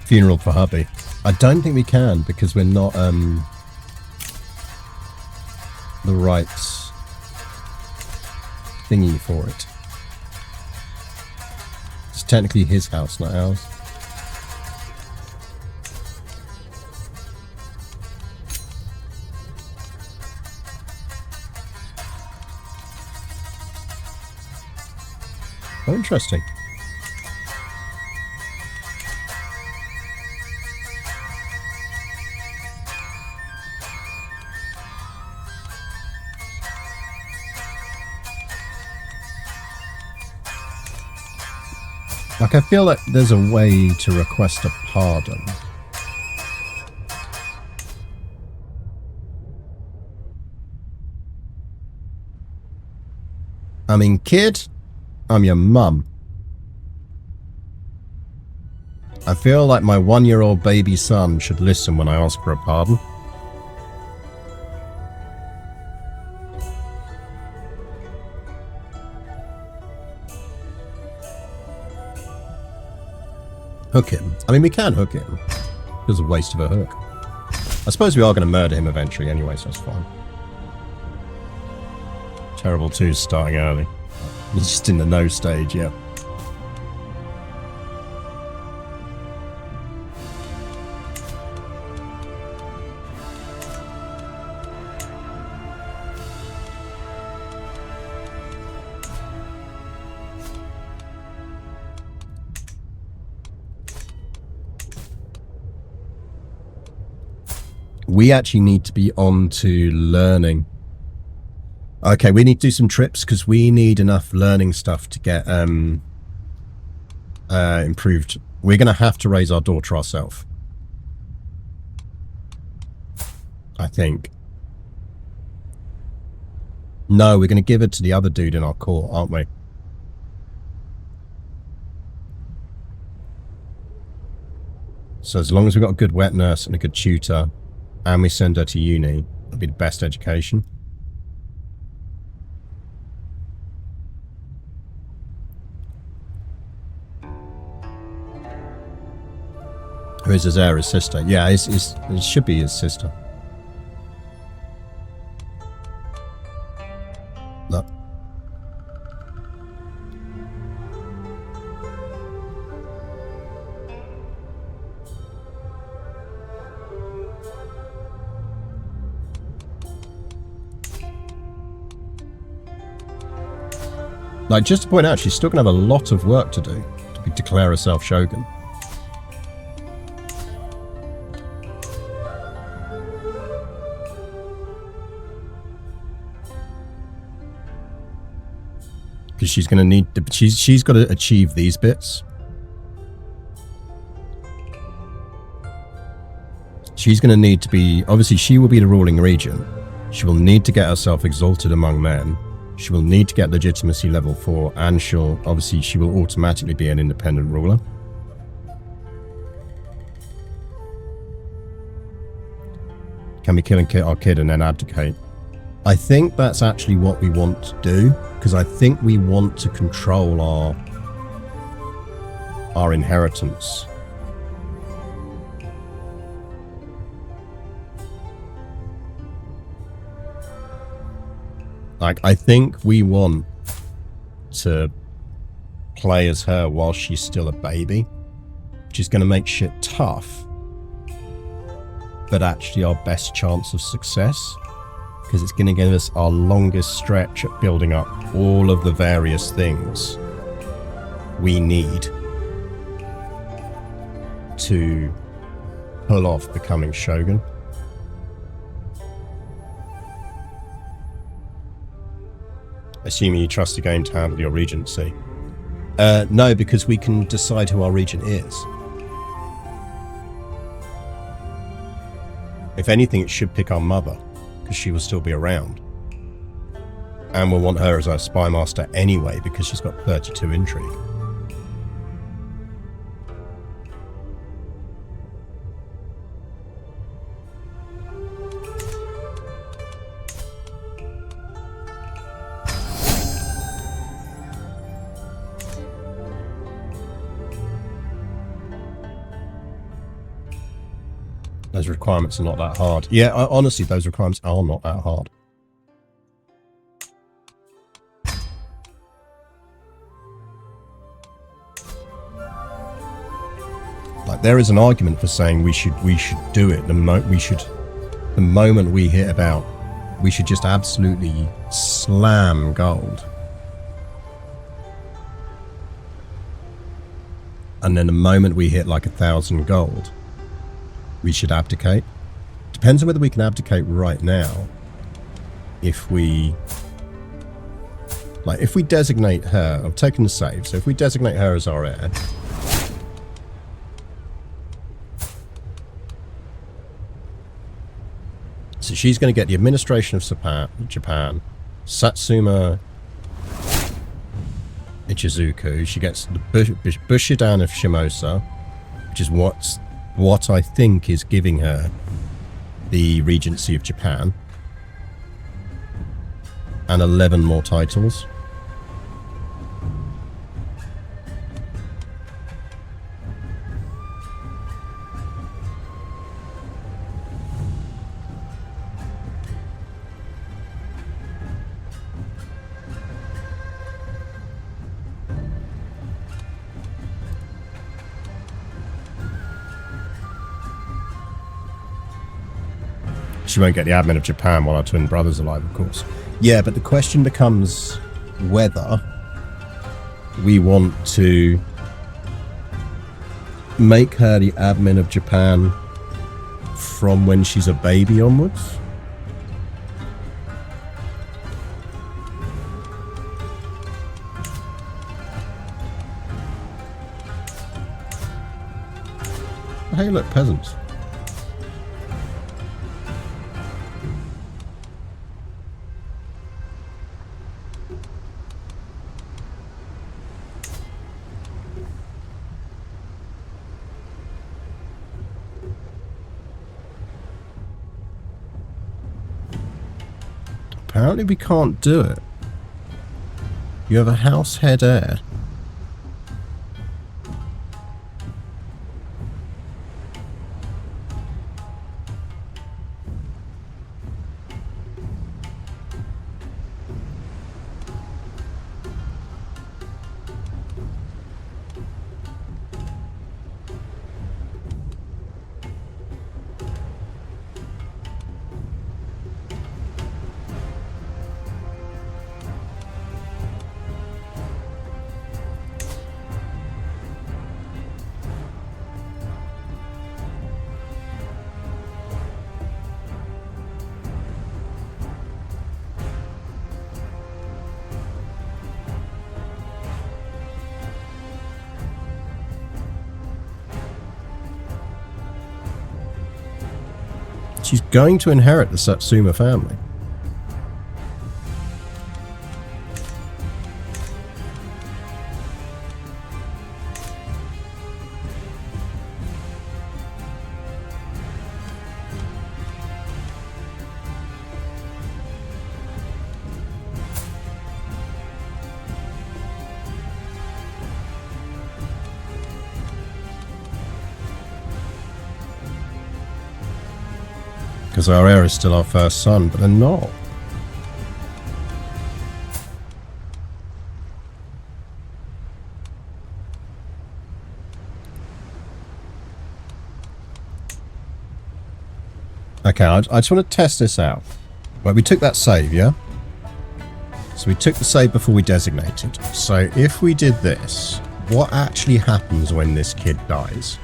Funeral for hubby. I don't think we can because we're not the right thingy for it. It's technically his house, not ours. Oh, interesting. Like, I feel like there's a way to request a pardon. I mean, kid, I'm your mum. I feel like my 1-year-old baby son should listen when I ask for a pardon. Hook him. I mean, we can hook him. It was a waste of a hook. I suppose we are going to murder him eventually anyway, so that's fine. Terrible 2's starting early. He's just in the no stage, yeah. We actually need to be on to learning. Okay, we need to do some trips because we need enough learning stuff to get improved. We're going to have to raise our daughter ourselves. I think. No, we're going to give it to the other dude in our court, aren't we? So as long as we've got a good wet nurse and a good tutor, and we send her to uni, it'll be the best education. Who is his heir? His sister. Yeah, it should be his sister. No. Like, just to point out, she's still going to have a lot of work to do to declare herself Shogun. Because she's going to need to, she's got to achieve these bits. She's going to need to be, obviously she will be the ruling regent. She will need to get herself exalted among men. She will need to get legitimacy level 4, and she will automatically be an independent ruler. Can we kill our kid and then abdicate? I think that's actually what we want to do, because I think we want to control our inheritance. Like, I think we want to play as her while she's still a baby, which is going to make shit tough, but actually our best chance of success, because it's going to give us our longest stretch at building up all of the various things we need to pull off becoming Shogun. Assuming you trust the game to handle your regency. No, because we can decide who our regent is. If anything, it should pick our mother, because she will still be around. And we'll want her as our spy master anyway, because she's got 32 intrigue. Those requirements are not that hard. Yeah, honestly, those requirements are not that hard. there is an argument for saying we should do it. The moment we hit about, we should just absolutely slam gold. And then the moment we hit like 1,000 gold, we should abdicate. Depends on whether we can abdicate right now. If we designate her, I've taken the save, so if we designate her as our heir, so she's going to get the administration of Japan, Satsuma Ichizuku, she gets the Bushidan of Shimosa, which is what I think is giving her the Regency of Japan, and 11 more titles. She won't get the admin of Japan while our twin brother's alive, of course. Yeah, but the question becomes whether we want to make her the admin of Japan from when she's a baby onwards. Hey, look, peasants. Apparently we can't do it. You have a house head heir. She's going to inherit the Satsuma family. Because our heir is still our first son, but they're not. Okay, I just want to test this out. Well, we took that save, yeah? So we took the save before we designated. So if we did this, what actually happens when this kid dies?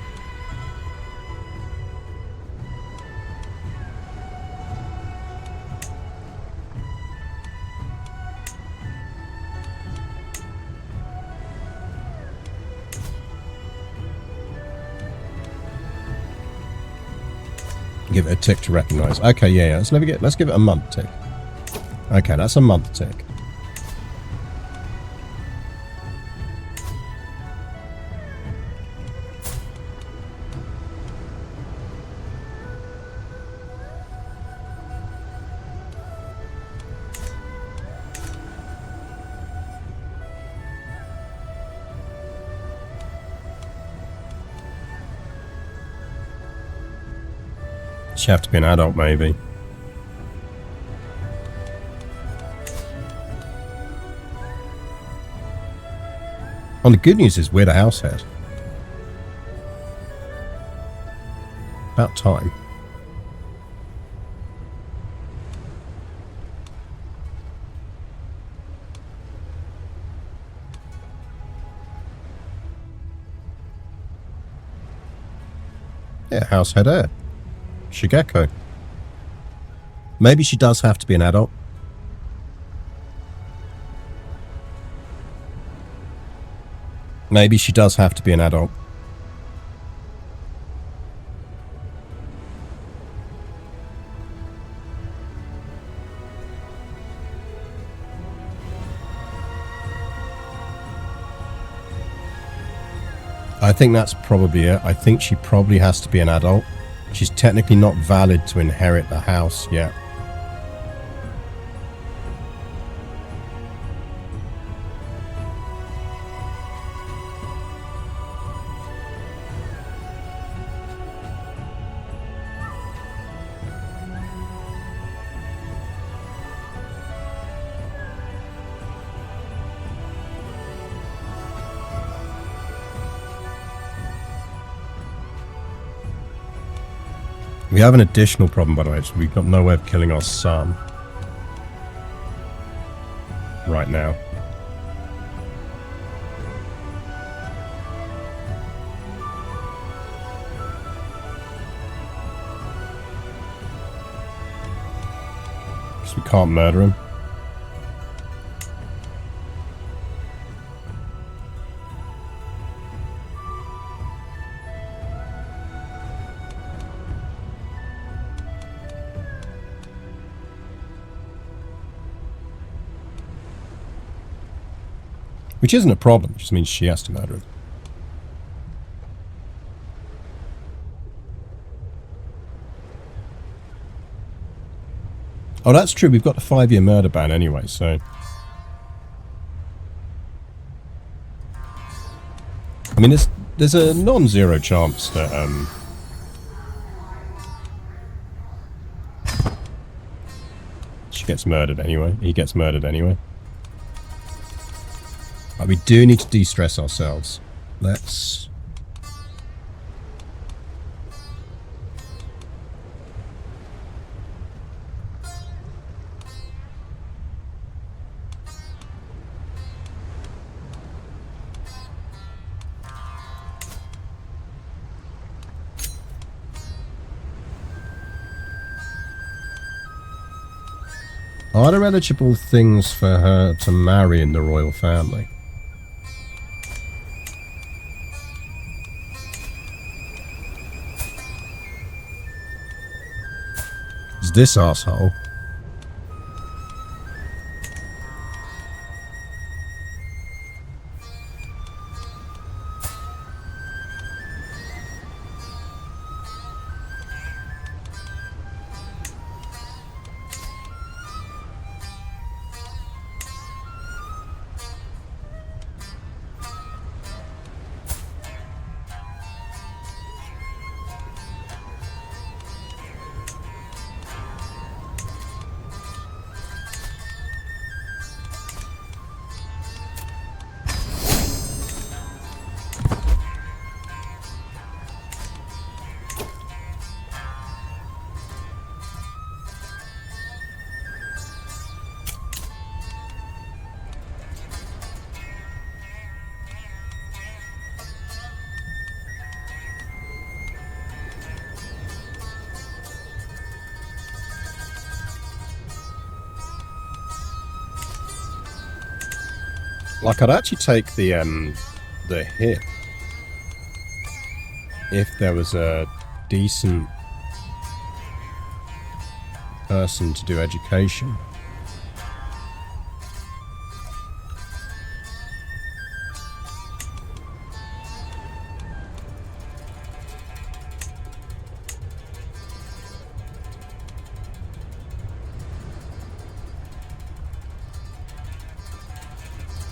Give it a tick to recognize. Okay, yeah. Let's give it a month tick. Okay, that's a month tick. You have to be an adult, maybe. Well, the good news is we're the house head. About time. Yeah, house head heir. Shigeko. Maybe she does have to be an adult. Maybe she does have to be an adult. I think that's probably it. I think she probably has to be an adult. She's technically not valid to inherit the house yet. We have an additional problem, by the way. So we've got no way of killing our son right now. Because we can't murder him. Which isn't a problem, it just means she has to murder him. Oh, that's true, we've got a 5-year murder ban anyway, so... I mean, there's a non-zero chance that, she gets murdered anyway. He gets murdered anyway. But we do need to de-stress ourselves. Let's... Are there eligible things for her to marry in the royal family? Is this asshole? Like, I'd actually take the hit if there was a decent person to do education.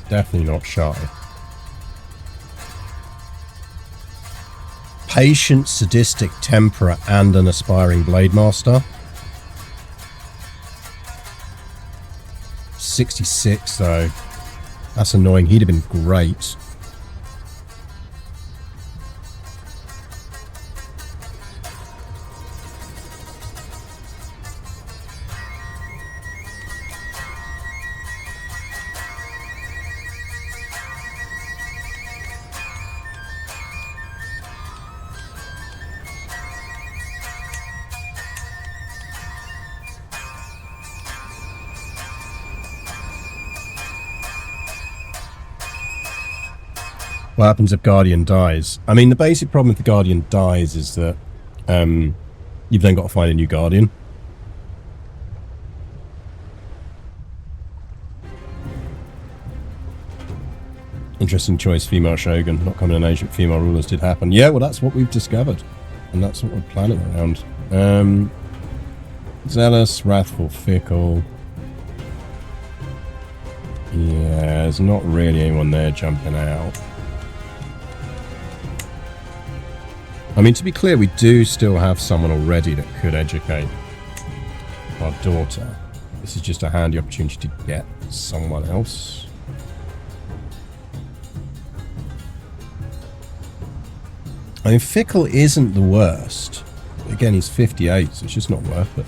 Definitely not shy. Patient, sadistic temper, and an aspiring blade master. 66 though. That's annoying. He'd have been great. What happens if Guardian dies? I mean, the basic problem if the Guardian dies is that you've then got to find a new Guardian. Interesting choice, female Shogun. Not coming in age with female rulers did happen. Yeah, well, that's what we've discovered. And that's what we're planning around. Zealous, wrathful, fickle. Yeah, there's not really anyone there jumping out. I mean, to be clear, we do still have someone already that could educate our daughter. This is just a handy opportunity to get someone else. I mean, fickle isn't the worst. Again, he's 58, so it's just not worth it.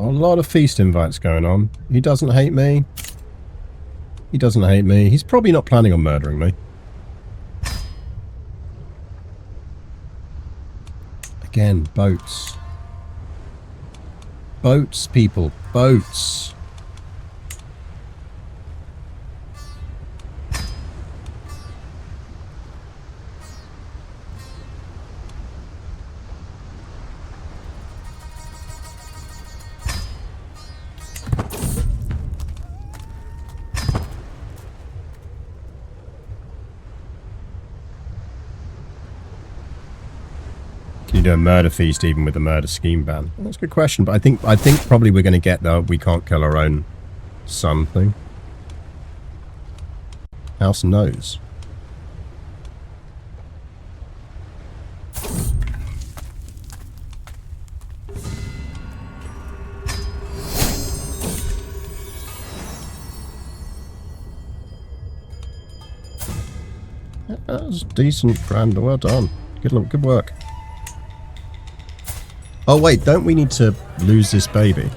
A lot of feast invites going on. He doesn't hate me. He doesn't hate me. He's probably not planning on murdering me. Again, boats. Boats, people. Boats. You do a murder feast even with a murder scheme ban? Well, that's a good question, but I think probably we're going to get the we can't kill our own son thing. House knows. That was decent, Brand. Well done. Good work. Oh wait, don't we need to lose this baby?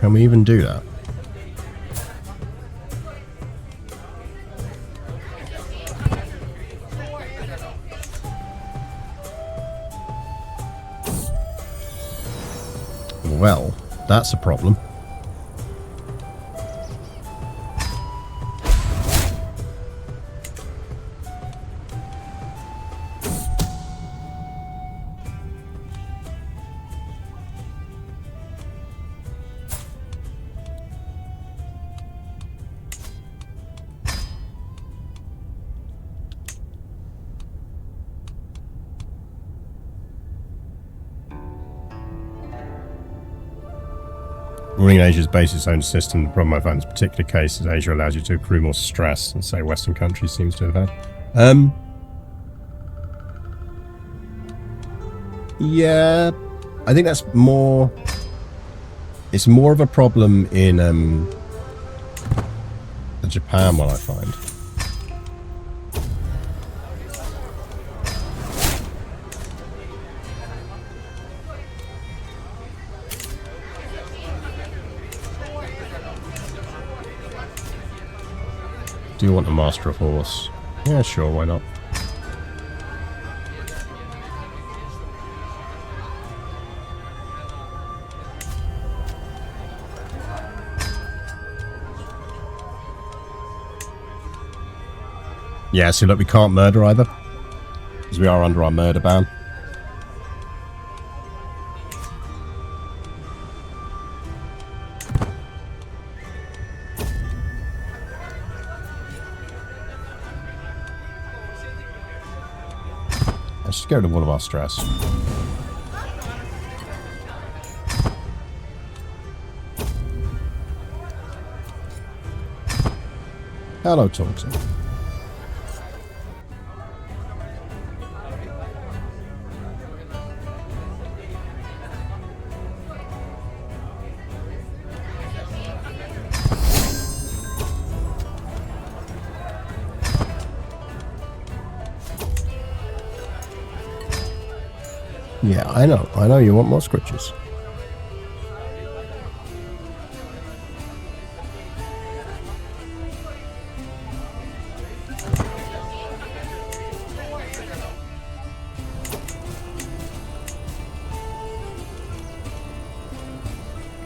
Can we even do that? Well, that's a problem. Ruling Asia is based its own system. The problem I find in this particular case is Asia allows you to accrue more stress than, say, Western countries seems to have had. Yeah, I think that's more... It's more of a problem in the Japan one, I find. Do you want to master a horse? Yeah, sure, why not? Yeah, so look, we can't murder either, because we are under our murder ban. Let's just get rid of all of our stress. Hello, Torxon. Yeah, I know. I know you want more scritches.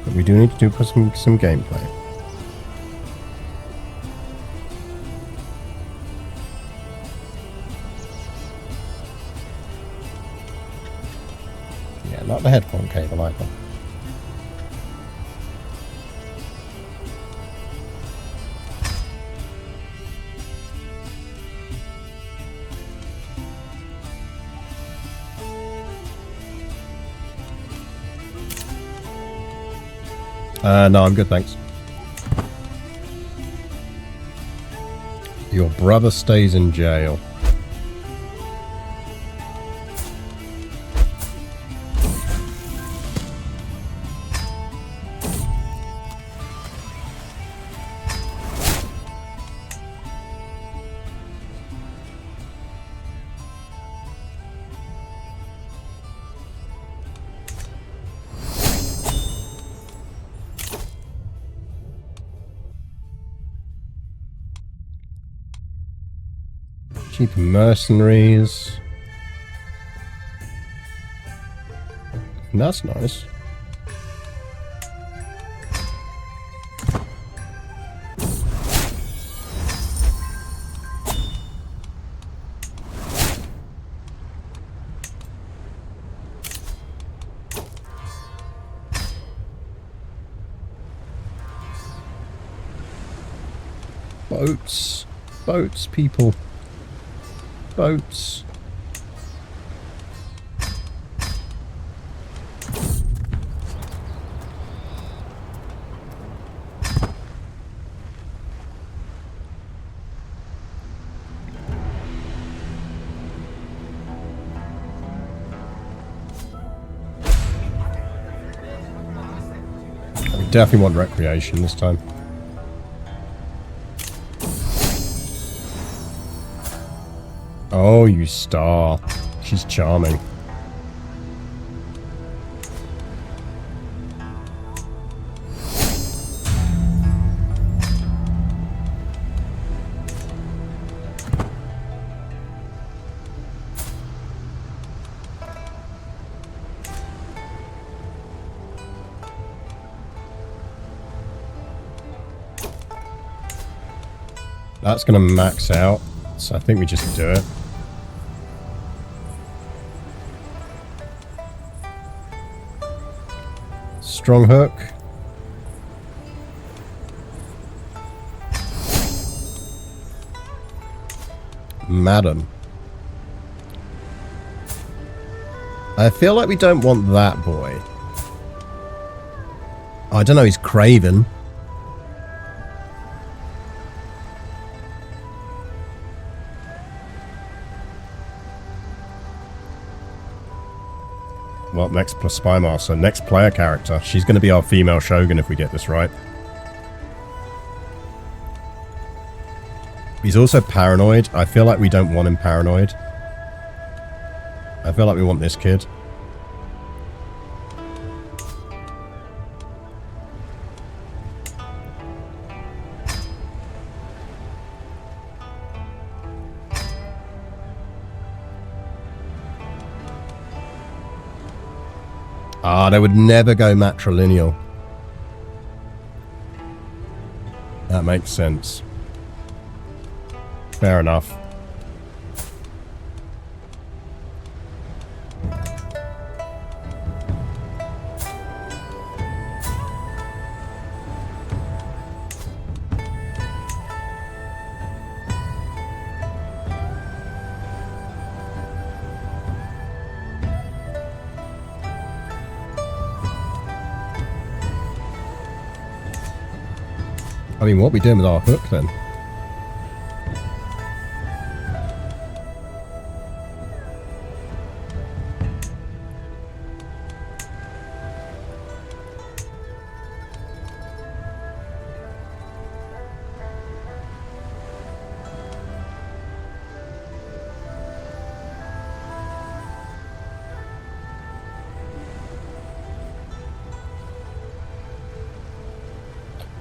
But we do need to do some gameplay. Yeah, not the headphone cable either. No, I'm good, thanks. Your brother stays in jail. Cheap mercenaries. That's nice. Boats. Boats, people. Boats. We definitely want recreation this time. Oh, you star. She's charming. That's going to max out, so I think we just do it. Strong hook. Madam. I feel like we don't want that boy. I don't know, he's craven. Well, next plus Spy Master, next player character. She's going to be our female Shogun if we get this right. He's also paranoid. I feel like we don't want him paranoid. I feel like we want this kid. Ah, they would never go matrilineal. That makes sense. Fair enough. I mean, what are we doing with our hook then?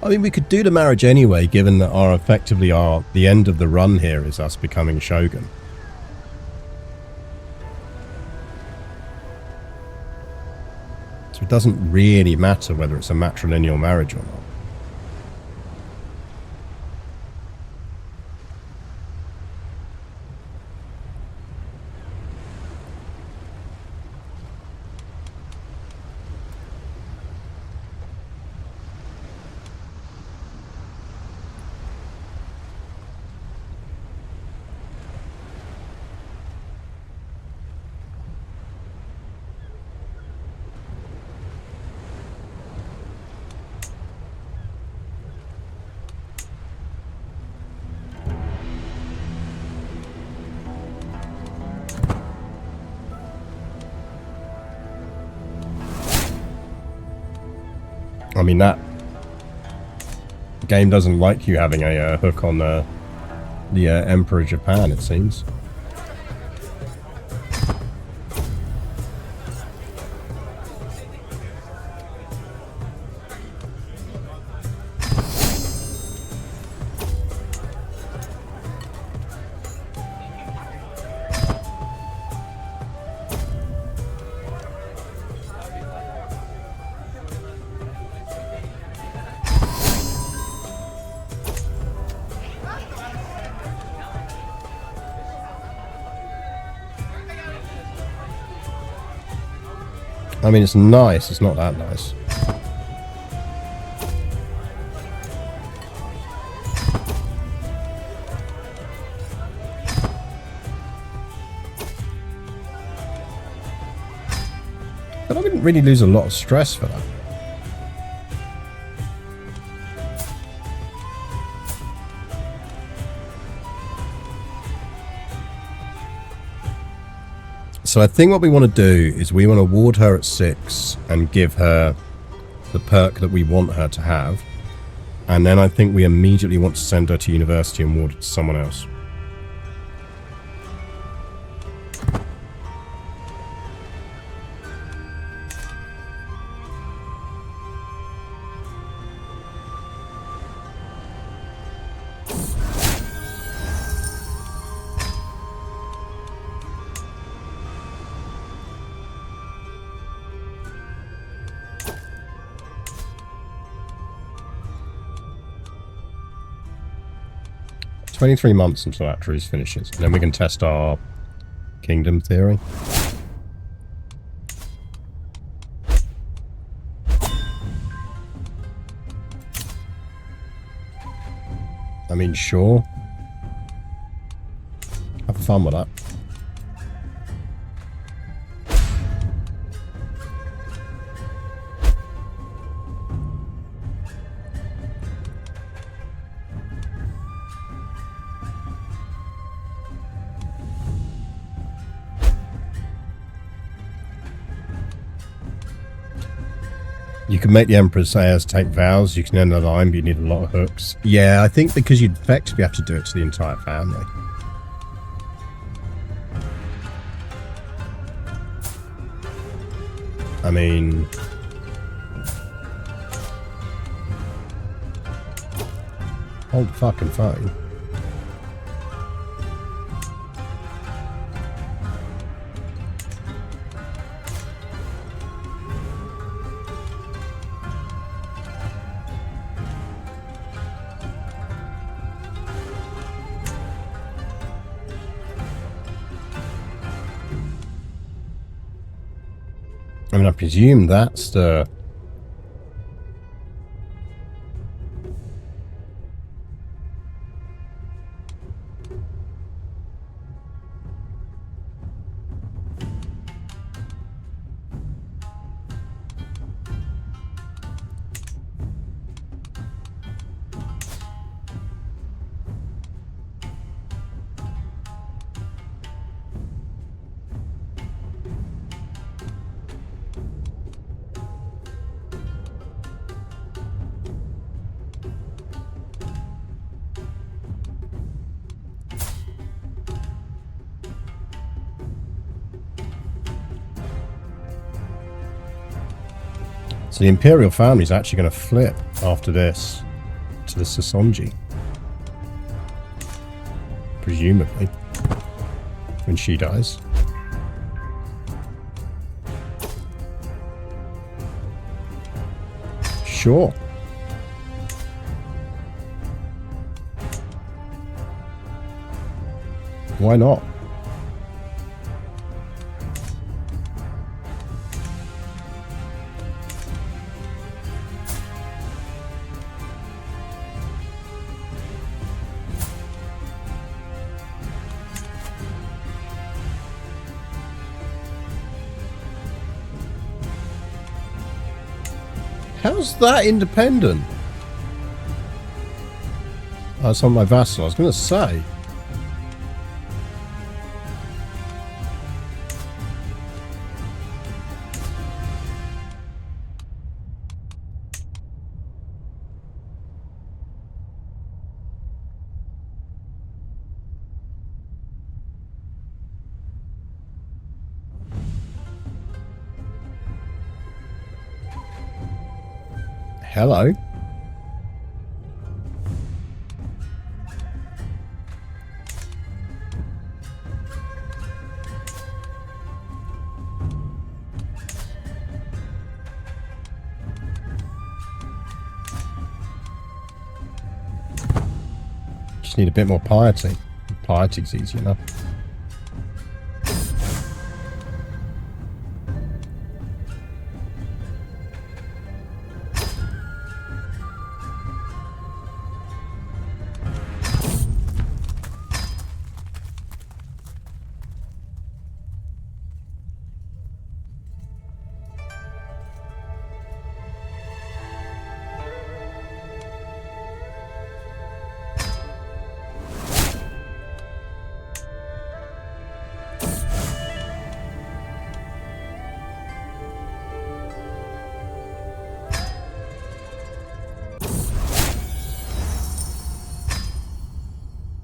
I mean, we could do the marriage anyway, given that the end of the run here is us becoming Shogun. So it doesn't really matter whether it's a matrilineal marriage or not. I mean, that game doesn't like you having a hook on the Emperor of Japan, it seems. I mean, it's nice. It's not that nice. But I wouldn't really lose a lot of stress for that. So I think what we want to do is we want to ward her at 6 and give her the perk that we want her to have. And then I think we immediately want to send her to university and ward it to someone else. $23 months until Atreus finishes. And then we can test our kingdom theory. I mean, sure. Have fun with that. You can make the Emperor's heirs take vows. You can end the line, but you need a lot of hooks. Yeah, I think because you'd effectively have to do it to the entire family. I mean... hold the fucking phone. I mean, I presume that's the... So the Imperial family is actually going to flip after this. to the Sasonji. Presumably. When she dies. Sure. Why not? How's that independent? Oh, it's on my vassal. I was going to say. Hello. Just need a bit more piety. Piety's easy enough.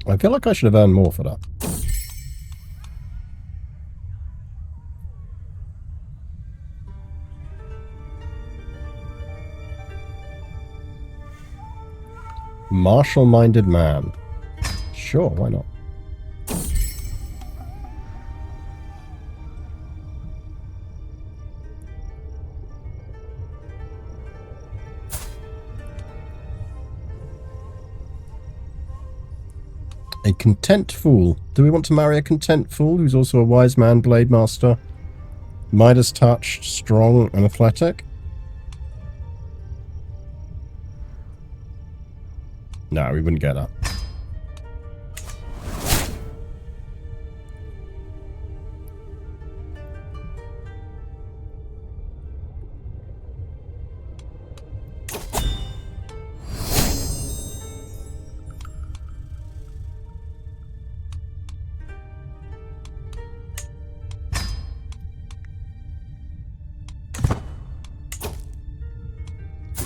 I feel like I should have earned more for that. Martial-minded man. Sure, why not? A content fool. Do we want to marry a content fool who's also a wise man, blade master, Midas touched, strong and athletic? No, we wouldn't get that.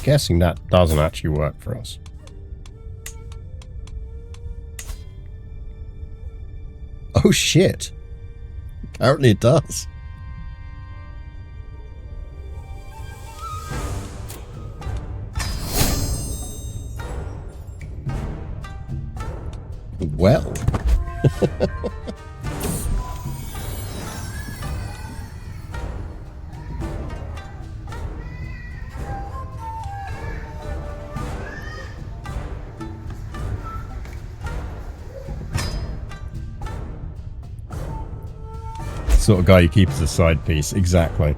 Guessing that doesn't actually work for us. Oh shit. Apparently it does. Well. Sort of guy you keep as a side piece, exactly.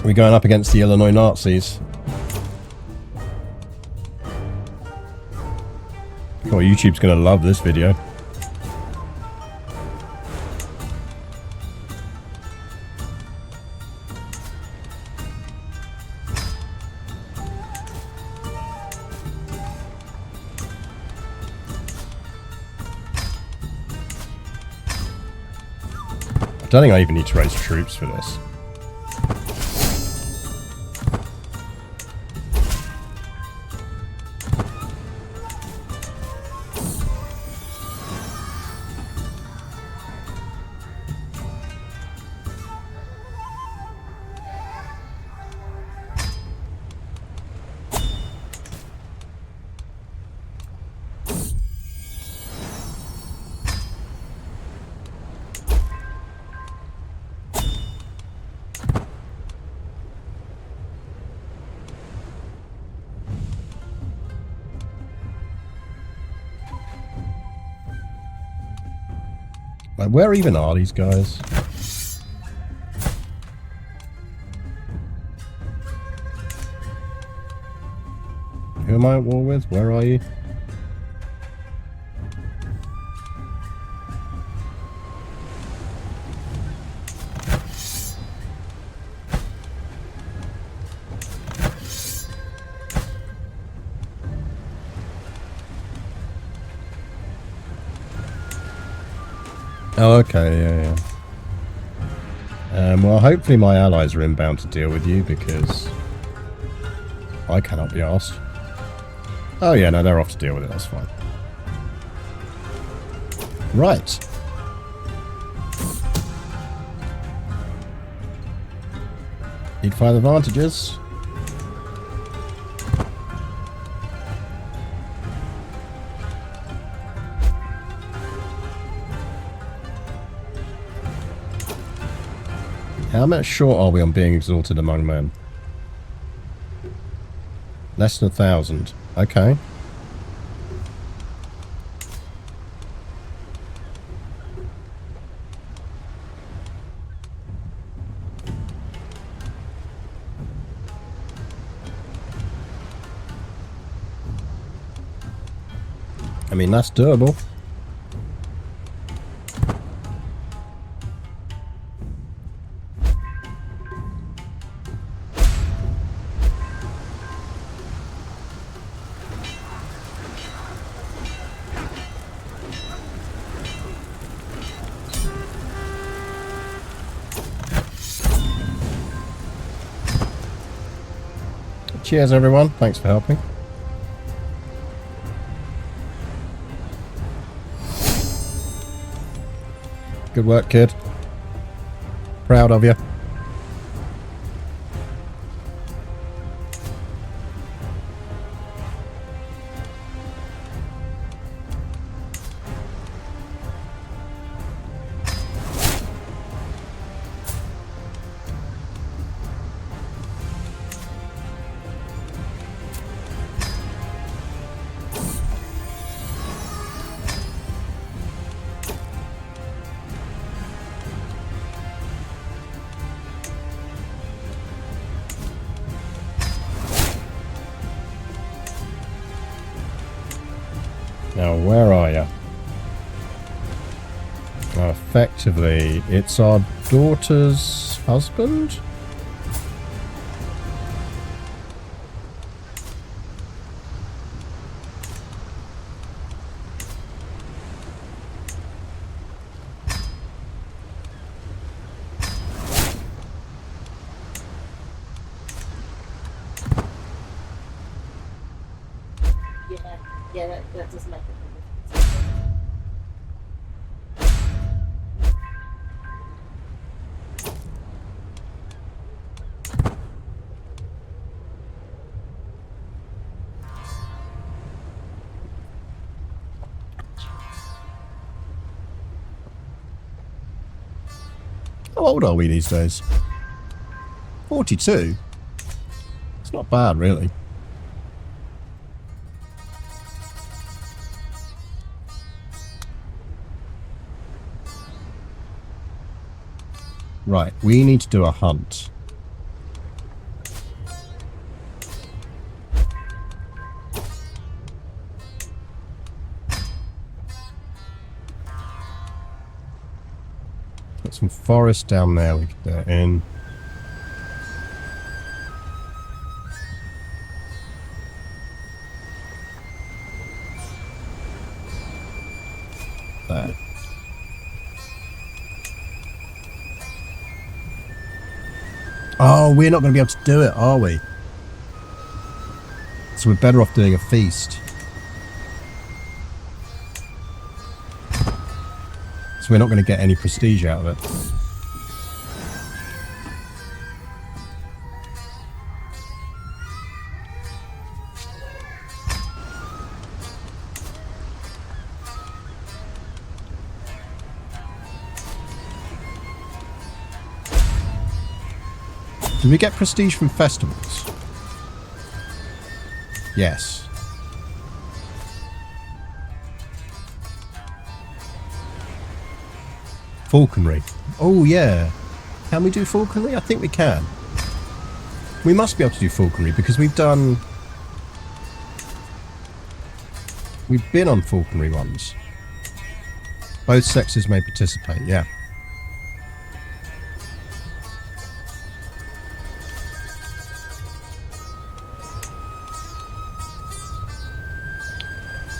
We're going up against the Illinois Nazis. Oh, YouTube's going to love this video. don't think I even need to raise troops for this. Like, where even are these guys? Who am I at war with? Where are you? Oh, okay, yeah. Well, hopefully my allies are inbound to deal with you, because I cannot be asked. Oh yeah, no, they're off to deal with it, that's fine. Right. Need 5 advantages. How much short are we on being exalted among men? Less than 1,000. Okay. I mean, that's doable. Cheers, everyone. Thanks for helping. Good work, kid. Proud of you. Now, where are you? Effectively, it's our daughter's husband? Yeah, that does make a difference. How old are we these days? 42? It's not bad, really. Right, we need to do a hunt. Got some forest down there we can get in. There. Oh, we're not going to be able to do it, are we? So we're better off doing a feast. So we're not going to get any prestige out of it. Do we get prestige from festivals? Yes. Falconry. Oh, yeah. Can we do falconry? I think we can. We must be able to do falconry because we've done... We've been on falconry ones. Both sexes may participate, yeah.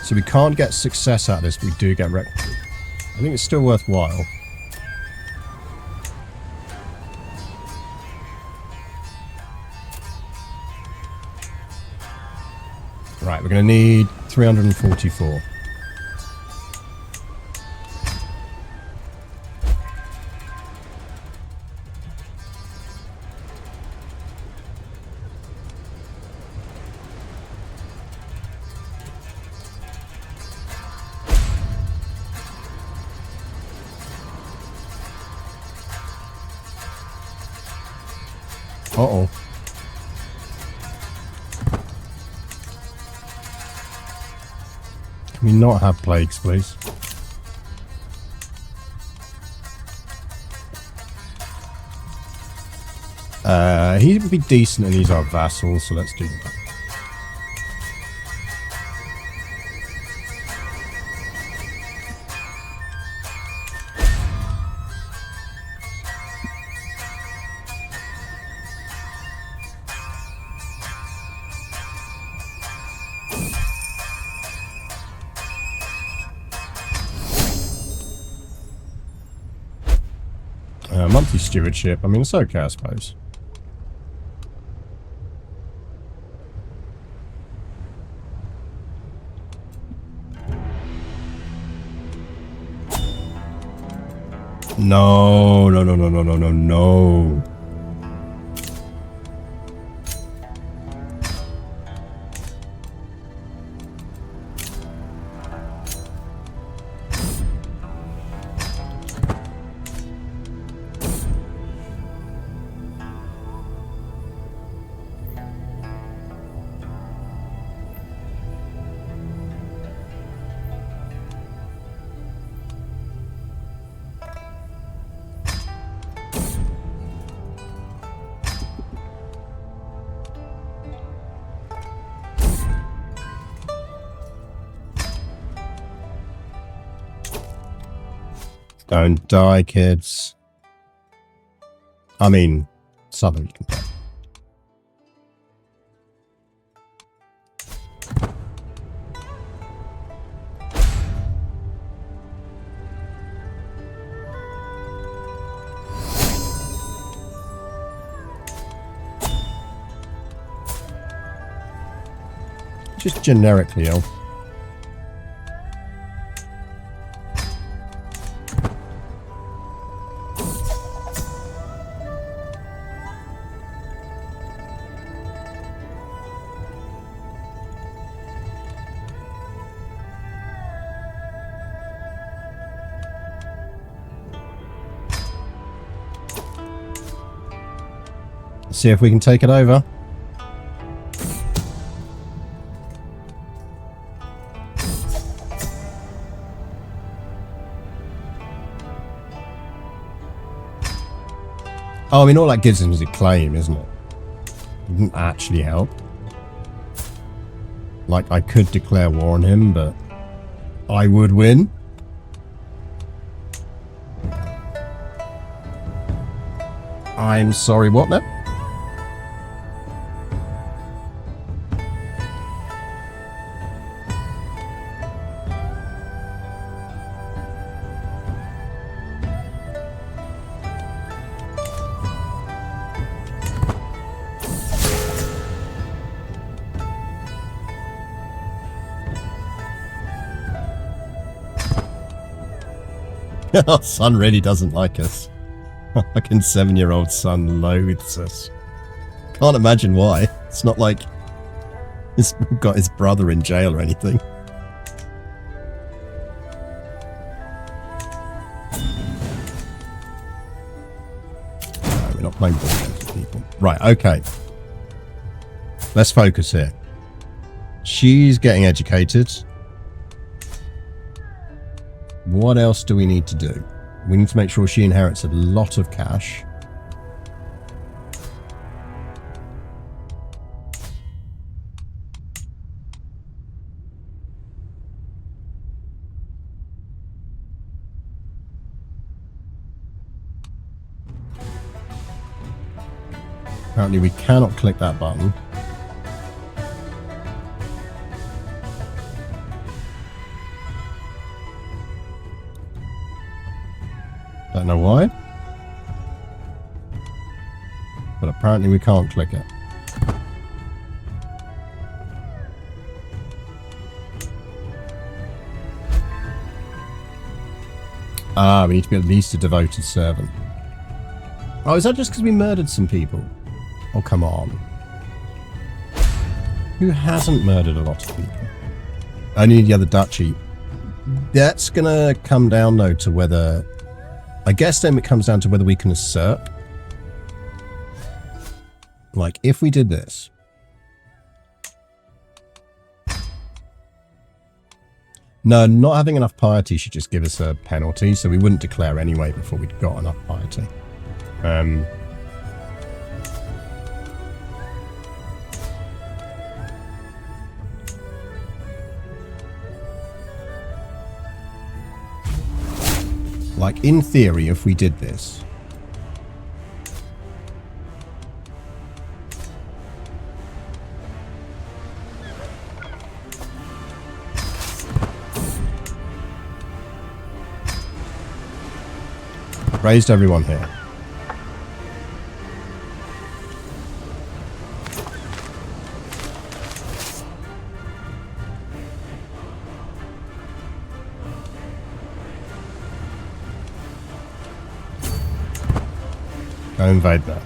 So we can't get success out of this, but we do get I think it's still worthwhile. Right, we're going to need 344. Uh-oh. Can we not have plagues, please? He would be decent and he's our vassal, so let's do that. Monthly stewardship. I mean, it's okay, I suppose. No, no, no, no, no, no, no, no. Don't die, kids. I mean, Southern, you can die. Just generically ill. See if we can take it over. Oh, I mean, all that gives him is a claim, isn't it? It doesn't actually help. Like, I could declare war on him, but I would win. I'm sorry, what now? Our son really doesn't like us. Our fucking 7-year-old son loathes us. Can't imagine why. It's not like he's got his brother in jail or anything. No, we're not playing board games with people. Right, okay. Let's focus here. She's getting educated. What else do we need to do? We need to make sure she inherits a lot of cash. Apparently we cannot click that button. Don't know why. But apparently we can't click it. Ah, we need to be at least a devoted servant. Oh, is that just because we murdered some people? Oh, come on. Who hasn't murdered a lot of people? Only the other duchy. That's gonna come down, though, to whether... I guess then it comes down to whether we can usurp. Like, if we did this... No, not having enough piety should just give us a penalty, so we wouldn't declare anyway before we'd got enough piety. Like, in theory, if we did this... Raised everyone here. Go invade that.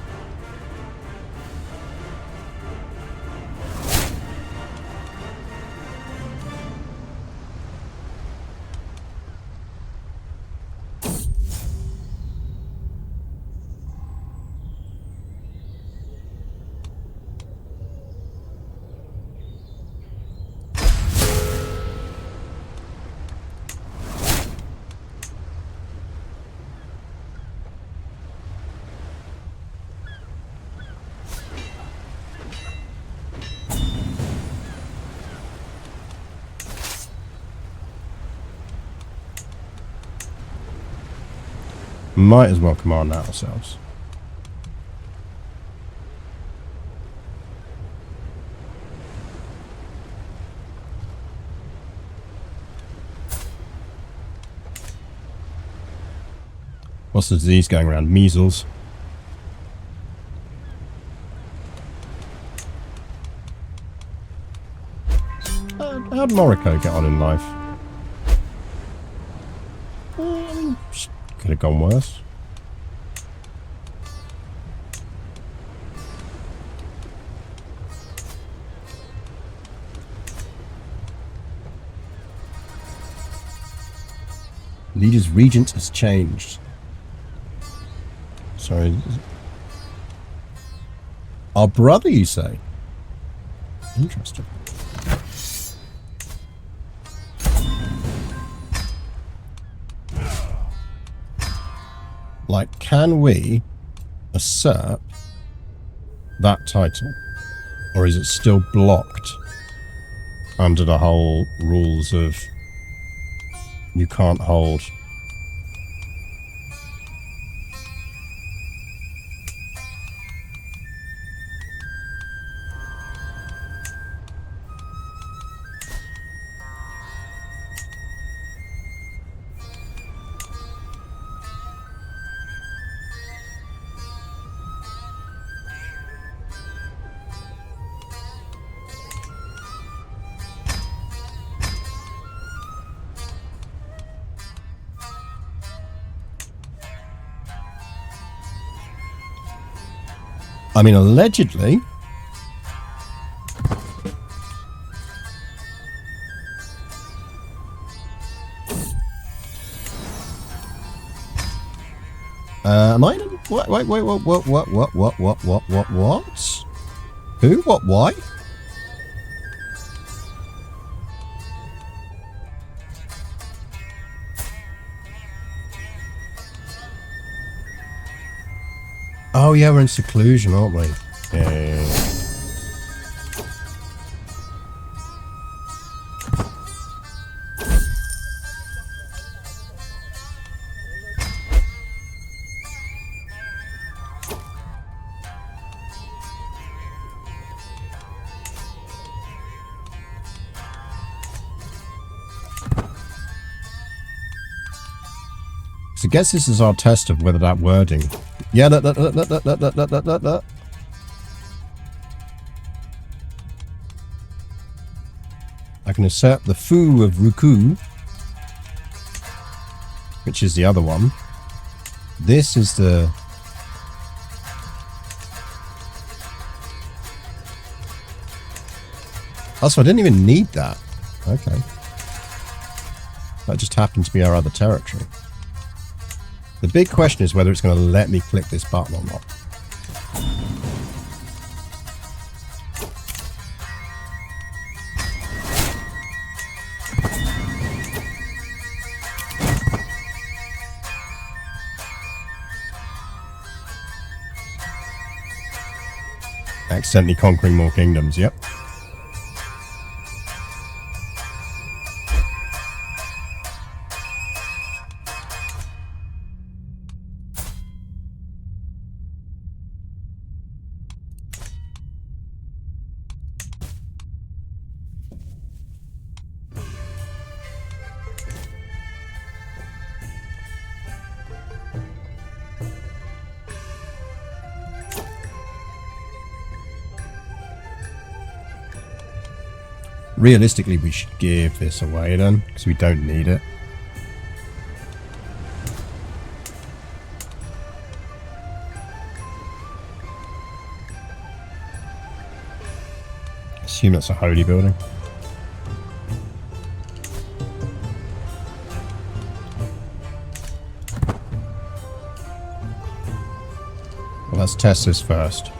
Might as well command that ourselves. What's the disease going around? Measles. How'd Morocco get on in life? Could have gone worse. Leader's regent has changed. Sorry. Our brother, you say? Interesting. Like, can we usurp that title? Or is it still blocked under the whole rules of you can't hold? I mean, allegedly. Am I in a... Wait, what? Who? What? Why? Oh, yeah, we're in seclusion, aren't we? Yeah. So I guess this is our test of whether that wording... Yeah, that. I can assert the Fu of Ruku, which is the other one. This is the... Also, I didn't even need that. Okay. That just happened to be our other territory. The big question is whether it's going to let me click this button or not. Accidentally conquering more kingdoms, yep. Realistically, we should give this away then, because we don't need it. Assume that's a holy building. Well, let's test this first.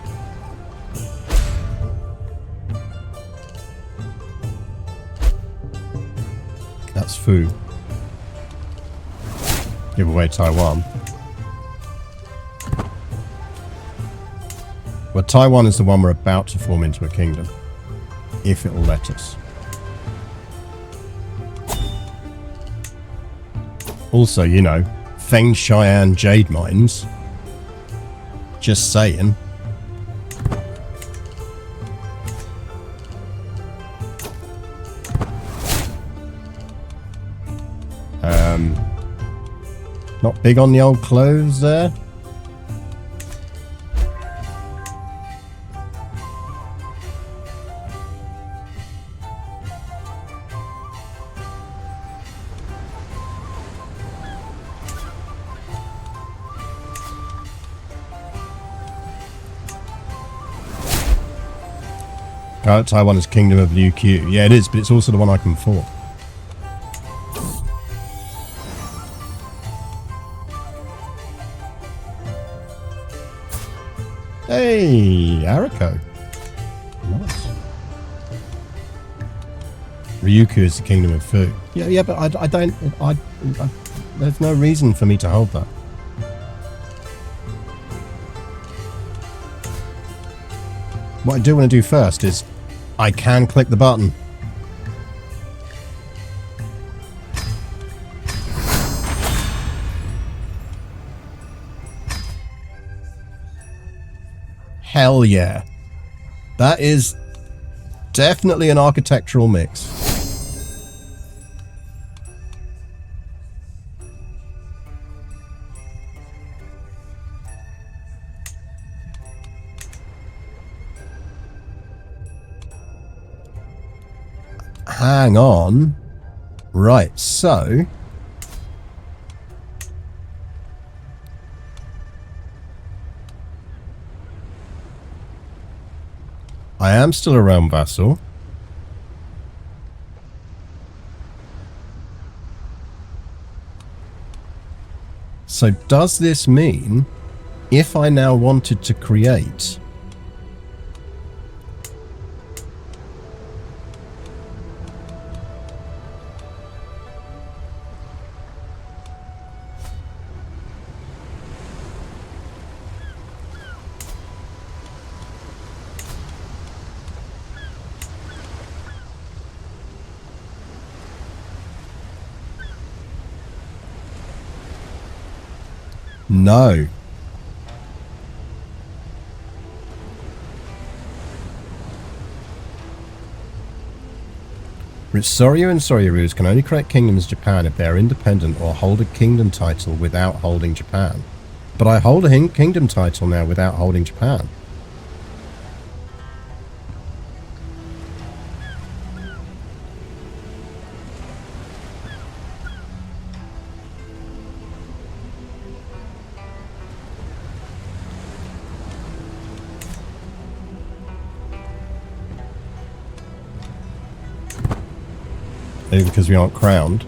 That's Fu. Give away Taiwan. Well, Taiwan is the one we're about to form into a kingdom. If it'll let us. Also, you know, Feng Cheyenne jade mines. Just saying. Not big on the old clothes there. Taiwan is Kingdom of Liu Q. Yeah, it is, but it's also the one I can form. Hey, Ariko. Nice. Ryukyu is the Kingdom of Fu. Yeah, but I don't... there's no reason for me to hold that. What I do want to do first is I can click the button. Hell yeah. That is definitely an architectural mix. Hang on. Right, so... I am still a realm vassal. So does this mean if I now wanted to create no. Soryu and Soryurus can only create kingdoms in Japan if they are independent or hold a kingdom title without holding Japan. But I hold a kingdom title now without holding Japan. Because we aren't crowned.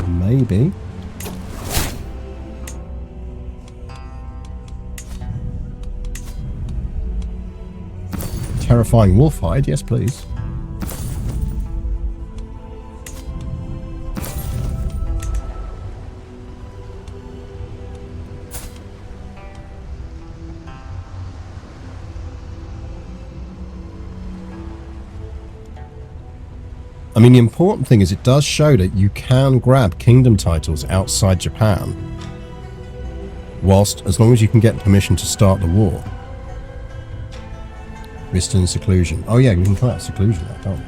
Maybe. Terrifying wolf hide, yes please. I mean, the important thing is it does show that you can grab kingdom titles outside Japan, whilst, as long as you can get permission to start the war. Western seclusion. Oh yeah, we can call that seclusion, can't we?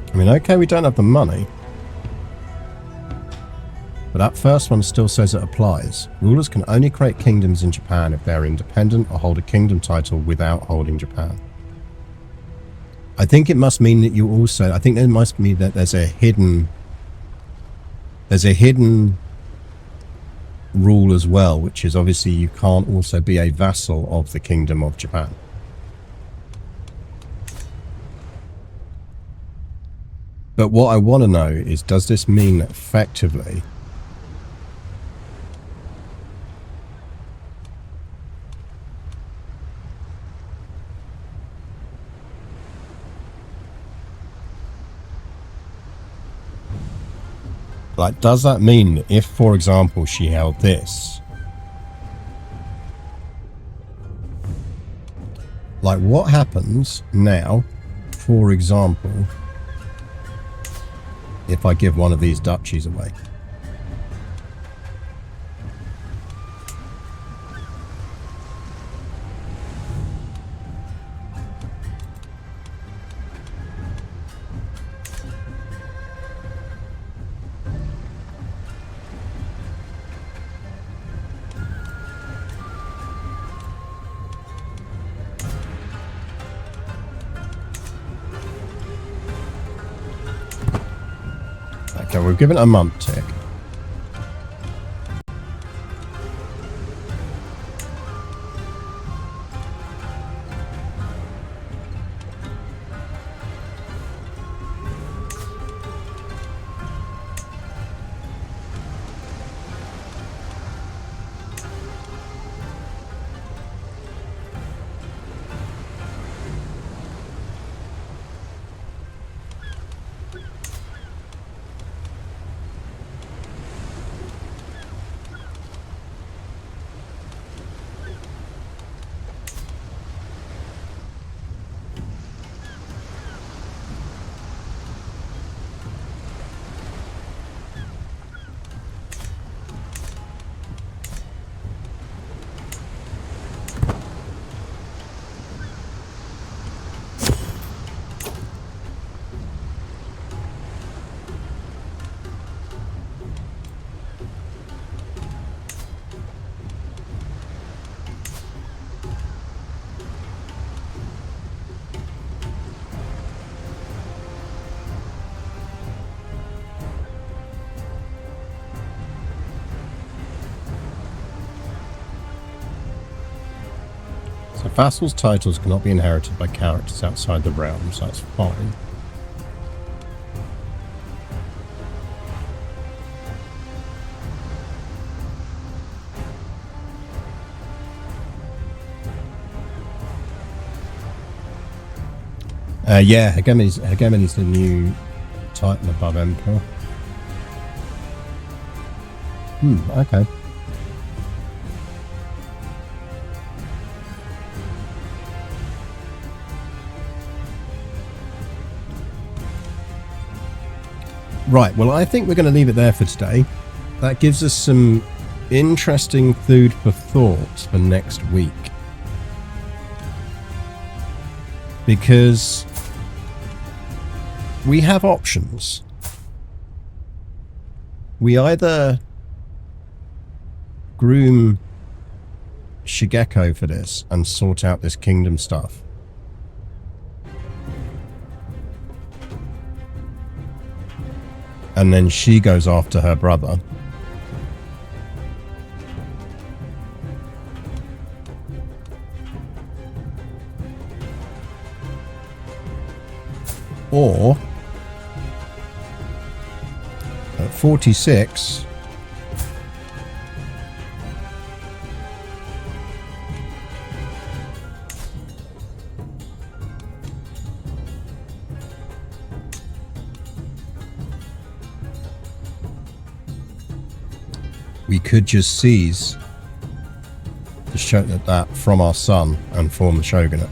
I mean, okay, we don't have the money. But that first one still says it applies. Rulers can only create kingdoms in Japan if they are independent or hold a kingdom title without holding Japan. I think it must mean that you also... I think there must mean that there's a hidden rule as well, which is obviously you can't also be a vassal of the Kingdom of Japan. But what I want to know is, does this mean that effectively like, does that mean that if, for example, she held this, like, what happens now, for example, if I give one of these duchies away? Okay, we've given it a month tick. So vassals' titles cannot be inherited by characters outside the realm, so that's fine. Yeah, hegemony's the new title above Emperor. Okay. Right, well, I think we're going to leave it there for today. That gives us some interesting food for thought for next week. Because we have options. We either groom Shigeko for this and sort out this kingdom stuff. And then she goes after her brother. Or at 46, we could just seize that from our son and form the shogunate.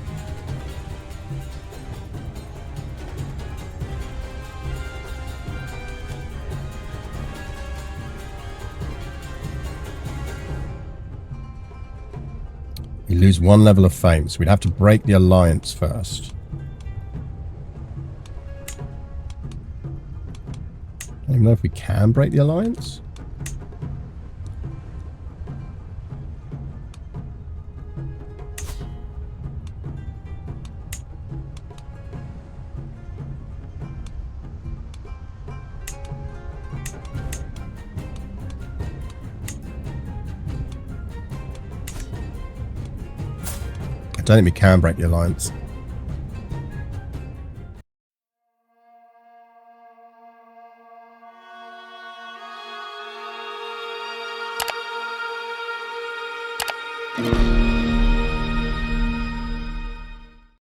We lose one level of fame, so we'd have to break the alliance first. I don't even know if we can break the alliance. I don't think we can break the alliance.